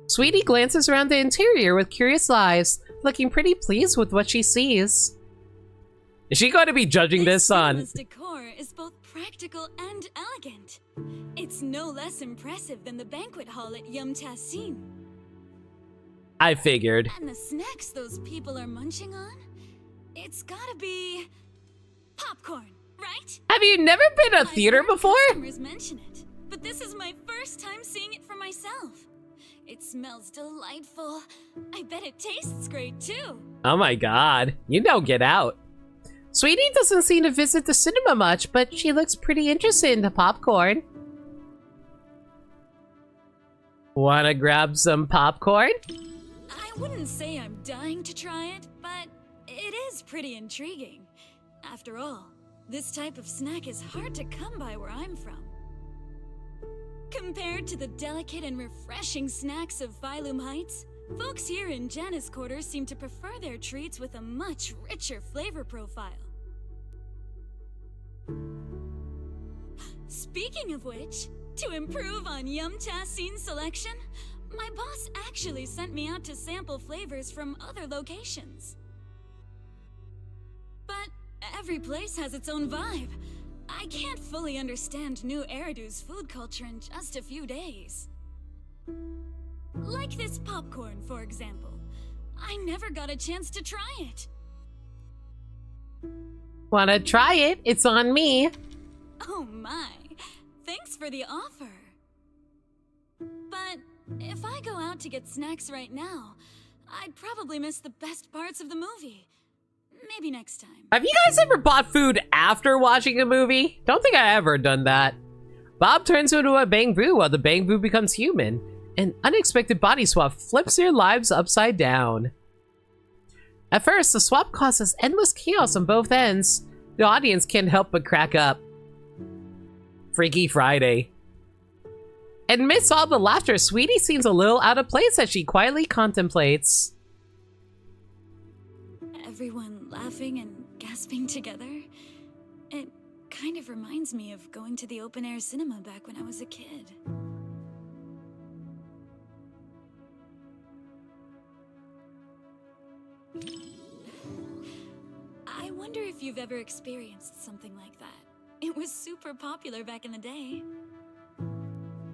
Sweetie glances around the interior with curious eyes, looking pretty pleased with what she sees. Is she going to be judging this on? This decor is both practical and elegant. It's no less impressive than the banquet hall at Yum Tassin. I figured. And the snacks those people are munching on? It's gotta be popcorn, right? Have you never been to a theater before? Customers mention it, but this is my first time seeing it for myself. It smells delightful. I bet it tastes great too. Oh my god. You know, get out. Sweetie doesn't seem to visit the cinema much, but she looks pretty interested in the popcorn. Wanna grab some popcorn? I wouldn't say I'm dying to try it, but it is pretty intriguing. After all, this type of snack is hard to come by where I'm from. Compared to the delicate and refreshing snacks of Phylum Heights, folks here in Janus Quarters seem to prefer their treats with a much richer flavor profile. Speaking of which, to improve on Yum Tassin's selection, my boss actually sent me out to sample flavors from other locations. But every place has its own vibe. I can't fully understand New Eridu's food culture in just a few days. Like this popcorn, for example. I never got a chance to try it. Wanna try it? It's on me. Oh my. Thanks for the offer. But if I go out to get snacks right now, I'd probably miss the best parts of the movie. Maybe next time. Have you guys ever bought food after watching a movie? Don't think I ever done that. Bob turns into a bamboo while the bamboo becomes human. An unexpected body swap flips their lives upside down. At first, the swap causes endless chaos on both ends. The audience can't help but crack up. Freaky Friday. Amidst all the laughter, Sweetie seems a little out of place as she quietly contemplates. Everyone laughing and gasping together. It kind of reminds me of going to the open-air cinema back when I was a kid. I wonder if you've ever experienced something like that. It was super popular back in the day.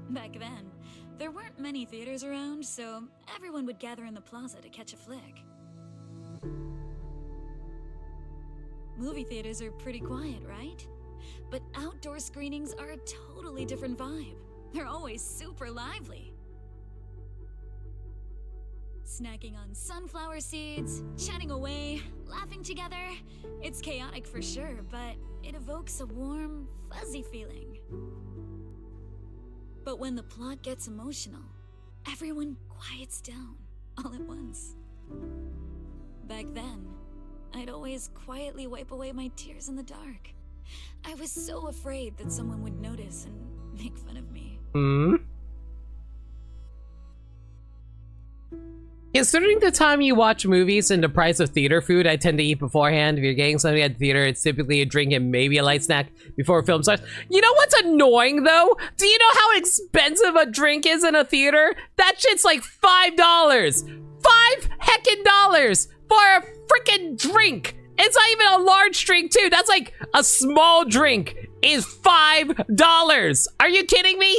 Back then, there weren't many theaters around, so everyone would gather in the plaza to catch a flick. Movie theaters are pretty quiet, right? But outdoor screenings are a totally different vibe. They're always super lively. Snacking on sunflower seeds, chatting away, laughing together. It's chaotic for sure, but it evokes a warm, fuzzy feeling. But when the plot gets emotional, everyone quiets down all at once. Back then, I'd always quietly wipe away my tears in the dark. I was so afraid that someone would notice and make fun of me. Considering the time you watch movies and the price of theater food, I tend to eat beforehand. If you're getting something at the theater, it's typically a drink and maybe a light snack before a film starts. You know what's annoying though? Do you know how expensive a drink is in a theater? That shit's like $5. $5 for a freaking drink. It's not even a large drink too. That's like a small drink. is $5. Are you kidding me?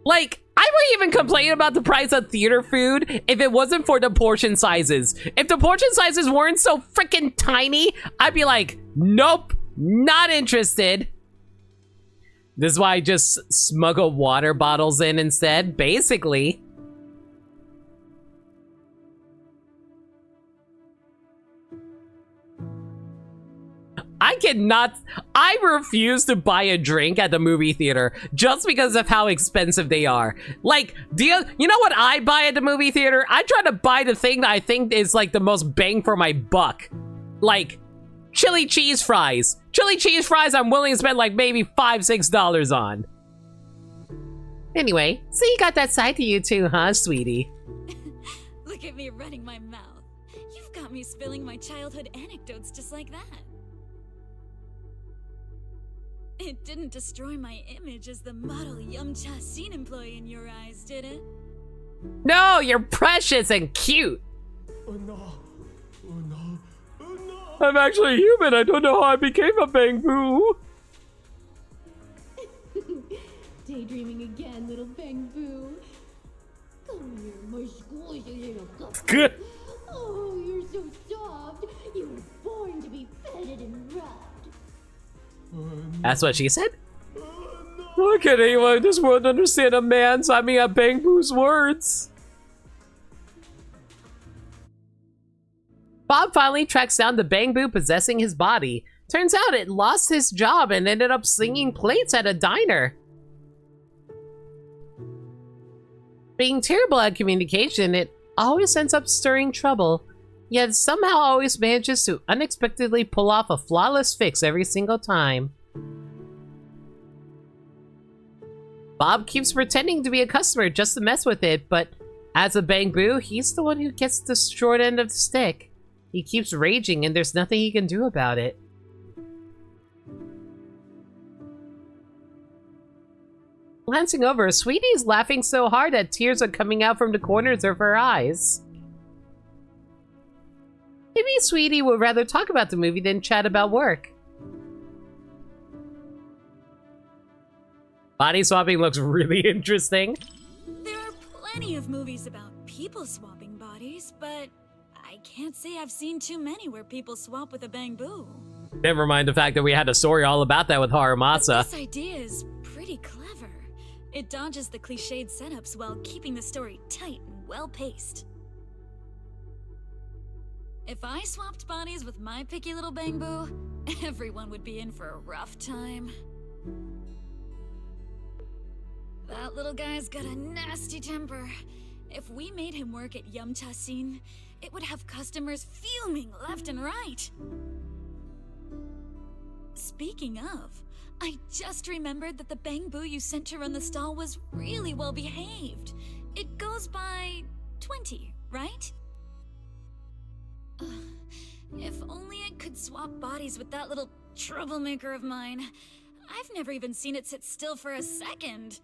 Like, I wouldn't even complain about the price of theater food if it wasn't for the portion sizes. If the portion sizes weren't so freaking tiny, I'd be like, nope, not interested. This is why I just smuggle water bottles in instead, basically. I refuse to buy a drink at the movie theater just because of how expensive they are. Like, you know what I buy at the movie theater? I try to buy the thing that I think is like the most bang for my buck. Like, chili cheese fries. Chili cheese fries I'm willing to spend like maybe $5, $6 on. Anyway, so you got that side to you too, huh, sweetie? Look at me running my mouth. You've got me spilling my childhood anecdotes just like that. It didn't destroy my image as the model Yum-Cha scene employee in your eyes, did it? No, you're precious and cute. Oh no. Oh no. Oh no. I'm actually human. I don't know how I became a Bang Boo. Daydreaming again, little Bang Boo. Come here, my squishy little cup. Good. Oh, you're so soft. You were born to be petted and rubbed. That's what she said? Why can't anyone in this world understand a man signing up Bang Boo's words? Bob finally tracks down the Bang Boo possessing his body. Turns out it lost his job and ended up slinging plates at a diner. Being terrible at communication, it always ends up stirring trouble, yet somehow always manages to unexpectedly pull off a flawless fix every single time. Bob keeps pretending to be a customer just to mess with it, but as a Bang Boo, he's the one who gets the short end of the stick. He keeps raging and there's nothing he can do about it. Glancing over, Sweetie's laughing so hard that tears are coming out from the corners of her eyes. Maybe Sweetie would rather talk about the movie than chat about work. Body swapping looks really interesting. There are plenty of movies about people swapping bodies, but I can't say I've seen too many where people swap with a Bang Boo. Never mind the fact that we had a story all about that with Haramasa. This idea is pretty clever. It dodges the cliched setups while keeping the story tight and well-paced. If I swapped bodies with my picky little Bang Boo, everyone would be in for a rough time. That little guy's got a nasty temper. If we made him work at Yum-Cha scene, it would have customers fuming left and right. Speaking of, I just remembered that the Bang Boo you sent to run the stall was really well behaved. It goes by 20, right? If only I could swap bodies with that little troublemaker of mine. I've never even seen it sit still for a second.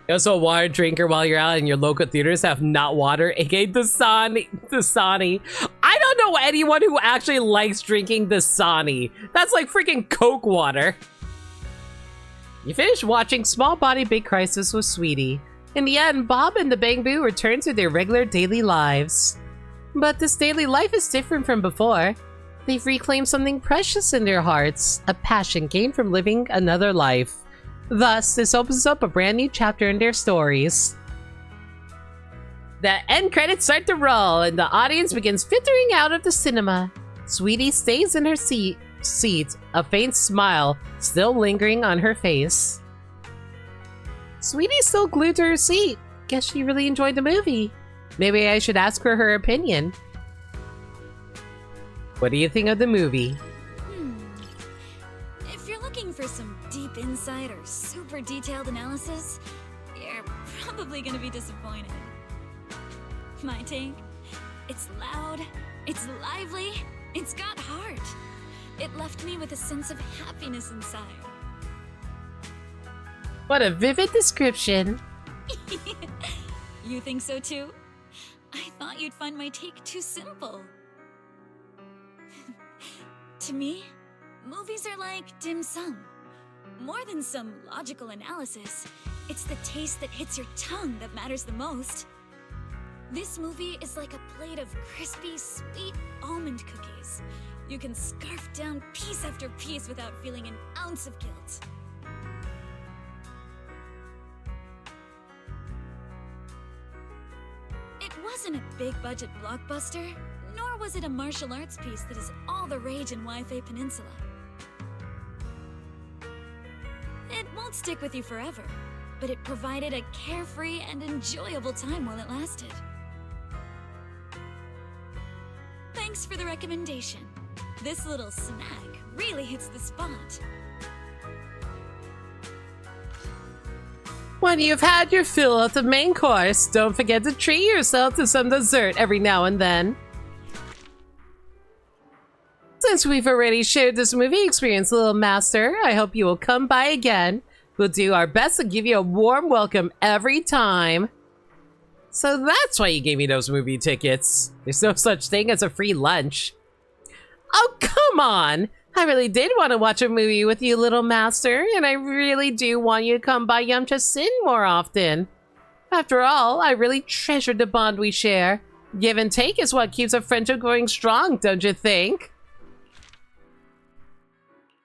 You're also a water drinker while you're out in your local theaters have not water, aka Dasani. I don't know anyone who actually likes drinking Dasani. That's like freaking Coke water. You finish watching Small Body Big Crisis with Sweetie. In the end, Bob and the Bang Boo return to their regular daily lives. But this daily life is different from before. They've reclaimed something precious in their hearts, a passion gained from living another life. Thus, this opens up a brand new chapter in their stories. The end credits start to roll, and the audience begins filtering out of the cinema. Sweetie stays in her seat, a faint smile still lingering on her face. Sweetie's still glued to her seat. Guess she really enjoyed the movie. Maybe I should ask her opinion. What do you think of the movie? If you're looking for some deep insight or super detailed analysis, you're probably gonna be disappointed. My take? It's loud, it's lively, it's got heart. It left me with a sense of happiness inside. What a vivid description. You think so too? I thought you'd find my take too simple. To me, movies are like dim sum. More than some logical analysis, it's the taste that hits your tongue that matters the most. This movie is like a plate of crispy, sweet almond cookies. You can scarf down piece after piece without feeling an ounce of guilt. It wasn't a big-budget blockbuster, nor was it a martial arts piece that is all the rage in Wi-Fi Peninsula. It won't stick with you forever, but it provided a carefree and enjoyable time while it lasted. Thanks for the recommendation. This little snack really hits the spot. When you've had your fill of the main course, don't forget to treat yourself to some dessert every now and then. Since we've already shared this movie experience, Little Master, I hope you will come by again. We'll do our best to give you a warm welcome every time. So that's why you gave me those movie tickets. There's no such thing as a free lunch. Oh, come on! I really did want to watch a movie with you, Little Master, and I really do want you to come by Yamcha Sin more often. After all, I really treasure the bond we share. Give and take is what keeps a friendship going strong, don't you think?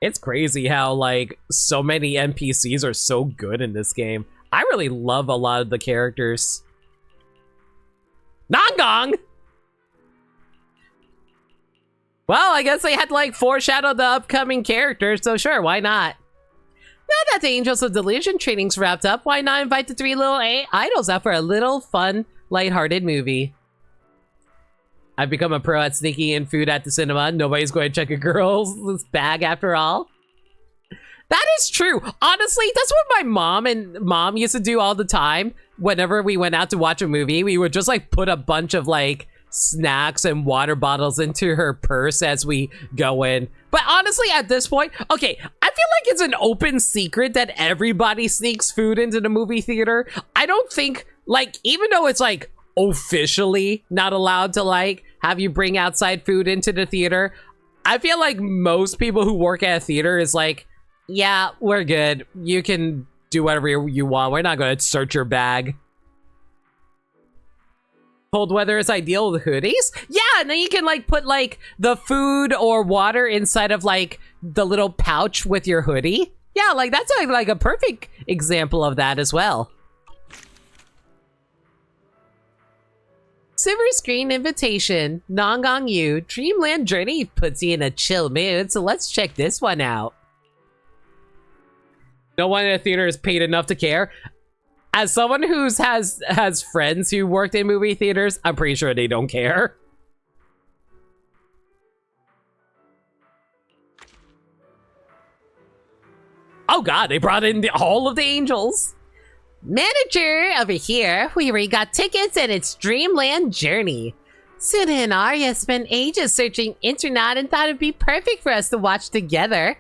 It's crazy how, like, so many NPCs are so good in this game. I really love a lot of the characters. Nongong! Well, I guess they had to, like, foreshadow the upcoming characters, so sure, why not? Now that the Angels of Delusion training's wrapped up, why not invite the three little idols out for a little fun, lighthearted movie? I've become a pro at sneaking in food at the cinema. Nobody's going to check a girl's bag after all. That is true. Honestly, that's what my mom used to do all the time. Whenever we went out to watch a movie, we would just like put a bunch of like snacks and water bottles into her purse as we go in. But honestly, at this point, okay, I feel like it's an open secret that everybody sneaks food into the movie theater. I don't think, like, even though it's like officially not allowed to like have you bring outside food into the theater, I feel like most people who work at a theater is like, yeah, we're good. You can do whatever you want. We're not going to search your bag. Cold weather is ideal with hoodies? Yeah, and then you can like put like the food or water inside of like the little pouch with your hoodie. Yeah, like that's like a perfect example of that as well. Silver screen invitation. Nongong Yu. Dreamland Journey puts you in a chill mood, so let's check this one out. No one in a theater is paid enough to care. As someone who has friends who worked in movie theaters, I'm pretty sure they don't care. Oh god, they brought in all of the angels. Manager, over here, we already got tickets and it's Dreamland Journey. Suna and Arya spent ages searching internet and thought it'd be perfect for us to watch together.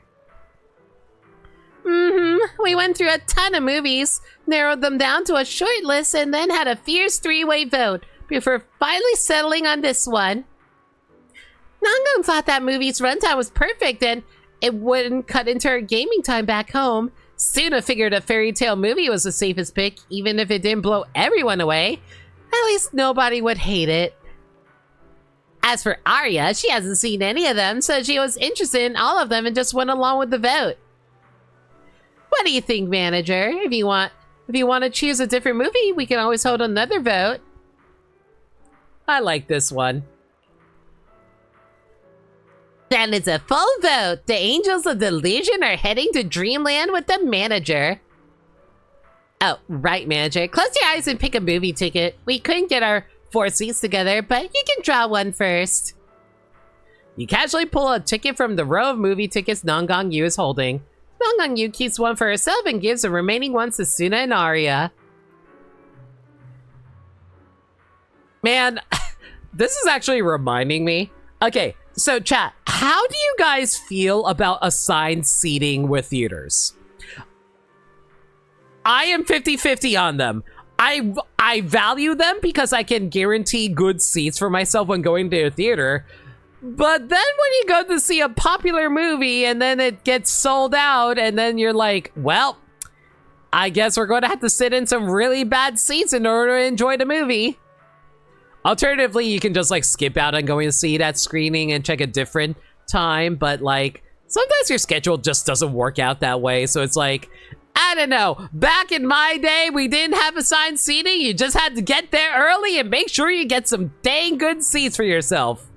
We went through a ton of movies, narrowed them down to a short list, and then had a fierce three-way vote before finally settling on this one. Nongong thought that movie's runtime was perfect and it wouldn't cut into her gaming time back home. Suna figured a fairy tale movie was the safest pick, even if it didn't blow everyone away. At least nobody would hate it. As for Arya, she hasn't seen any of them, so she was interested in all of them and just went along with the vote. What do you think, manager? If you want to choose a different movie, we can always hold another vote. I like this one. Then it's a full vote. The Angels of Delusion are heading to Dreamland with the manager. Oh, right, manager. Close your eyes and pick a movie ticket. We couldn't get our 4 seats together, but you can draw one first. You casually pull a ticket from the row of movie tickets Nongong Yu is holding. Nongong Yu keeps one for herself and gives the remaining ones to Suna and Arya. Man, this is actually reminding me. Okay, so chat, how do you guys feel about assigned seating with theaters? I am 50-50 on them. I value them because I can guarantee good seats for myself when going to a theater. But then when you go to see a popular movie and then it gets sold out and then you're like, well, I guess we're going to have to sit in some really bad seats in order to enjoy the movie. Alternatively, you can just like skip out on going to see that screening and check a different time, but like sometimes your schedule just doesn't work out that way. So it's like, I don't know, back in my day, we didn't have assigned seating. You just had to get there early and make sure you get some dang good seats for yourself.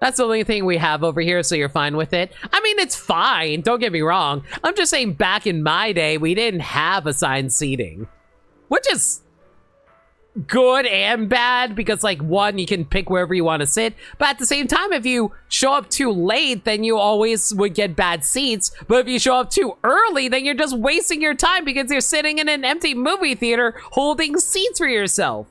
That's the only thing we have over here, so you're fine with it. I mean, it's fine, don't get me wrong. I'm just saying back in my day, we didn't have assigned seating, which is good and bad because, like, one, you can pick wherever you want to sit, but at the same time, if you show up too late, then you always would get bad seats. But if you show up too early, then you're just wasting your time because you're sitting in an empty movie theater holding seats for yourself.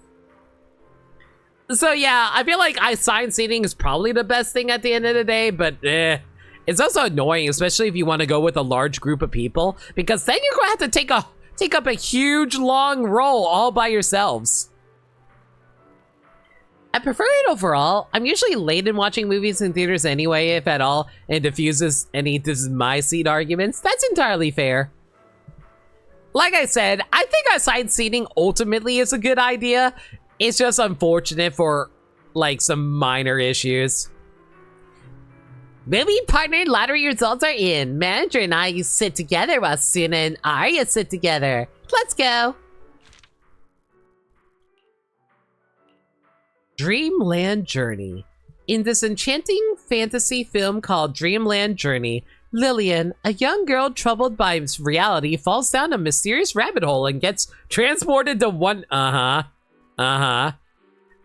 So yeah, I feel like assigned seating is probably the best thing at the end of the day, but it's also annoying, especially if you want to go with a large group of people, because then you're gonna have to take up a huge long row all by yourselves. I prefer it overall. I'm usually late in watching movies in theaters anyway, if at all, and diffuses any "this is my seat" arguments. That's entirely fair. Like I said, I think assigned seating ultimately is a good idea. It's just unfortunate for, like, some minor issues. Movie partner lottery results are in. Manager and I sit together while Suna and Arya sit together. Let's go. Dreamland Journey. In this enchanting fantasy film called Dreamland Journey, Lillian, a young girl troubled by reality, falls down a mysterious rabbit hole and gets transported to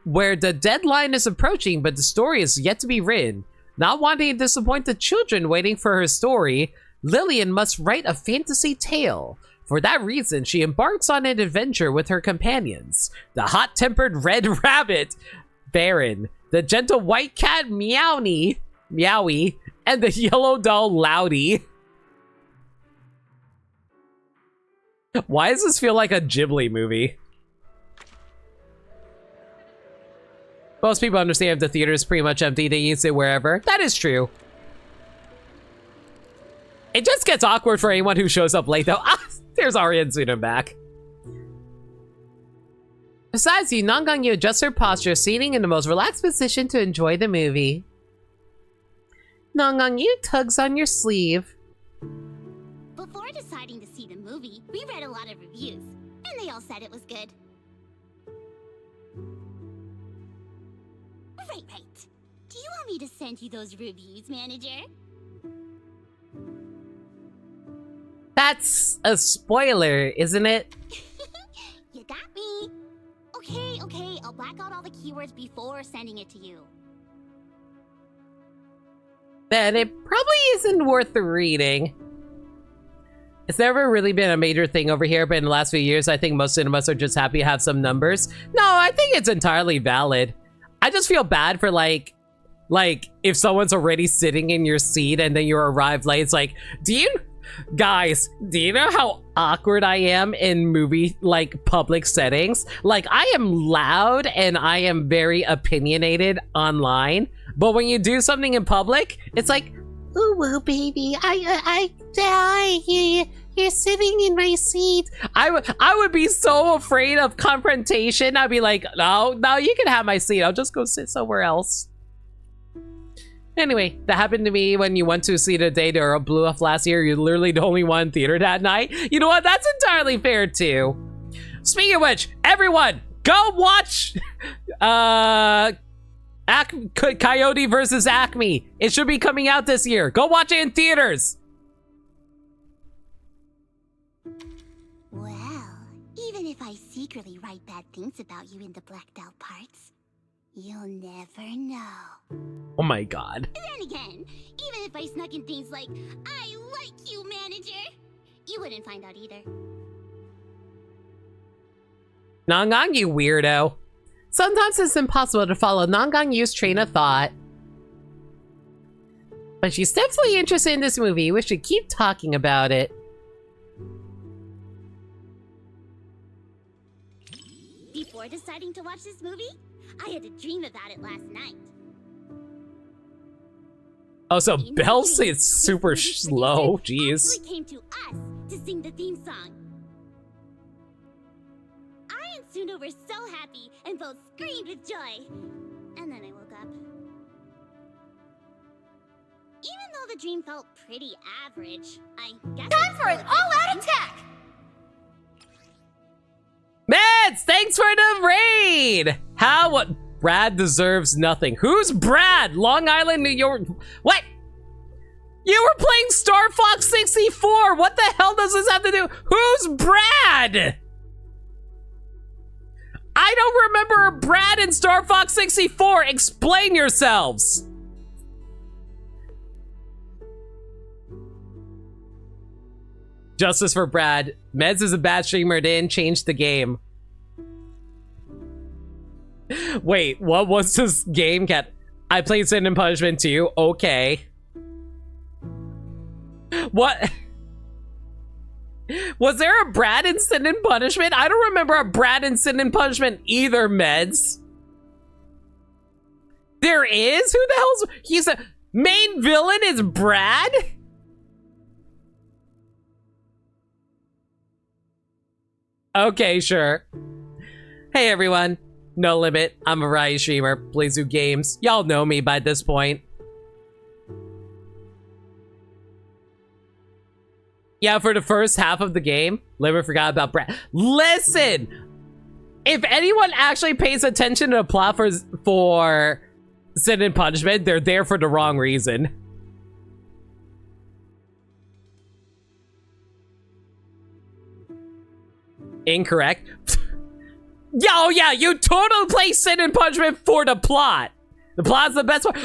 where the deadline is approaching, but the story is yet to be written. Not wanting to disappoint the children waiting for her story, Lillian must write a fantasy tale. For that reason, she embarks on an adventure with her companions. The hot-tempered red rabbit, Baron, the gentle white cat, Meowie, and the yellow doll, Loudy. Why does this feel like a Ghibli movie? Most people understand if the theater is pretty much empty, they can sit wherever. That is true. It just gets awkward for anyone who shows up late, though. Ah, there's Arya and Suna back. Besides you, Nangang Yu adjusts her posture, seating in the most relaxed position to enjoy the movie. Nangang Yu tugs on your sleeve. Before deciding to see the movie, we read a lot of reviews, and they all said it was good. Right. Do you want me to send you those reviews, manager? That's a spoiler, isn't it? You got me. Okay, I'll black out all the keywords before sending it to you. Then it probably isn't worth the reading. It's never really been a major thing over here, but in the last few years, I think most cinemas are just happy to have some numbers. No, I think it's entirely valid. I just feel bad for like if someone's already sitting in your seat and then you arrive late. It's like, do you know how awkward I am in movie like public settings? Like, I am loud and I am very opinionated online, but when you do something in public, it's like, ooh, baby, you're sitting in my seat. I would be so afraid of confrontation. I'd be like, no, you can have my seat. I'll just go sit somewhere else. Anyway, that happened to me when you went to see the day or blew off last year. You're literally the only one in theater that night. You know what? That's entirely fair too. Speaking of which, everyone, go watch Coyote versus Acme. It should be coming out this year. Go watch it in theaters. Well, even if I secretly write bad things about you in the blacked out parts, you'll never know. Oh my god. Then again, even if I snuck in things like, I like you, manager, you wouldn't find out either. Nangang Yu weirdo. Sometimes it's impossible to follow Nangang Yu's train of thought. But she's definitely interested in this movie. We should keep talking about it. Before deciding to watch this movie, I had a dream about it last night. Oh, so Bells is super slow. Jeez. Actually came to us to sing the theme song. I and Suno were so happy and both screamed with joy. And then I woke up. Even though the dream felt pretty average, I guess. Time for an all-out attack! Meds, thanks for the raid! How? Brad deserves nothing. Who's Brad? Long Island, New York. What? You were playing Star Fox 64. What the hell does this have to do? Who's Brad? I don't remember a Brad in Star Fox 64. Explain yourselves. Justice for Brad. Meds is a bad streamer. Didn't change the game. Wait, what was this game, Cat? I played Sin and Punishment too. Okay. What? Was there a Brad in Sin and Punishment? I don't remember a Brad in Sin and Punishment either, Meds. There is? Who the hell's... He's a... Main villain is Brad? Okay, sure. Hey everyone, No Limit. I'm a variety streamer, plays new games. Y'all know me by this point. Yeah, for the first half of the game, Limit forgot about Brad. Listen! If anyone actually pays attention to the plot for Sin and Punishment, they're there for the wrong reason. Incorrect. Yo, yeah, you totally play Sin and Punishment for the plot. The plot's the best part.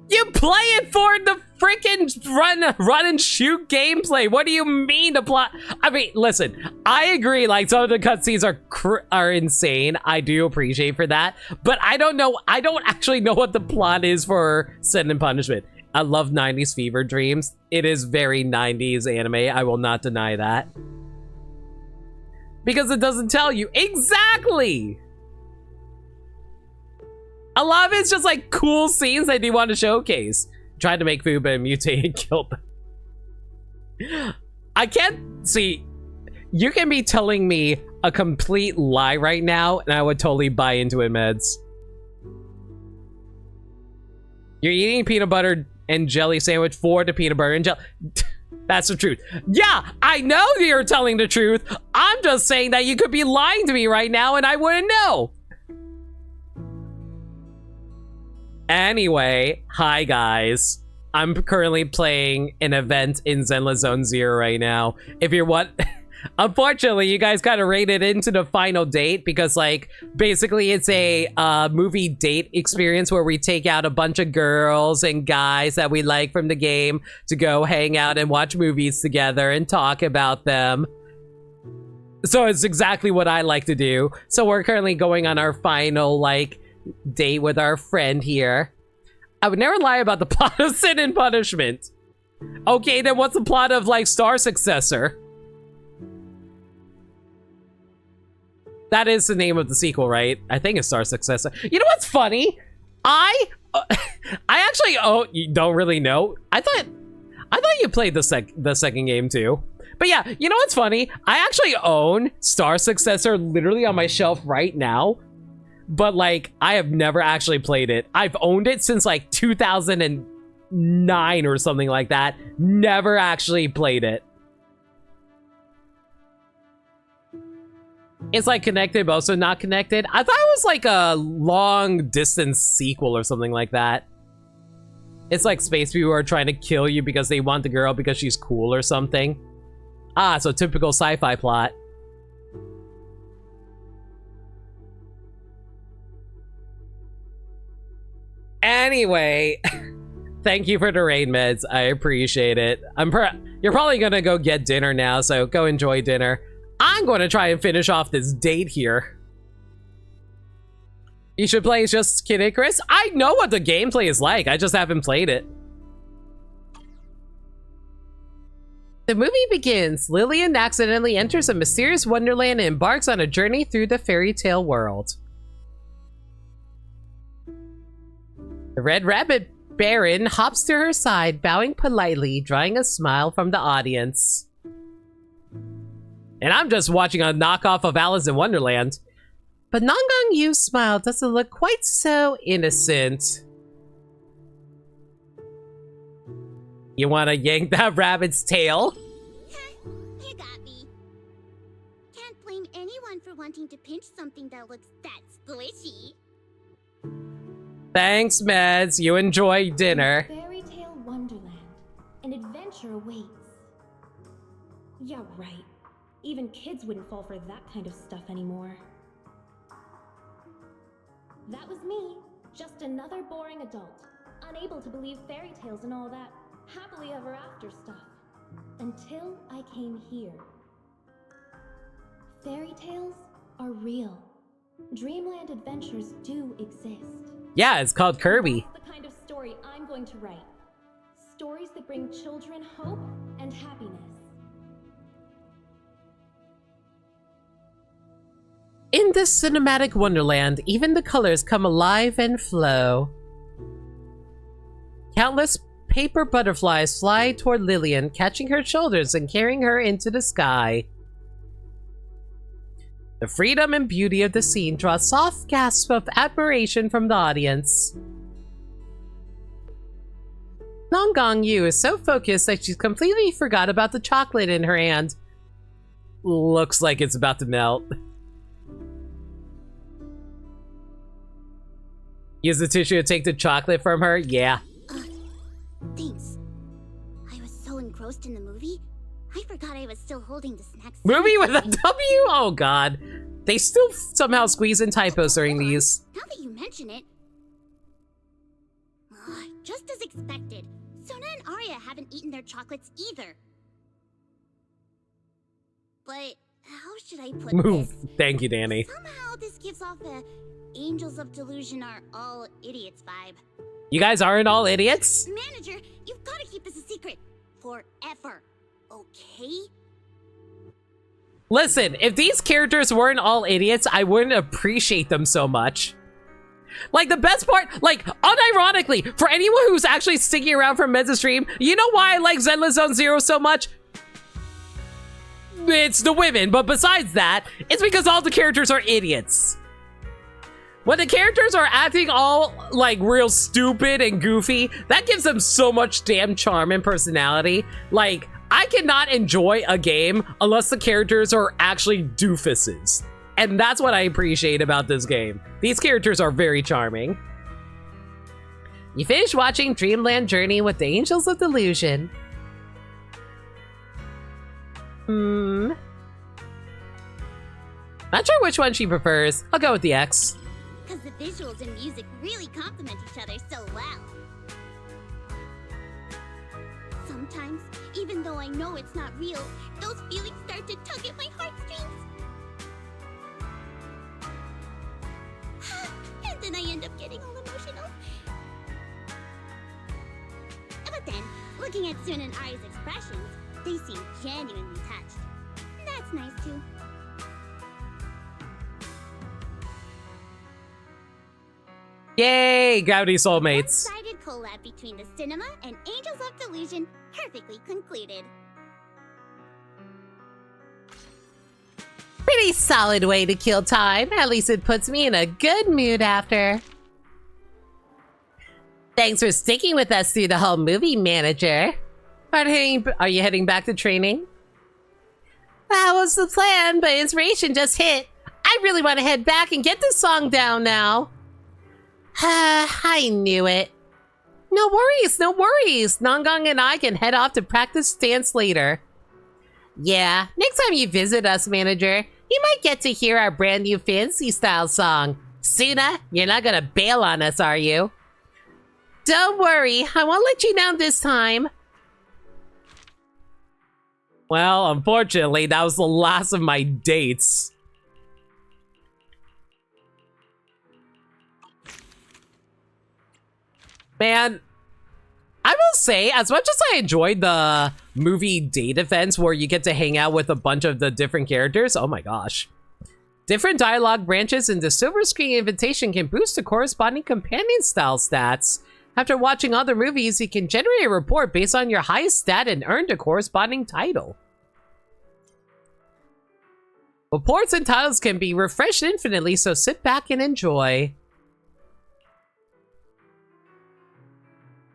You play it for the freaking run and shoot gameplay. What do you mean the plot? I mean, listen, I agree. Like, some of the cutscenes are insane. I do appreciate for that, but I don't know. I don't actually know what the plot is for Sin and Punishment. I love 90s fever dreams. It is very 90s anime. I will not deny that. Because it doesn't tell you. Exactly! A lot of it's just like cool scenes that you want to showcase. Tried to make food, but it mutated and killed them. I can't see. You can be telling me a complete lie right now, and I would totally buy into it, Meds. You're eating peanut butter and jelly sandwich for the peanut butter and jelly. That's the truth. Yeah, I know you're telling the truth. I'm just saying that you could be lying to me right now and I wouldn't know. Anyway, hi guys. I'm currently playing an event in Zenless Zone 0 right now. If you're what... Unfortunately, you guys kind of rated into the final date because, like, basically it's a movie date experience where we take out a bunch of girls and guys that we like from the game to go hang out and watch movies together and talk about them. So it's exactly what I like to do. So we're currently going on our final, like, date with our friend here. I would never lie about the plot of Sin and Punishment. Okay, then what's the plot of, like, Star Successor? That is the name of the sequel, right? I think it's Star Successor. You know what's funny? I actually, oh, you don't really know. I thought you played the second game too. But yeah, you know what's funny? I actually own Star Successor literally on my shelf right now. But like, I have never actually played it. I've owned it since like 2009 or something like that. Never actually played it. It's like connected, but also not connected. I thought it was like a long distance sequel or something like that. It's like space people are trying to kill you because they want the girl because she's cool or something. Ah, so typical sci-fi plot. Anyway, thank you for the raid, Meds. I appreciate it. You're probably gonna go get dinner now, so go enjoy dinner. I'm going to try and finish off this date here. You should play Just Kidding, Chris. I know what the gameplay is like. I just haven't played it. The movie begins. Lillian accidentally enters a mysterious wonderland and embarks on a journey through the fairy tale world. The Red Rabbit Baron hops to her side, bowing politely, drawing a smile from the audience. And I'm just watching a knockoff of Alice in Wonderland. But Nongong Yu's smile doesn't look quite so innocent. You want to yank that rabbit's tail? You got me. Can't blame anyone for wanting to pinch something that looks that squishy. Thanks, Meds. You enjoy dinner. Fairy Tale Wonderland. An adventure awaits. Yeah, right. Even kids wouldn't fall for that kind of stuff anymore. That was me. Just another boring adult. Unable to believe fairy tales and all that happily ever after stuff. Until I came here. Fairy tales are real. Dreamland adventures do exist. Yeah, it's called Kirby. That's the kind of story I'm going to write. Stories that bring children hope and happiness. In this cinematic wonderland, even the colors come alive and flow. Countless paper butterflies fly toward Lillian, catching her shoulders and carrying her into the sky. The freedom and beauty of the scene draw soft gasps of admiration from the audience. Nongong Yu is so focused that she's completely forgot about the chocolate in her hand. Looks like it's about to melt. Use the tissue to take the chocolate from her? Yeah. Thanks. I was so engrossed in the movie, I forgot I was still holding the snacks. Movie with a W? Oh god. They still somehow squeeze in typos during these. Now that you mention it... just as expected, Sona and Arya haven't eaten their chocolates either. But how should I put Move. this? Thank you, Danny. Somehow this gives off a Angels of Delusion are all idiots vibe. You guys aren't all idiots? Manager, you've got to keep this a secret. Forever. Okay? Listen, if these characters weren't all idiots, I wouldn't appreciate them so much. Like, the best part, like, unironically, for anyone who's actually sticking around for Mez's stream, you know why I like Zenless Zone Zero so much? It's the women, but besides that, it's because all the characters are idiots. When the characters are acting all, like, real stupid and goofy, that gives them so much damn charm and personality. Like, I cannot enjoy a game unless the characters are actually doofuses. And that's what I appreciate about this game. These characters are very charming. You finished watching Dreamland Journey with the Angels of Delusion. Not sure which one she prefers. I'll go with the X. Because the visuals and music really complement each other so well. Sometimes, even though I know it's not real, those feelings start to tug at my heartstrings. And then I end up getting all emotional. But then, looking at Sun and Ari's expressions, they seem genuinely touched. That's nice too. Yay, Gravity Soulmates. One-sided collab between the cinema and Angels of Delusion perfectly concluded. Pretty solid way to kill time. At least it puts me in a good mood after. Thanks for sticking with us through the whole movie, Manager. Are you heading back to training? That was the plan, but inspiration just hit. I really want to head back and get this song down now. I knew it. No worries, no worries. Nongong and I can head off to practice dance later. Yeah, next time you visit us, Manager, you might get to hear our brand new fantasy style song. Suna, you're not gonna bail on us, are you? Don't worry, I won't let you down this time. Well, unfortunately, that was the last of my dates. Man, I will say, as much as I enjoyed the movie date events where you get to hang out with a bunch of the different characters, oh my gosh. Different dialogue branches in the silver screen invitation can boost the corresponding companion style stats. After watching other movies, you can generate a report based on your highest stat and earn a corresponding title. Reports and titles can be refreshed infinitely, so sit back and enjoy.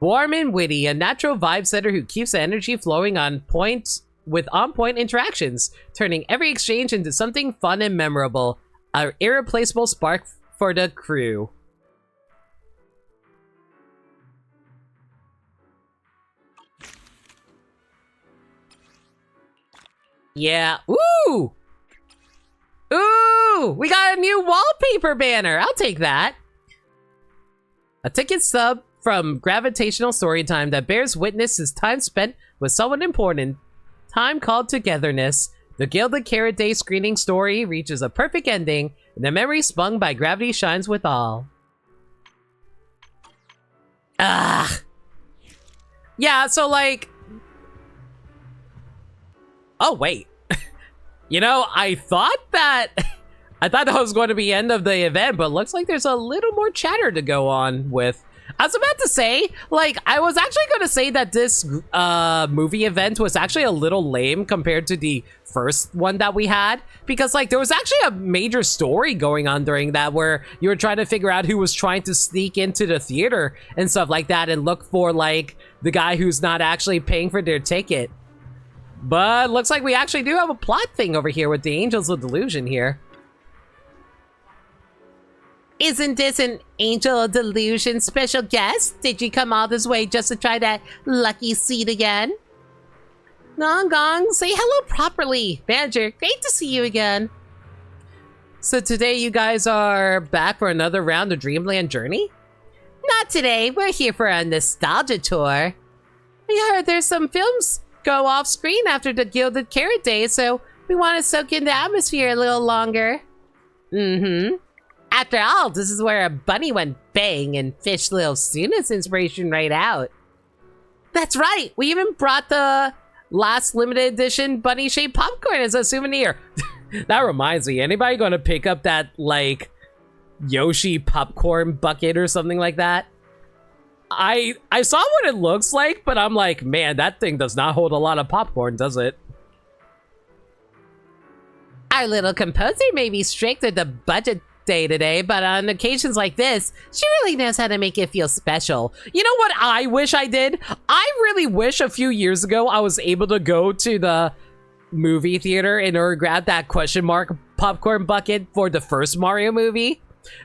Warm and witty, a natural vibe setter who keeps the energy flowing on point with on-point interactions, turning every exchange into something fun and memorable. An irreplaceable spark for the crew. Yeah. Ooh! Ooh! We got a new wallpaper banner! I'll take that. A ticket stub from Gravitational Storytime that bears witness his time spent with someone important. Time called togetherness. The Gilded Carrot Day screening story reaches a perfect ending, and the memory spun by gravity shines with all. Ah! Yeah, so like... Oh, wait. You know, I thought that was going to be the end of the event, but looks like there's a little more chatter to go on with. I was about to say, like, I was actually going to say that this movie event was actually a little lame compared to the first one that we had, because like there was actually a major story going on during that where you were trying to figure out who was trying to sneak into the theater and stuff like that and look for like the guy who's not actually paying for their ticket. But looks like we actually do have a plot thing over here with the Angels of Delusion here. Isn't this an Angel of Delusion special guest? Did you come all this way just to try that lucky seat again? Gong Gong, say hello properly. Manager, great to see you again. So today you guys are back for another round of Dreamland Journey? Not today, we're here for a nostalgia tour. We heard there's some films go off screen after the Gilded Carrot Day, so we want to soak in the atmosphere a little longer. After all, this is where a bunny went bang and fished little Suna's inspiration right out. That's right, we even brought the last limited edition bunny-shaped popcorn as a souvenir. That reminds me, anybody gonna pick up that, like, Yoshi popcorn bucket or something like that? I saw what it looks like, but I'm like, man, that thing does not hold a lot of popcorn, does it? Our little composer may be strict with the budget day today, but on occasions like this, she really knows how to make it feel special. You know what I wish I did? I really wish a few years ago I was able to go to the movie theater and or grab that question mark popcorn bucket for the first Mario movie.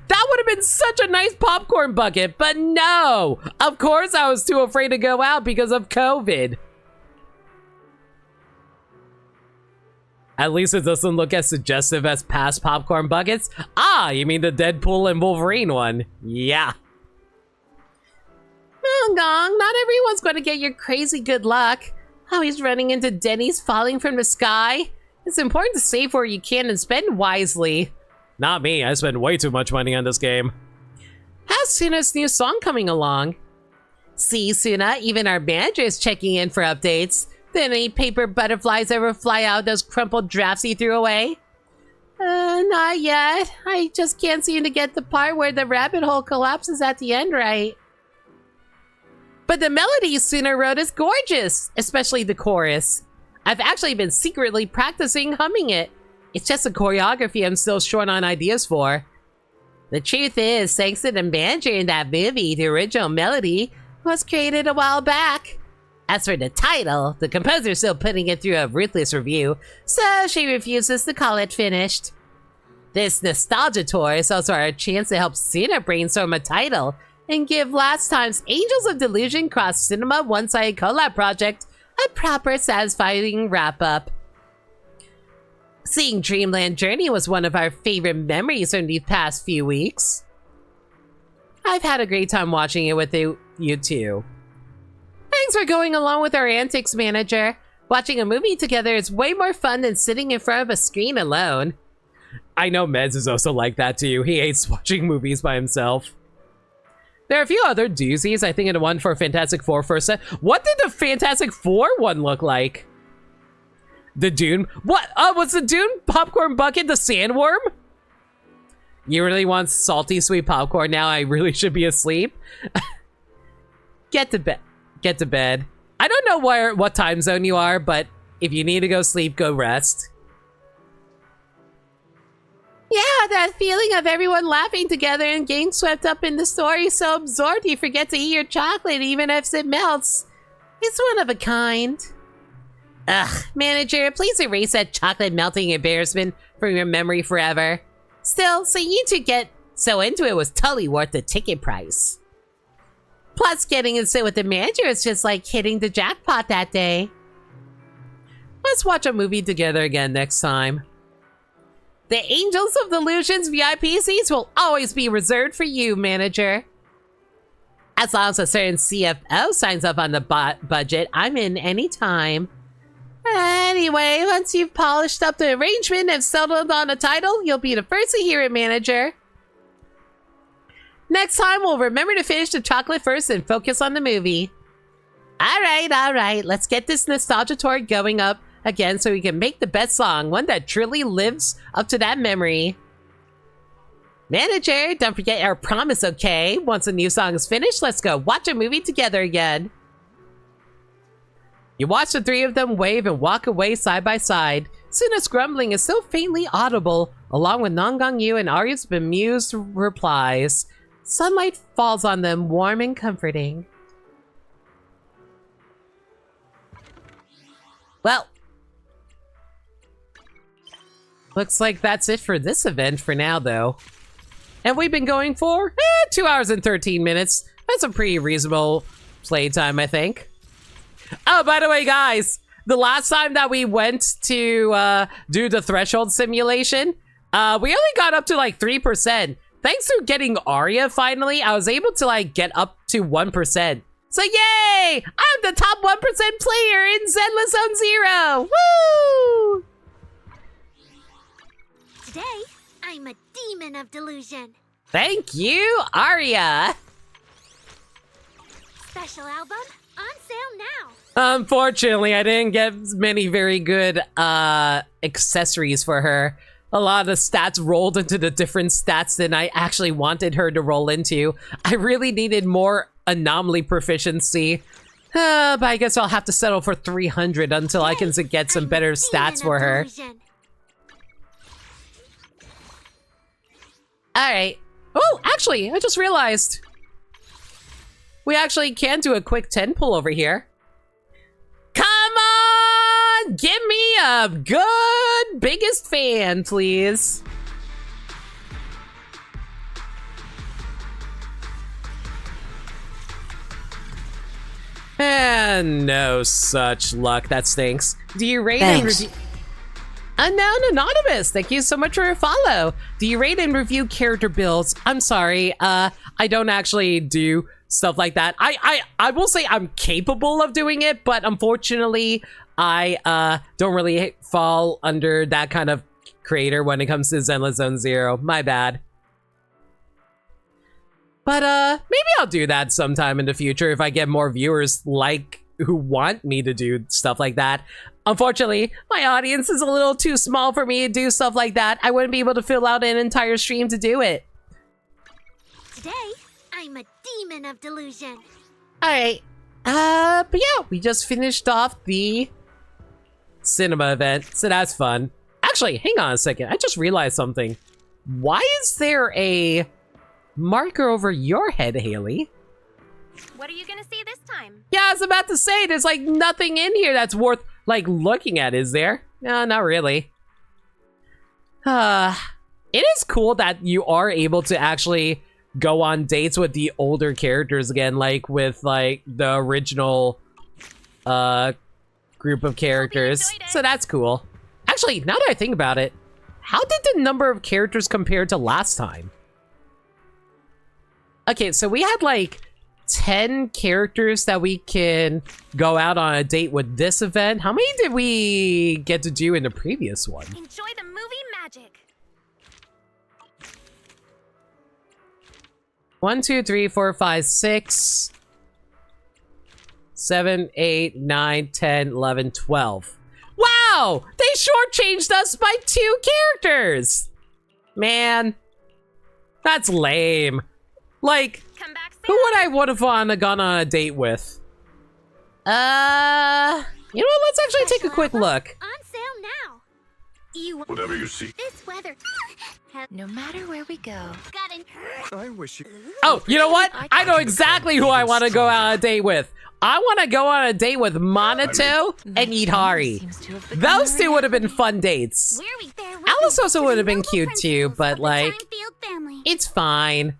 That would have been such a nice popcorn bucket, but no! Of course I was too afraid to go out because of COVID. At least it doesn't look as suggestive as past popcorn buckets. Ah, you mean the Deadpool and Wolverine one? Yeah. Gong Gong, not everyone's going to get your crazy good luck. Always running into Denny's falling from the sky. It's important to save where you can and spend wisely. Not me, I spend way too much money on this game. How's Suna's new song coming along? See, Suna, even our manager is checking in for updates. Did any paper butterflies ever fly out those crumpled drafts you threw away? Not yet. I just can't seem to get the part where the rabbit hole collapses at the end right. But the melody Suna wrote is gorgeous, especially the chorus. I've actually been secretly practicing humming it. It's just a choreography I'm still short on ideas for. The truth is, thanks to the manager in that movie, the original melody was created a while back. As for the title, the composer's still putting it through a ruthless review, so she refuses to call it finished. This nostalgia tour is also our chance to help Suna brainstorm a title and give last time's Angels of Delusion Cross Cinema one-sided collab project a proper, satisfying wrap-up. Seeing Dreamland Journey was one of our favorite memories from these past few weeks. I've had a great time watching it with you too. Thanks for going along with our antics, manager. Watching a movie together is way more fun than sitting in front of a screen alone. I know Meds is also like that too. He hates watching movies by himself. There are a few other doozies. I think in the one for Fantastic Four first set. What did the Fantastic Four one look like? The Dune? What? Was the Dune popcorn bucket the sandworm? You really want salty sweet popcorn now? I really should be asleep. get to bed. Get to bed. I don't know what time zone you are, but if you need to go sleep, go rest. Yeah, that feeling of everyone laughing together and getting swept up in the story so absorbed you forget to eat your chocolate even if it melts. It's one of a kind. Ugh, manager, please erase that chocolate melting embarrassment from your memory forever. Still, so you two get so into it was totally worth the ticket price. Plus, getting to sit with the manager is just like hitting the jackpot that day. Let's watch a movie together again next time. The Angels of Delusion's VIP seats will always be reserved for you, manager. As long as a certain CFO signs up on the budget, I'm in anytime. Anyway, once you've polished up the arrangement and settled on a title, you'll be the first to hear it, manager. Next time, we'll remember to finish the chocolate first and focus on the movie. All right. Let's get this nostalgia tour going up again so we can make the best song, one that truly lives up to that memory. Manager, don't forget our promise, okay? Once a new song is finished, let's go watch a movie together again. You watch the three of them wave and walk away side by side. Suna's grumbling is so faintly audible, along with Nongong Yu and Arya's bemused replies. Sunlight falls on them, warm and comforting. Well, looks like that's it for this event for now, though. And we've been going for 2 hours and 13 minutes. That's a pretty reasonable playtime, I think. Oh, by the way, guys, the last time that we went to do the threshold simulation, we only got up to like 3%. Thanks to getting Arya finally, I was able to like get up to 1%. So yay! I'm the top 1% player in Zenless Zone Zero! Woo! Today, I'm a demon of delusion. Thank you, Arya! Special album on sale now. Unfortunately, I didn't get many very good accessories for her. A lot of the stats rolled into the different stats than I actually wanted her to roll into. I really needed more anomaly proficiency. But I guess I'll have to settle for 300 until I can get some better stats for her. Alright. Oh, actually, I just realized. We actually can do a quick 10 pull over here. Come on! Give me a good biggest fan, please. And no such luck. That stinks. Do you rate and review? Unknown Anonymous, thank you so much for your follow. Do you rate and review character builds? I'm sorry, I don't actually do stuff like that. I will say I'm capable of doing it, but unfortunately, I don't really fall under that kind of creator when it comes to Zenless Zone Zero. My bad. But maybe I'll do that sometime in the future if I get more viewers like who want me to do stuff like that. Unfortunately, my audience is a little too small for me to do stuff like that. I wouldn't be able to fill out an entire stream to do it. Today, I'm a demon of delusion. Alright. But yeah, we just finished off the cinema event, so that's fun. Actually, hang on a second. I just realized something. Why is there a marker over your head, Haley? What are you gonna see this time? Yeah, I was about to say, there's like nothing in here that's worth like looking at, is there? No, not really. It is cool that you are able to actually go on dates with the older characters again, like with like the original group of characters. So that's cool. Actually, now that I think about it, how did the number of characters compare to last time? Okay, so we had like 10 characters that we can go out on a date with this event. How many did we get to do in the previous one? Enjoy the movie magic. 1, 2, 3, 4, 5, 6, 7, 8, 9, 10, 11, 12. Wow! They shortchanged us by 2 characters! Man, that's lame. Like, Come back Who would I would have gone on a date with? You know what? Let's actually take a quick look. On sale now. You Whatever you see. this weather. No matter where we go. Got an I wish you. Oh, you know what? I know exactly who I want to go on a date with. I want to go on a date with Monato and Idari. Those two would have been fun dates. Alice also would have been cute too, but like, it's fine.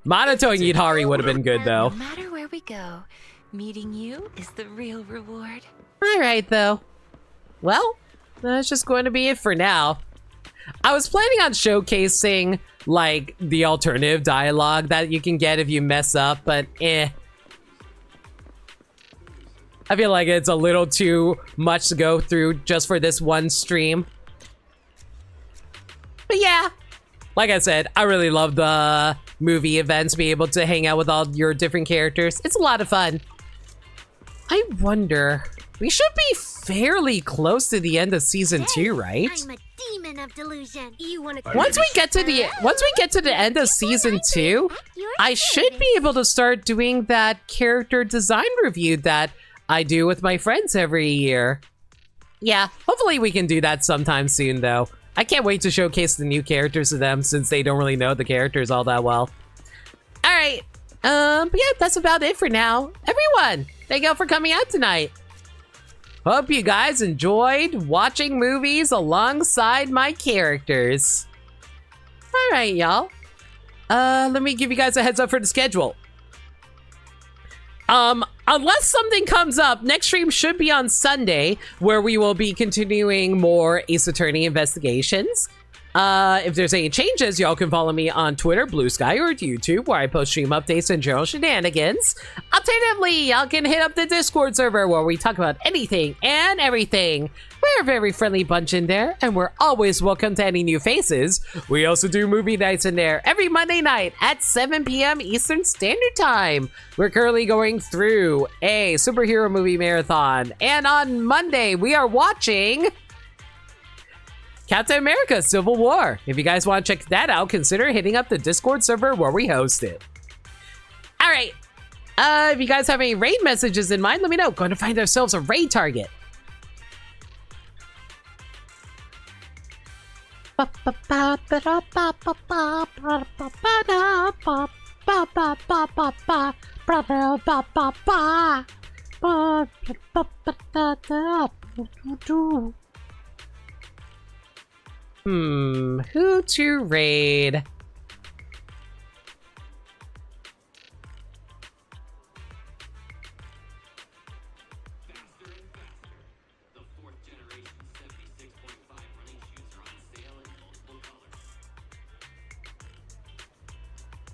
Monato and Idari would have been good though. No matter where we go, meeting you is the real reward. All right though. Well, that's just going to be it for now. I was planning on showcasing like the alternative dialogue that you can get if you mess up, but I feel like it's a little too much to go through just for this one stream. But yeah, like I said, I really love the movie events, be able to hang out with all your different characters. It's a lot of fun. I wonder, we should be fairly close to the end of season 2, right? I'm a demon of delusion. You want to Once we get to the end of season 2, I should be able to start doing that character design review that I do with my friends every year. Yeah, hopefully we can do that sometime soon though. I can't wait to showcase the new characters to them since they don't really know the characters all that well. Alright, but yeah, that's about it for now. Everyone, thank you all for coming out tonight. Hope you guys enjoyed watching movies alongside my characters. Alright, y'all. Let me give you guys a heads up for the schedule. Unless something comes up, next stream should be on Sunday, where we will be continuing more Ace Attorney investigations. If there's any changes, y'all can follow me on Twitter, Blue Sky, or YouTube, where I post stream updates and general shenanigans. Alternatively, y'all can hit up the Discord server, where we talk about anything and everything. We're a very friendly bunch in there, and we're always welcome to any new faces. We also do movie nights in there every Monday night at 7 p.m. Eastern Standard Time. We're currently going through a superhero movie marathon, and on Monday, we are watching Captain America Civil War. If you guys want to check that out, consider hitting up the Discord server where we host it. All right. If you guys have any raid messages in mind, let me know. Going to find ourselves a raid target. Who to raid?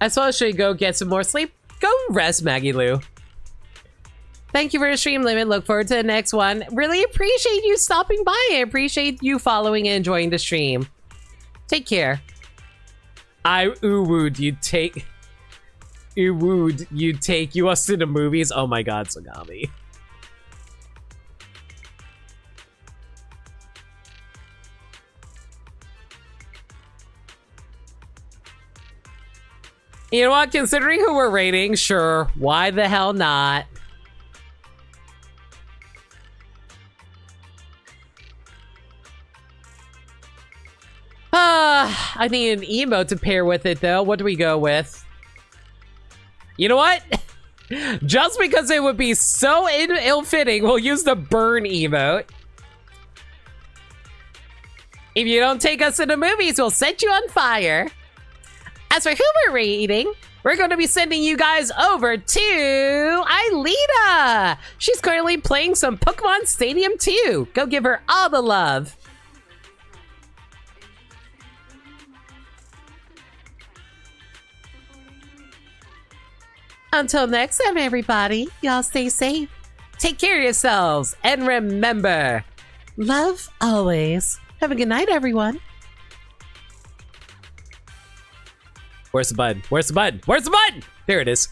I suppose I should go get some more sleep. Go rest, Maggie Lou. Thank you for the stream, Limit. Look forward to the next one. Really appreciate you stopping by. I appreciate you following and enjoying the stream. Take care. Would you take you us to the movies? Oh my god, Sagami. You know what? Considering who we're rating, sure. Why the hell not? I need an emote to pair with it, though. What do we go with? You know what? Just because it would be so ill-fitting, we'll use the burn emote. If you don't take us to the movies, we'll set you on fire. As for who we're rating, we're going to be sending you guys over to Aelita. She's currently playing some Pokemon Stadium 2. Go give her all the love. Until next time, everybody, y'all stay safe. Take care of yourselves. And remember, love always. Have a good night, everyone. Where's the button? Where's the button? Where's the button? There it is.